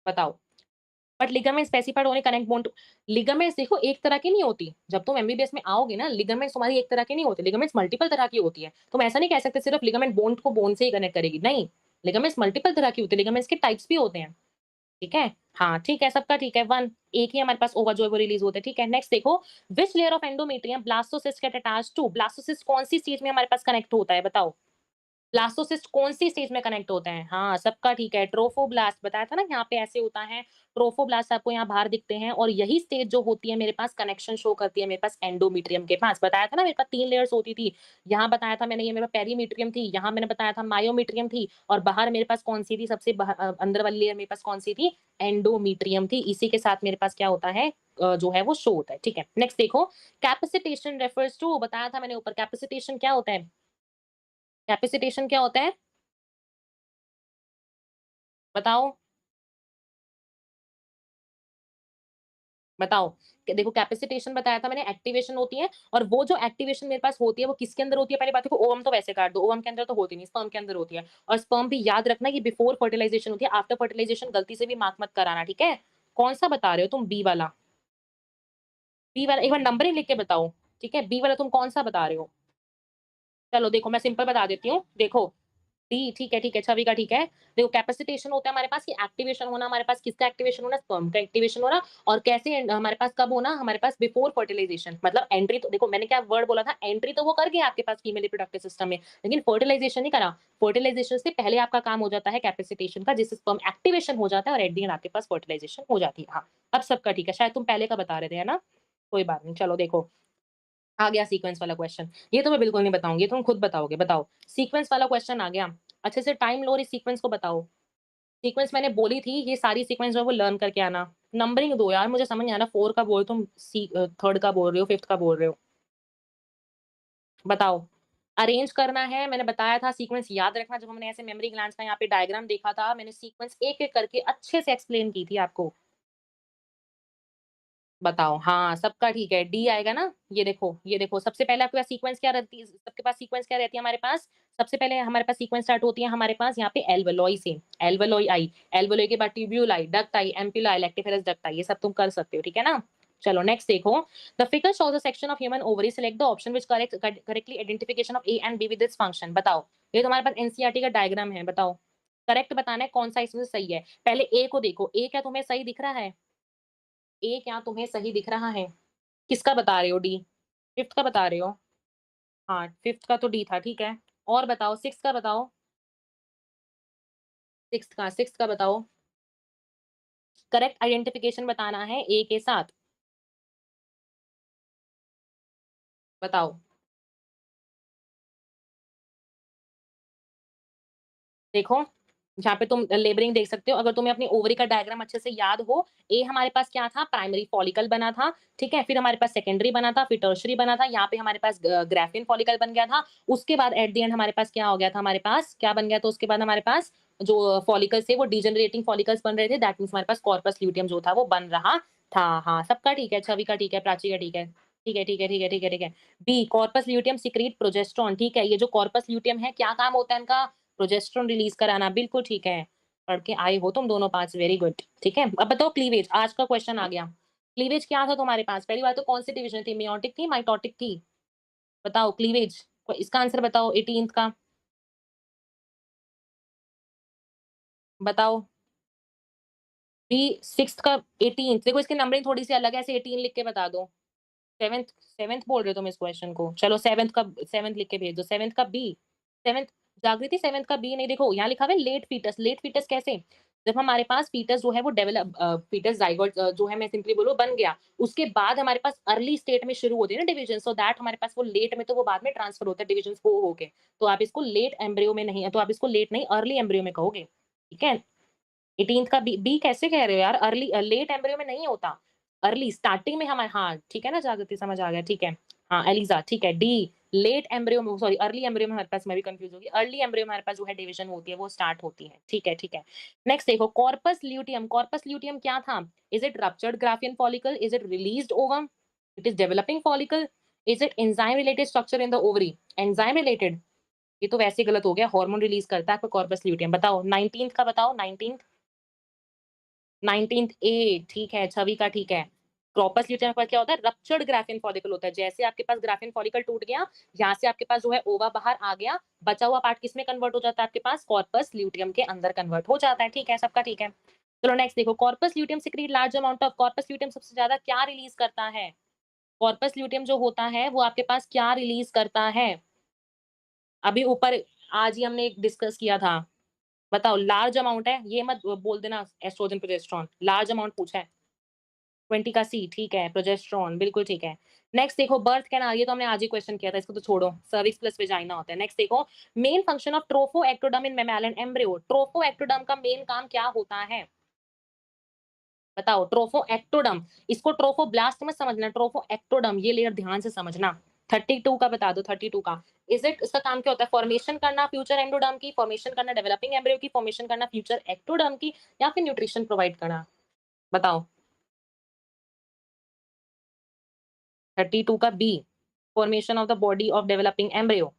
बताओ। But ligament specified only connect bone to, ligaments देखो एक तरह की नहीं होती, जब तुम एमबीबीएस में आओगे ना लिगामेंट्स तुम्हारी एक तरह की नहीं होती, लिगामेंट्स मल्टीपल तरह की होती है। तुम ऐसा नहीं कह सकते सिर्फ लिगामेंट बोन को बोन से ही कनेक्ट करेगी, नहीं, लिगामेंट्स मल्टीपल तरह की होती है, लिगामेंट्स के टाइप्स भी होते हैं। ठीक है? हाँ, ठीक है, सबका ठीक है, 1 एक ही हमारे पास ओवा जो है वो रिलीज़ होते हैं, ठीक है? नेक्स्ट देखो, which layer of endometrium blastocyst get attached to? Blastocyst कौन-सी स्टेज में हमारे पास कनेक्ट होता है, बताओ? ब्लास्टोसिस्ट कौन-सी स्टेज में कनेक्ट होते हैं? हाँ, सबका ठीक है, ट्रोफोब्लास्ट बताया था ना यहाँ पे ऐसे होता है, ट्रोफोब्लास्ट आपको यहाँ बाहर दिखते हैं और यही स्टेज जो होती है मेरे पास कनेक्शन शो करती है मेरे पास एंडोमेट्रियम के पास। बताया था ना मेरे पास 3 लेयर्स होती थी, यहाँ बताया था मैंने ये मेरा पेरीमेट्रियम थी, यहाँ मैंने बताया था मायोमेट्रियम थी और बाहर मेरे पास कौन-सी थी सबसे अंदर वाली लेयर मेरे पास कौन-सी थी? एंडोमेट्रियम थी। इसी के साथ मेरे पास क्या होता है जो है वो शो होता है, ठीक है? नेक्स्ट देखो, कैपेसिटेशन रेफर्स टू, बताया था मैंने ऊपर, कैपेसिटेशन क्या होता है? कैपेसिटेशन क्या होता है? बताओ, बताओ। देखो कैपेसिटेशन बताया था मैंने, एक्टिवेशन होती है और वो जो एक्टिवेशन मेरे पास होती है वो किसके अंदर होती है? पहली बात देखो, ओवम तो वैसे काट दो, ओवम के अंदर तो होती नहीं, स्पर्म के अंदर होती है और स्पर्म भी याद रखना ये बिफोर फर्टिलाइजेशन होती है, आफ्टर फर्टिलाइजेशन गलती से भी मार्क मत कराना, ठीक है? कौन-सा बता रहे हो तुम बी वाला? बी वाला एक बार नंबरिंग लिख के बताओ, ठीक है? बी वाला तुम कौन-सा बता रहे हो? चलो देखो मैं सिंपल बता देती हूँ, देखो डी ठीक है, छवि का ठीक है। देखो कैपेसिटेशन होता है हमारे पास कि एक्टिवेशन होना, हमारे पास किसका एक्टिवेशन होना, स्पर्म का एक्टिवेशन होना और कैसे हमारे पास कब होना, हमारे पास बिफोर फर्टिलाइजेशन मतलब एंट्री तो देखो मैंने क्या वर्ड बोला था, एंट्री तो वो कर गया आपके पास फीमेल रिप्रोडक्टिव सिस्टम में, लेकिन फर्टिलाइजेशन नहीं करा। फर्टिलाइजेशन से पहले आपका काम हो जाता है कैपेसिटेशन का, जिससे स्पर्म एक्टिवेशन हो जाता है और एट द एंड आपके पास फर्टिलाइजेशन हो जाती है। हाँ, अब सबका ठीक है, शायद तुम पहले का बता रहे थे, है ना? कोई बात नहीं, चलो देखो आ गया सीक्वेंस वाला क्वेश्चन। ये तो मैं बिल्कुल नहीं बताऊँगी, ये तुम खुद बताओगे, बताओ। सीक्वेंस वाला क्वेश्चन आ गया। अच्छे से टाइम लो और इस सीक्वेंस को बताओ। सीक्वेंस मैंने बोली थी, ये सारी सीक्वेंस जो है वो लर्न करके आना। नंबरिंग दो यार, मुझे समझ नहीं आ रहा 4 का बोल तुम 3rd का बोल रहे हो, 5th का बोल रहे हो। बताओ। अरेंज करना है, मैंने बताया था सीक्वेंस याद रखना जब हमने ऐसे मेमोरी ग्लैंड्स का यहाँ पे डायग्राम देखा था, मैंने सीक्वेंस एक-एक करके अच्छे से एक्सप्लेन की थी आपको। बताओ, हाँ, सबका ठीक है, डी आएगा ना? ये देखो, सबसे पहले आपके पास सीक्वेंस क्या रहती है सबके पास सीक्वेंस क्या रहती है हमारे पास? सबसे पहले हमारे पास सीक्वेंस स्टार्ट होती है हमारे पास यहाँ पे एल्वेओली से, एल्वेओली आई, एल्वेओली के बाद ट्यूब्यूल डक्ट आई, एम्पुला लैक्टिफेरस डक्ट आई, ये सब तुम कर सकते हो, ठीक है ना? चलो नेक्स्ट देखो, the figure shows a section of human ovary, select the option which correctly identification of A and B with this function, बताओ। ये तुम्हारे पास एनसीईआरटी का डायग्राम है, बताओ। करेक्ट बताना है कौन-सा इसमें से सही है। पहले ए को देखो, ए क्या तुम्हें सही दिख रहा है? ए क्या तुम्हें सही दिख रहा है? किसका बता रहे हो डी? 5th का बता रहे हो? हाँ, 5th का तो डी था, ठीक है। और बताओ 6th का बताओ? 6th का बताओ? करेक्ट आइडेंटिफिकेशन बताना है ए के साथ, बताओ। देखो, जहाँ पे तुम लेबरिंग देख सकते हो, अगर तुम्हें अपनी ओवरी का डायग्राम अच्छे से याद हो, ए हमारे पास क्या था? प्राइमरी फॉलिकल बना था, ठीक है? फिर हमारे पास सेकेंडरी बना था, फिर टर्शियरी बना था, यहाँ पे हमारे पास ग्राफिन फॉलिकल बन गया था। उसके बाद एट द एंड हमारे पास क्या हो गया था हमारे पास? क्या बन गया था उसके बाद हमारे पास? जो फॉलिकल्स थे वो डीजेनरेटिंग फॉलिकल्स बन रहे थे, दैट मीन्स हमारे पास कॉर्पस ल्यूटियम जो था वो बन रहा था। हाँ, सबका ठीक है, छवि का ठीक है, प्राची का ठीक है। ठीक है। B corpus luteum secrete progesterone, ठीक है, ये जो कॉर्पस ल्यूटियम है, क्या काम होता है इनका? प्रोजेस्टेरोन रिलीज कराना, बिल्कुल ठीक है। पढ़ के आए हो तुम दोनों पास, वेरी गुड, ठीक है। अब बताओ क्लीवेज, आज का क्वेश्चन आ गया। क्लीवेज क्या था तुम्हारे पास? पहली बात तो कौन सी डिवीजन थी? मेयोटिक थी, माइटोटिक थी? बताओ क्लीवेज, इसका आंसर बताओ 18th का, बताओ। बी 6th का 18th, देखो इसकी नंबरिंग थोड़ी सी अलग है, ऐसे 18 लिख के बता दो। 7th 7th बोल रहे हो तुम इस क्वेश्चन को, चलो 7th लिख के भेज दो, 7th का बी, 7th जागृति 7th का बी नहीं, देखो यहाँ लिखा हुआ है लेट फीटस कैसे? जब हमारे पास फीटस जो है वो डेवलप फीटस ज़ाइगोट जो है मैं सिंपली बोलूँ बन गया, उसके बाद हमारे पास अर्ली स्टेट में शुरू होती है ना डिवीजन, सो दैट हमारे पास वो लेट में तो वो बाद में ट्रांसफर होता है डिविजन्स हो के। तो आप इसको लेट एम्ब्रियो में नहीं, तो आप इसको लेट नहीं अर्ली एम्ब्रियो में कहोगे, ठीक है? 18th का बी, बी कैसे कह रहे हो यार? अर्ली लेट एम्ब्रियो में नहीं होता। अर्ली स्टार्टिंग में हमारे, हाँ, ठीक है ना जागृति, समझ आ गया, ठीक है। हाँ, एलिज़ा ठीक है, डी लेट एम्ब्रियो में, सॉरी अर्ली एम्ब्रियो में हमारे पास, मैं भी कंफ्यूज़ हो गई। अर्ली एम्ब्रियो में हमारे पास जो है डिवीज़न होती है वो स्टार्ट होती है। ठीक है। नेक्स्ट देखो कॉर्पस ल्यूटियम क्या था? Is it ruptured Graafian follicle? Is it released ovum? It is developing follicle? Is it enzyme related structure in the ovary? Enzyme related? ये तो वैसे ही गलत हो गया, हार्मोन रिलीज़ करता है आपका कॉर्पस ल्यूटियम। बताओ 19th का बताओ, 19th? 19th ए, ठीक है, छवि का ठीक है। कॉर्पस ल्यूटियम का क्या होता है? रप्चर्ड ग्राफिन फॉलिकल होता है। जैसे आपके पास ग्राफिन फॉलिकल टूट गया, यहाँ से आपके पास जो है ओवा बाहर आ गया, बचा हुआ पार्ट किसमें कन्वर्ट हो जाता है आपके पास? कॉर्पस ल्यूटियम के अंदर कन्वर्ट हो जाता है, ठीक है, सबका ठीक है। चलो नेक्स्ट देखो, corpus luteum secrete large amount of, corpus luteum सबसे ज़्यादा क्या रिलीज़ करता है? कॉर्पस ल्यूटियम जो होता है, वो आपके पास क्या रिलीज़ करता है? अभी ऊपर आज ही हमने एक डिस्कस किया था। बताओ लार्ज अमाउंट है, ये मत बोल देना एस्ट्रोजन, प्रोजेस्टेरोन, लार्ज अमाउंट पूछा है। 20 का सी, ठीक है, प्रोजेस्टेरोन बिल्कुल ठीक है। नेक्स्ट देखो बर्थ कैनाल, ये तो हमने आज ही क्वेश्चन किया था, इसको तो छोड़ो, सर्विक्स प्लस वेजाइना होता है। नेक्स्ट देखो, main function of trophectoderm in mammalian embryo, trophectoderm का मेन काम क्या होता है? बताओ ट्रोफोएक्टोडर्म, इसको ट्रोफोब्लास्ट मत समझना, ट्रोफोएक्टोडर्म ये लेयर ध्यान से समझना। 32 का बता दो, 32 का। इज इट, इसका काम क्या होता है? फॉर्मेशन करना फ्यूचर एंडोडर्म की, फॉर्मेशन करना डेवलपिंग एम्ब्रियो की, फॉर्मेशन करना फ्यूचर एक्टोडर्म की, या फिर न्यूट्रिशन प्रोवाइड करना? बताओ। 32 का B, formation of the body of developing embryo,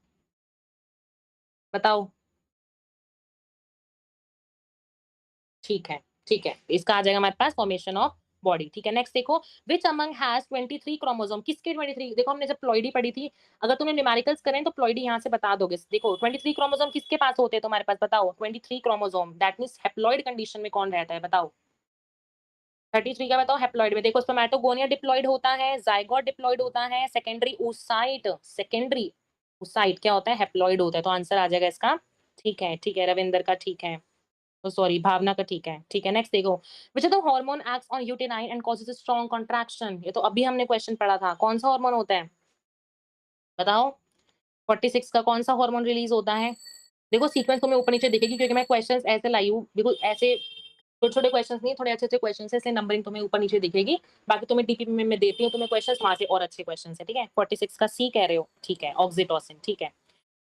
बताओ। ठीक है, ठीक है, इसका आ जाएगा हमारे पास फॉर्मेशन ऑफ बॉडी, ठीक है। नेक्स्ट देखो, व्हिच अमंग हैज़ 23 क्रोमोसोम, किसके 23? देखो हमने जब प्लॉइडी पढ़ी थी, अगर तुमने न्यूमेरिकल्स करें तो प्लॉइडी यहाँ से बता दोगे। देखो 23 क्रोमोसोम किसके पास होते हैं तुम्हारे पास, बताओ? 23 chromosome, that means haploid condition में कौन रहता है, बताओ? 33 का बताओ हैप्लॉइड में। देखो स्पर्मेटोगोनिया डिप्लॉइड होता है, ज़ाइगोट डिप्लॉइड होता है, सेकेंडरी oocyte क्या होता है? हैप्लॉइड होता है। तो आंसर आ जाएगा इसका, ठीक है, रविंदर का ठीक है। ओह सॉरी, भावना का ठीक है। नेक्स्ट देखो, which of the hormone acts on uterine and causes a strong contraction, ये तो अभी हमने क्वेश्चन पढ़ा था। कौन सा हार्मोन होता है? बताओ? 46 का कौन सा हार्मोन रिलीज़ होता है? देखो सीक्वेंस तुम्हें ऊपर-नीचे दिखेगी क्योंकि मैं क्वेश्चंस ऐसे लाई हूँ, बिल्कुल ऐसे छोटे-छोटे क्वेश्चंस नहीं, थोड़े अच्छे-अच्छे क्वेश्चंस हैं, इसलिए नंबरिंग तुम्हें ऊपर-नीचे दिखेगी। बाकी तुम्हें डीपीपी में मैं देती हूँ तुम्हें क्वेश्चंस, वहाँ से और अच्छे क्वेश्चंस हैं, ठीक है? 46 का सी कह रहे हो, ठीक है, ऑक्सीटोसिन, ठीक है।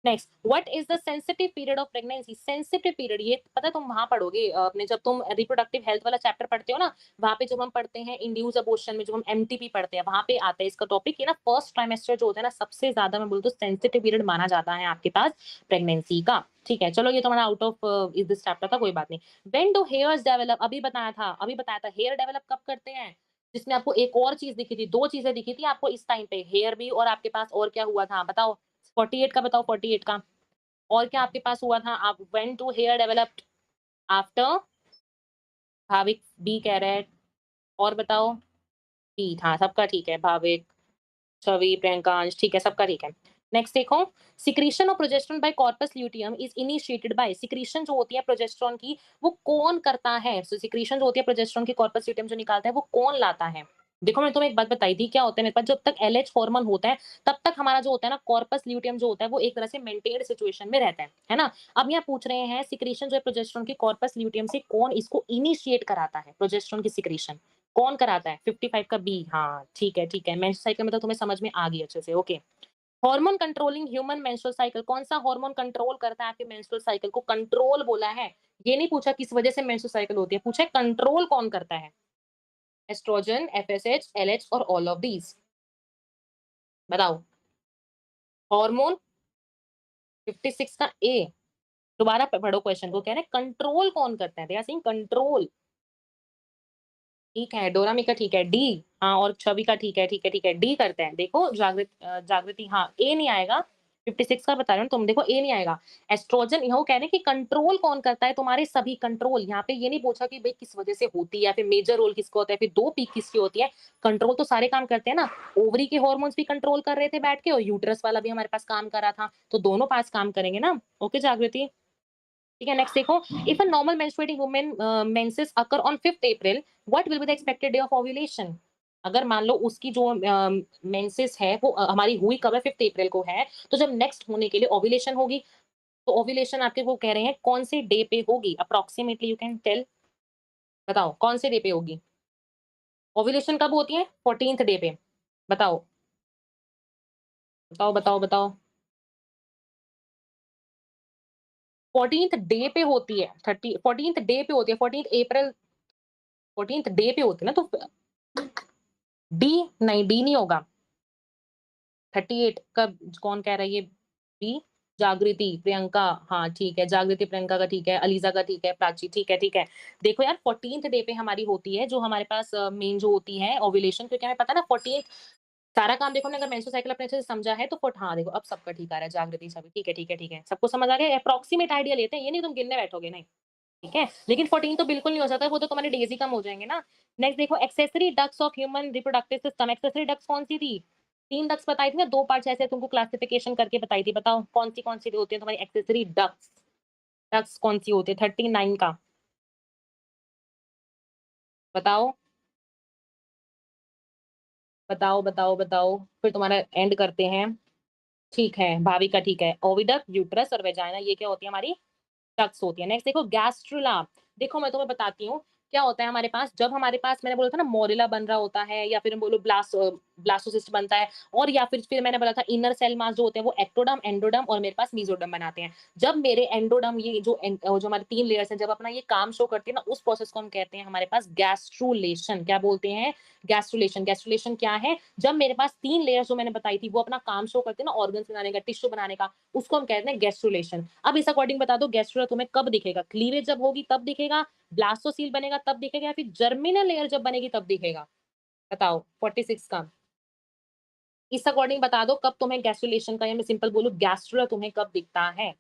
Next, what is the sensitive period of pregnancy? Sensitive period, ये पता है तुम वहां पढ़ोगे अपने, जब तुम रिप्रोडक्टिव हेल्थ वाला चैप्टर पढ़ते हो ना, वहां पे जब हम पढ़ते हैं इंड्यूस अबॉर्शन में, जब हम एमटीपी पढ़ते हैं, वहां पे आता है इसका टॉपिक। ये ना फर्स्ट ट्राइमेस्टर जो होता है ना, सबसे ज्यादा मैं बोलूँ तो सेंसिटिव पीरियड माना जाता है आपके पास प्रेगनेंसी का, ठीक है। चलो ये तुम्हारा आउट ऑफ इस दिस चैप्टर था, कोई बात नहीं। व्हेन डू हेयर्स डेवलप, अभी बताया था हेयर डेवलप कब करते हैं? जिसमें आपको एक और चीज दिखी थी, दो चीजें दिखी थी आपको इस टाइम पे, हेयर भी और आपके पास और क्या हुआ था बताओ? 48 का बताओ, 48 का। और क्या आपके पास हुआ था? आप when to hair developed after, Bhavik B कह रहा है, और बताओ? बी, हाँ, सबका ठीक है, भाविक, छवि, प्रियंका, अंश, ठीक है, सबका ठीक है। नेक्स्ट देखो, secretion of progesterone by corpus luteum is initiated by, secretion जो होती है प्रोजेस्टेरोन की, वो कौन करता है? सो सिक्रीशन जो होती है प्रोजेस्टेरोन की, कॉर्पस ल्यूटियम जो निकालता है, वो कौन लाता है? देखो मैंने तुम्हें एक बात बताई थी, क्या होता है मेरे पास, जब तक एलएच हार्मोन होता है तब तक हमारा जो होता है ना कॉर्पस ल्यूटियम जो होता है वो एक तरह से मेंटेन्ड सिचुएशन में रहता है ना। अब यहाँ पूछ रहे हैं सिक्रीशन जो है प्रोजेस्टेरोन की कॉर्पस ल्यूटियम से, कौन इसको इनिशिएट कराता है? प्रोजेस्टेरोन की सिक्रीशन कौन कराता है? 55 का बी, हाँ, ठीक है। मेंस्ट्रुअल साइकिल मतलब तुम्हें समझ में आ गई अच्छे से, okay. Hormone controlling human menstrual cycle, कौन सा हार्मोन कंट्रोल करता है आपके मेंस्ट्रुअल साइकिल को? कंट्रोल बोला है, ये नहीं पूछा किस वजह से मेंस्ट्रुअल साइकिल होती है, पूछा है कंट्रोल कौन करता है? एस्ट्रोजन, एफएसएच, एलएच और ऑल ऑफ दीज, बताओ? हार्मोन 56 का ए, दोबारा पढ़ो क्वेश्चन को, कह रहे हैं कंट्रोल कौन करता है, दे आर सेइंग कंट्रोल, ठीक है। डोरामी का ठीक है, डी, हाँ, और छवि का ठीक है, डी करते हैं। देखो जागृति, हाँ, ए नहीं आएगा, 56 का बता रहे हो तुम, देखो ए नहीं आएगा। एस्ट्रोजन, यहाँ वो कह रहे हैं कि कंट्रोल कौन करता है तुम्हारे सभी कंट्रोल, यहाँ पे ये नहीं पूछा कि भाई किस वजह से होती है, या फिर मेजर रोल किसका होता है, फिर दो पीक किसकी होती है। कंट्रोल तो सारे काम करते हैं ना, ओवरी के हॉर्मोन्स भी कंट्रोल कर रहे थे बैठ के, और यूट्रस वाला भी हमारे पास काम कर रहा था, तो दोनों पास काम करेंगे ना। ओके जागृति, ठीक है। नेक्स्ट देखो, if a normal menstruating woman menses occur on 5th April, what will be the expected day of ovulation? अगर मान लो उसकी जो मेंसेस है वो हमारी हुई कब है? 5th अप्रैल को है, तो जब नेक्स्ट होने के लिए ओव्यूलेशन होगी, तो ओव्यूलेशन आपके वो कह रहे हैं कौन से डे पे होगी? अप्रोक्सीमेटली यू कैन टेल, बताओ कौन से डे पे होगी? ओव्यूलेशन कब होती है? 14th डे पे, बताओ? बताओ? 14th डे पे होती है, 14th डे पे होती है, 14th अप्रैल, 14th डे पे होती है ना, तो डी, नहीं डी नहीं होगा। 38 का कौन कह रहा है ये? बी, जागृति, प्रियंका, हाँ, ठीक है, जागृति प्रियंका का ठीक है, अलीज़ा का ठीक है, प्राची, ठीक है। देखो यार 14th डे पे हमारी होती है जो हमारे पास मेन जो होती है ओव्यूलेशन, क्योंकि हमें पता है ना 14th सारा काम, देखो हमने अगर मेंस्ट्रुअल साइकिल अपने अच्छे से समझा है तो हाँ, देखो अब सबका ठीक आ रहा है, जागृति सभी ठीक है। सबको समझ आ गया? अप्रॉक्सिमेट आइडिया लेते हैं, ये नहीं तुम गिनने बैठोगे, नहीं। ठीक है, लेकिन 14 तो बिल्कुल नहीं हो सकता, वो तो तुम्हारे डेज़ ही कम हो जाएँगे ना। नेक्स्ट देखो, accessory ducts of human reproductive system, accessory ducts कौन-सी थी? 3 डक्ट्स बताई थी ना, 2 पार्ट्स ऐसे तुमको क्लासिफिकेशन करके बताई थी, बताओ कौन-सी होती है तुम्हारी एक्सेसरी डक्ट्स? डक्ट्स कौन-सी होती है 39 का? बताओ? बताओ? फिर तुम्हारा एंड करते हैं। ठीक है, भाविका ठीक है, ओविडक्ट, यूट्रस और वेजाइना, ये क्या होती है हमारी? डक्ट्स होती है। नेक्स्ट देखो, गैस्ट्रुला, देखो मैं तुम्हें बताती हूँ, क्या होता है हमारे पास, जब हमारे पास मैंने बोला था ना मोरेला बन रहा होता है, या फिर बोलो ब्लास्ट ब्लास्टोसिस्ट बनता है, और या फिर मैंने बोला था इनर सेल मास जो होते हैं वो एक्टोडर्म, एंडोडर्म और मेरे पास मेसोडर्म बनाते हैं। जब मेरे एंडोडर्म ये जो हमारे 3 लेयर्स हैं, जब अपना ये काम शो करती है ना, उस प्रोसेस को हम कहते हैं हमारे पास गैस्ट्रुलेशन। क्या बोलते हैं? गैस्ट्रुलेशन। गैस्ट्रुलेशन क्या है? जब मेरे पास 3 लेयर्स जो मैंने बताई थी वो अपना काम शो करती है ना ऑर्गन्स बनाने का, टिश्यू बनाने का, उसको हम कहते हैं गैस्ट्रुलेशन। अब इस अकॉर्डिंग बता दो गैस्ट्रुला तुम्हें कब दिखेगा? क्लीवेज जब होगी तब दिखेगा, ब्लास्टोसील बनेगा तब दिखेगा, या फिर जर्मिनल लेयर जब बनेगी तब दिखेगा? बताओ 46 का। इस अकॉर्डिंग बता दो कब तुम्हें गैस्ट्रुलेशन का, या मैं सिंपल बोलूँ गैस्ट्रुला तुम्हें कब दिखता है?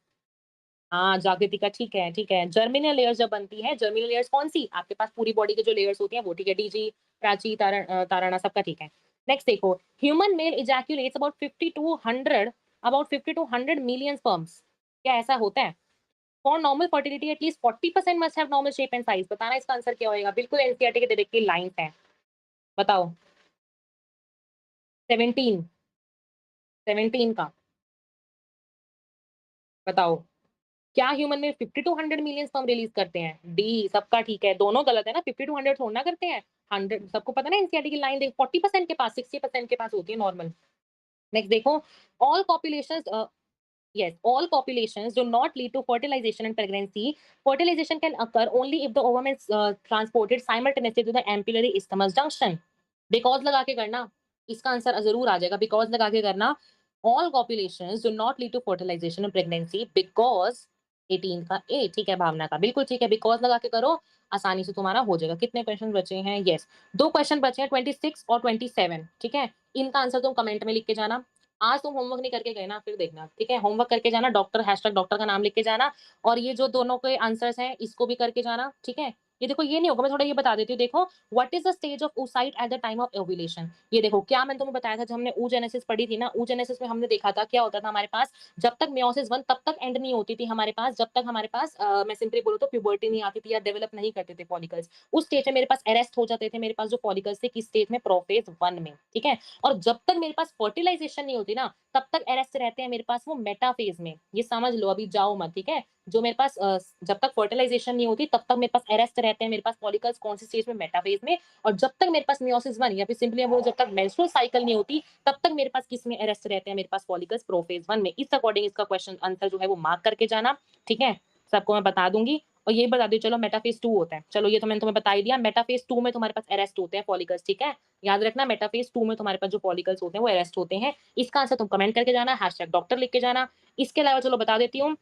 हाँ, जागृति का ठीक है, ठीक है। जर्मिनल लेयर्स जब बनती है, जर्मिनल लेयर्स कौन-सी? आपके पास पूरी बॉडी के जो लेयर्स होती हैं वो, ठीक है। डीजी, प्राची, ताराना सबका ठीक है। नेक्स्ट देखो, human male ejaculates about 50 to 100 million sperms. क्या ऐसा होता है? For normal fertility at least 40% must have normal shape and size. बताना इसका आंसर क्या होएगा? बिल्कुल एनसीईआरटी के डायरेक्टली लाइन्स हैं। बताओ 17, 17 का बताओ। क्या ह्यूमन में 50 टू 100 मिलियन स्पर्म रिलीज करते हैं? डी सबका ठीक है, दोनों गलत है ना, 50 टू 100 थोड़ा ना करते हैं। 100 सबको पता है ना, एनसीईआरटी की लाइन देख, 40% के पास, 60% के पास होती है नॉर्मल। नेक्स्ट देखो, all populations yes, all populations do not lead to fertilization and pregnancy. Fertilization can occur only if the ovum is transported simultaneously to the ampullary isthmus junction. Because लगा के करना, इसका आंसर जरूर आ जाएगा। Because लगा के करना, all populations do not lead to fertilization and pregnancy because 18 का ए, ठीक है। भावना का बिल्कुल ठीक है, बिकॉज लगा के करो, आसानी से तुम्हारा हो जाएगा। कितने क्वेश्चन बचे हैं? यस, 2 क्वेश्चन बचे हैं, 26 और 27, ठीक है। इनका आंसर तुम कमेंट में लिख के जाना। आज तुम होमवर्क नहीं करके गए ना, फिर देखना, ठीक है। होमवर्क करके जाना, डॉक्टर हैशटैग डॉक्टर का नाम लिख के जाना, और ये जो दोनों के आंसर्स हैं इसको भी करके जाना, ठीक है। ये देखो, ये नहीं होगा, मैं थोड़ा ये बता देती हूँ। देखो, what is the stage of oocyte at the time of ovulation. ये देखो, क्या मैंने तुम्हें बताया था जब हमने oogenesis पढ़ी थी ना, oogenesis में हमने देखा था क्या होता था हमारे पास, जब तक meiosis 1 तब तक एंड नहीं होती थी हमारे पास, जब तक हमारे पास मैं सिंपली बोलूँ तो प्यूबर्टी नहीं आती थी या डेवलप नहीं करते थे फॉलिकल्स। उस स्टेज में मेरे पास अरेस्ट हो जाते थे मेरे पास जो फॉलिकल्स थे, किस स्टेज में? प्रोफेज 1 में, ठीक है। और जब तक मेरे पास फर्टिलाइजेशन नहीं होती ना, तब तक अरेस्ट रहते हैं मेरे पास वो मेटाफेज में। ये समझ लो, अभी जाओ मत, ठीक है। जो मेरे पास जब तक फर्टिलाइजेशन नहीं होती तब तक मेरे पास अरेस्ट रहते हैं मेरे पास फॉलिकल्स, कौन सी स्टेज में? मेटाफेज में। और जब तक मेरे पास मियोसिस 1 या फिर सिंपली वो जब तक मेंस्ट्रुअल साइकिल नहीं होती, तब तक मेरे पास किस में अरेस्ट रहते हैं मेरे पास फॉलिकल्स? प्रोफेज 1 में। इस अकॉर्डिंग इसका क्वेश्चन आंसर जो है वो मार्क करके जाना, ठीक है। सबको मैं बता दूंगी। और ये बता दो, चलो मेटाफेज 2 होता है, चलो ये तो मैंने तुम्हें बता ही दिया। मेटाफेज 2 में तुम्हारे पास अरेस्ट होते हैं फॉलिकल्स, ठीक है। याद रखना, मेटाफेज 2 में तुम्हारे पास जो फॉलिकल्स होते हैं वो अरेस्ट होते हैं। इसका आंसर तुम कमेंट करके जाना, हैशटैग डॉक्टर लिख के जाना। इसके अलावा चलो बता देती हूँ,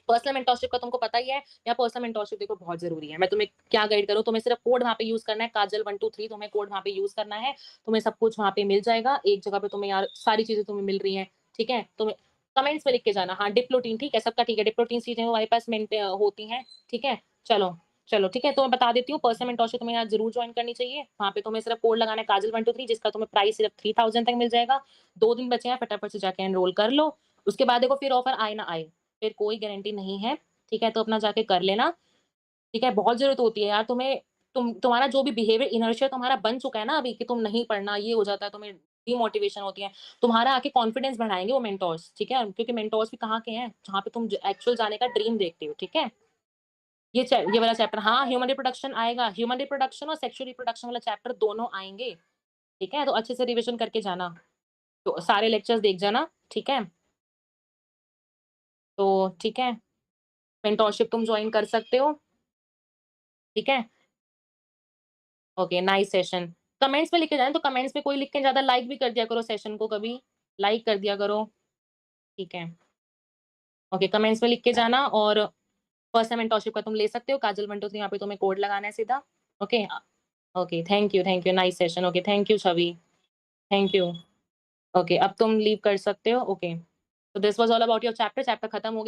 पर्सनल मेंटरशिप का तुमको पता ही है, या पर्सनल मेंटरशिप देखो बहुत जरूरी है। मैं तुम्हें क्या गाइड करूँ, तुम्हें सिर्फ कोड वहाँ पे यूज करना है, काजल 1 2 3, तुम्हें कोड वहाँ पे यूज करना है। तुम्हें सब कुछ वहाँ पे मिल जाएगा, एक जगह पे तुम्हें यार सारी चीजें तुम्हें मिल रही हैं, ठीक है। तुम्हें कमेंट्स में लिख के जाना, हाँ डिप्लोटीन, ठीक है, सबका ठीक है। डिप्लोटीन चीजें हमारे पास होती हैं, ठीक है। चलो चलो ठीक है, तो मैं बता देती हूँ, पर्सनल मेंटरशिप तुम्हें यार जरूर ज्वाइन करनी चाहिए। वहाँ पे तुम्हें सिर्फ कोड लगाना है काजल 1 2 3, जिसका तुम्हें प्राइस सिर्फ 3000 तक मिल जाएगा। 2 दिन बचे हैं, फटाफट से जाके एनरोल कर लो। उसके बाद देखो फिर ऑफर आए ना आए, फिर कोई गारंटी नहीं है, ठीक है। तो अपना जाके कर लेना, ठीक है। बहुत ज़रूरत होती है यार तुम्हें, तुम्हारा जो भी बिहेवियर इनर्शिया तुम्हारा बन चुका है ना अभी, कि तुम नहीं पढ़ना, ये हो जाता है, तुम्हें डीमोटिवेशन होती है, तुम्हारा आके कॉन्फिडेंस बढ़ाएँगे वो मेंटोर्स, ठीक है। क्योंकि मेंटोर्स भी कहाँ के हैं? जहाँ पे तुम ज एक्चुअल जाने का ड्रीम देखते हो, ठीक है। ये वाला चैप्टर, हाँ, ह्यूमन रिप्रोडक्शन आएगा, ह्यूमन रिप्रोडक्शन और सेक्सुअल रिप्रोडक्शन वाला चैप्टर दोनों आएँगे, ठीक है। तो अच्छे से रिविज़न करके जाना, तो सारे लेक्चर्स देख जाना, ठीक है। तो ठीक है, मेंटोरशिप तुम जॉइन कर सकते हो, ठीक है। Okay, nice session. कमेंट्स में लिख के जाना, तो कमेंट्स में कोई लिख के ज़्यादा लाइक भी कर दिया करो सेशन को कभी, लाइक कर दिया करो, ठीक है। ओके, कमेंट्स में लिख के जाना, और पर्सनल मेंटरशिप का तुम ले सकते हो, काजल मंटो से यहाँ पे तुम्हें कोड लगाना है सीधा। Okay, okay, thank you, nice session, okay, thank you Chhavi, thank you. Okay, अब तुम लीव कर सकते हो, ओके। तो this was all about your chapter, chapter खत्म हो गया।